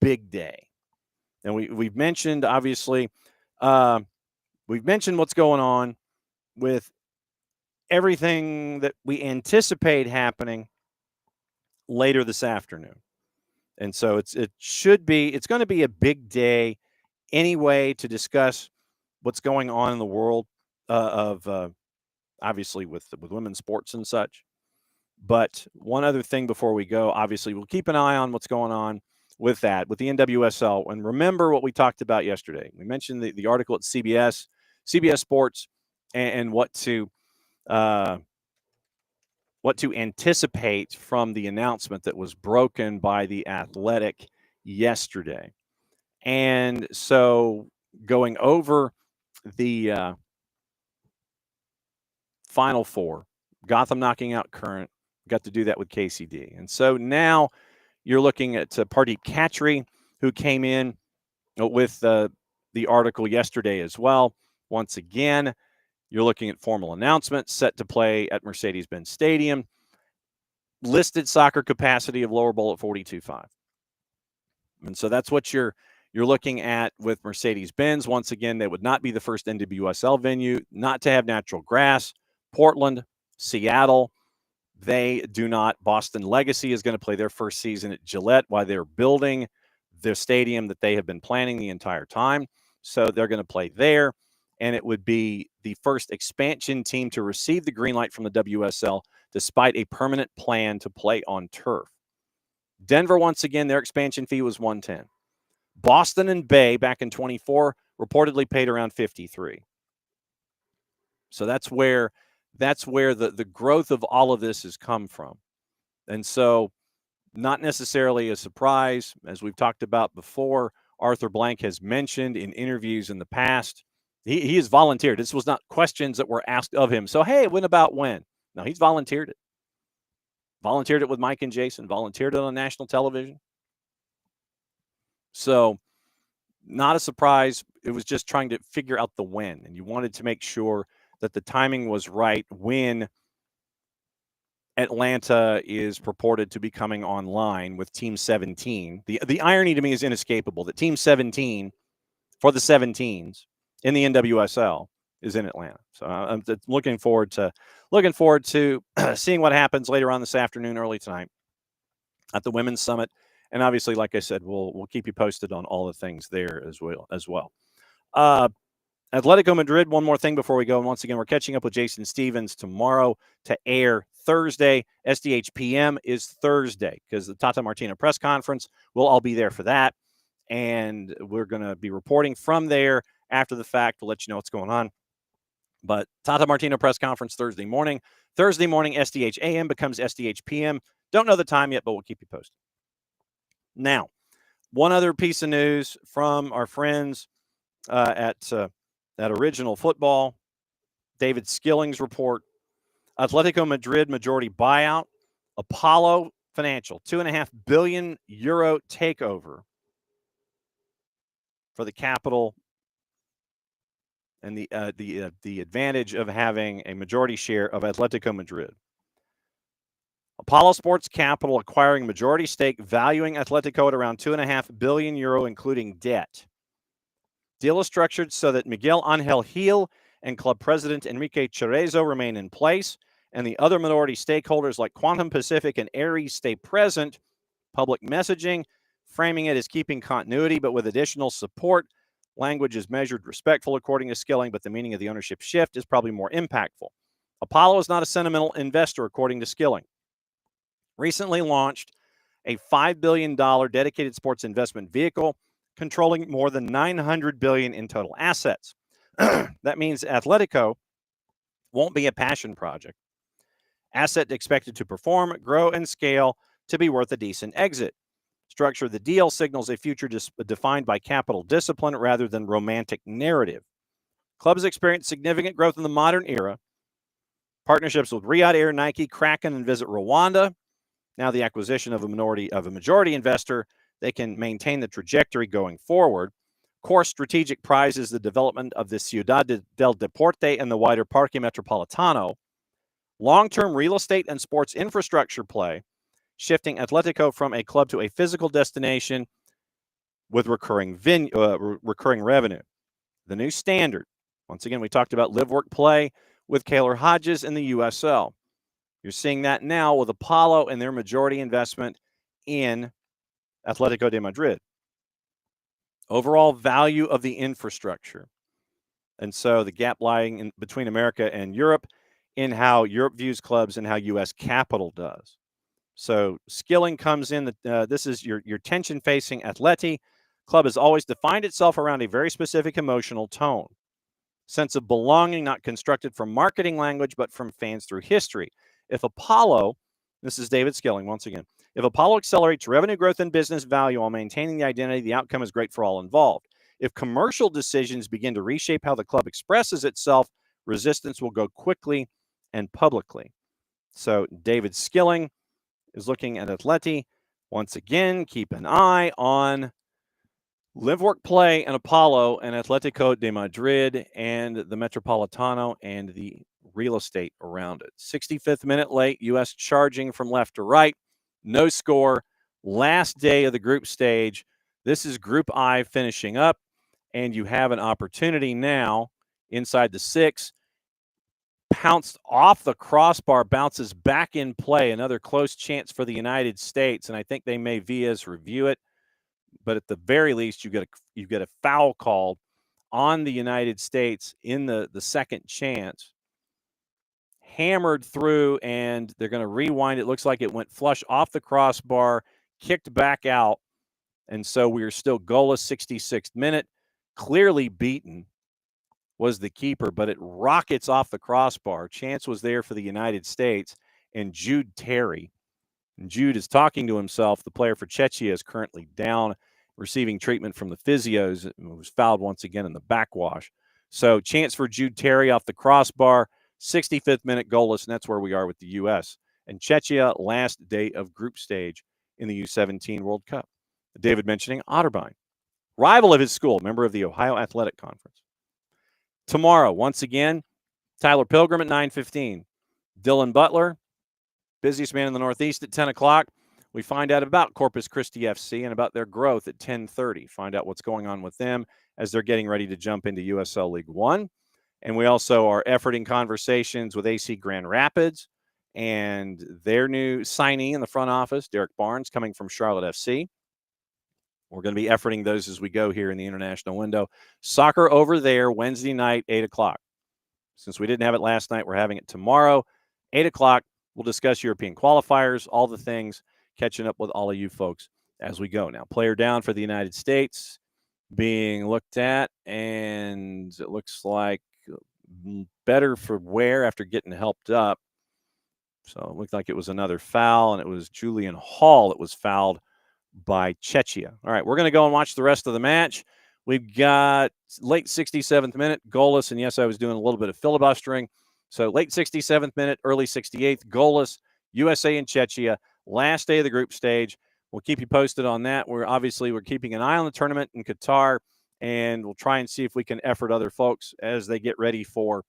S1: big day, and we've mentioned, obviously, we've mentioned what's going on with everything that we anticipate happening later this afternoon. And so it's going to be a big day anyway to discuss what's going on in the world of obviously with women's sports and such. But one other thing before we go, obviously we'll keep an eye on what's going on with that, with the NWSL. And remember what we talked about yesterday. We mentioned the article at CBS Sports, and what to anticipate from the announcement that was broken by The Athletic yesterday. And so going over the Final Four, Gotham knocking out Current, got to do that with KCD. And so now you're looking at Pardeep Khatri, who came in with the article yesterday as well. Once again, you're looking at formal announcements set to play at Mercedes-Benz Stadium. Listed soccer capacity of lower bowl at 42.5. And so that's what you're looking at with Mercedes-Benz. Once again, they would not be the first NWSL venue not to have natural grass. Portland, Seattle, they do not. Boston Legacy is going to play their first season at Gillette while they're building their stadium that they have been planning the entire time. So they're going to play there. and it would be the first expansion team to receive the green light from the WSL despite a permanent plan to play on turf. Denver, once again, their expansion fee was $110. Boston and Bay back in 24 reportedly paid around $53. So that's where the growth of all of this has come from. And so not necessarily a surprise, as we've talked about before. Arthur Blank has mentioned in interviews in the past, he has volunteered. This was not questions that were asked of him. So, hey, when about when? No, he's volunteered it. Volunteered it with Mike and Jason, volunteered it on national television. So not a surprise. It was just trying to figure out the when. And you wanted to make sure that the timing was right when Atlanta is purported to be coming online with Team 17. The irony to me is inescapable that Team 17 for the 17s in the NWSL is in Atlanta. So I'm looking forward to seeing what happens later on this afternoon, early tonight at the Women's Summit. And obviously, like I said, we'll keep you posted on all the things there as well. Atletico Madrid, one more thing before we go. And once again, we're catching up with Jason Stevens tomorrow to air Thursday. SDH PM is Thursday because the Tata Martino press conference, we'll all be there for that. And we're going to be reporting from there after the fact. We'll let you know what's going on. But Tata Martino press conference Thursday morning. Thursday morning, SDH AM becomes SDH PM. Don't know the time yet, but we'll keep you posted. Now, one other piece of news from our friends at Original Football, David Skilling's report. Atletico Madrid majority buyout, Apollo Financial, €2.5 billion takeover for the capital, and the advantage of having a majority share of Atletico Madrid. Apollo Sports Capital acquiring majority stake, valuing Atletico at around €2.5 billion, including debt. Deal is structured so that Miguel Angel Gil and club president Enrique Cerezo remain in place, and the other minority stakeholders like Quantum Pacific and Ares stay present. Public messaging, framing it as keeping continuity but with additional support. Language is measured respectful, according to Skilling, but the meaning of the ownership shift is probably more impactful. Apollo is not a sentimental investor, according to Skilling. Recently launched a $5 billion dedicated sports investment vehicle controlling more than $900 billion in total assets. That means Atletico won't be a passion project. Asset expected to perform, grow, and scale to be worth a decent exit. Structure of the deal signals a future defined by capital discipline rather than romantic narrative. Clubs experience significant growth in the modern era. Partnerships with Riyadh Air, Nike, Kraken, and Visit Rwanda. Now the acquisition of a majority investor, they can maintain the trajectory going forward. Core strategic prize is the development of the Ciudad del Deporte and the wider Parque Metropolitano. Long-term real estate and sports infrastructure play, shifting Atletico from a club to a physical destination with recurring revenue. The new standard. Once again, we talked about live, work, play with Kaylor Hodges in the USL. You're seeing that now with Apollo and their majority investment in Atletico de Madrid. Overall value of the infrastructure. And so the gap lying in between America and Europe in how Europe views clubs and how U.S. capital does. So Skilling comes in. This is your tension-facing Atleti. Club has always defined itself around a very specific emotional tone. Sense of belonging, not constructed from marketing language, but from fans through history. If Apollo, this is David Skilling once again, if Apollo accelerates revenue growth and business value while maintaining the identity, the outcome is great for all involved. If commercial decisions begin to reshape how the club expresses itself, resistance will go quickly and publicly. So David Skilling is looking at Atleti. Once again, keep an eye on Live, Work, Play, and Apollo and Atletico de Madrid and the Metropolitano and the real estate around it. 65th minute late, U.S. charging from left to right. No score. Last day of the group stage. This is Group I finishing up, and you have an opportunity now inside the 6. Pounced off the crossbar, bounces back in play. Another close chance for the United States, and I think they may Vias review it. But at the very least, you get a foul called on the United States in the second chance. Hammered through, and they're going to rewind. It looks like it went flush off the crossbar, kicked back out, and so we are still goalless. 66th minute. Clearly beaten was the keeper, but it rockets off the crossbar. Chance was there for the United States, and Jude Terry. And Jude is talking to himself. The player for Czechia is currently down, receiving treatment from the physios. And was fouled once again in the backwash. So chance for Jude Terry off the crossbar. 65th minute goalless, and that's where we are with the U.S. and Czechia, last day of group stage in the U17 World Cup. David mentioning Otterbein, rival of his school, member of the Ohio Athletic Conference. Tomorrow, once again, Tyler Pilgrim at 9:15. Dylan Butler, busiest man in the Northeast, at 10 o'clock. We find out about Corpus Christi FC and about their growth at 10:30. Find out what's going on with them as they're getting ready to jump into USL League One. And we also are efforting conversations with AC Grand Rapids and their new signee in the front office, Derek Barnes, coming from Charlotte FC. We're going to be efforting those as we go here in the international window. Soccer over there Wednesday night, 8 o'clock. Since we didn't have it last night, we're having it tomorrow, 8 o'clock. We'll discuss European qualifiers, all the things, catching up with all of you folks as we go. Now, player down for the United States being looked at, and it looks like better for wear after getting helped up. So it looked like it was another foul, and it was Julian Hall that was fouled by Czechia. All right, we're going to go and watch the rest of the match. We've got late 67th minute, goalless, and yes, I was doing a little bit of filibustering. So late 67th minute, early 68th, goalless, USA and Czechia, last day of the group stage. We'll keep you posted on that. We're keeping an eye on the tournament in Qatar, and we'll try and see if we can effort other folks as they get ready for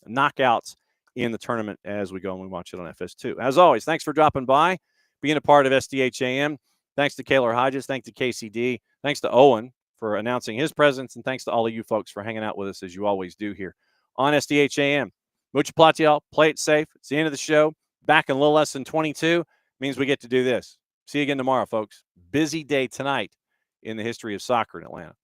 S1: knockouts in the tournament as we go and we watch it on FS2. As always, thanks for dropping by, being a part of SDH AM. Thanks to Kaylor Hodges. Thanks to KCD. Thanks to Owen for announcing his presence, and thanks to all of you folks for hanging out with us as you always do here on SDH AM. Mucha plata, y'all. Play it safe. It's the end of the show. Back in a little less than 22 means we get to do this. See you again tomorrow, folks. Busy day tonight in the history of soccer in Atlanta.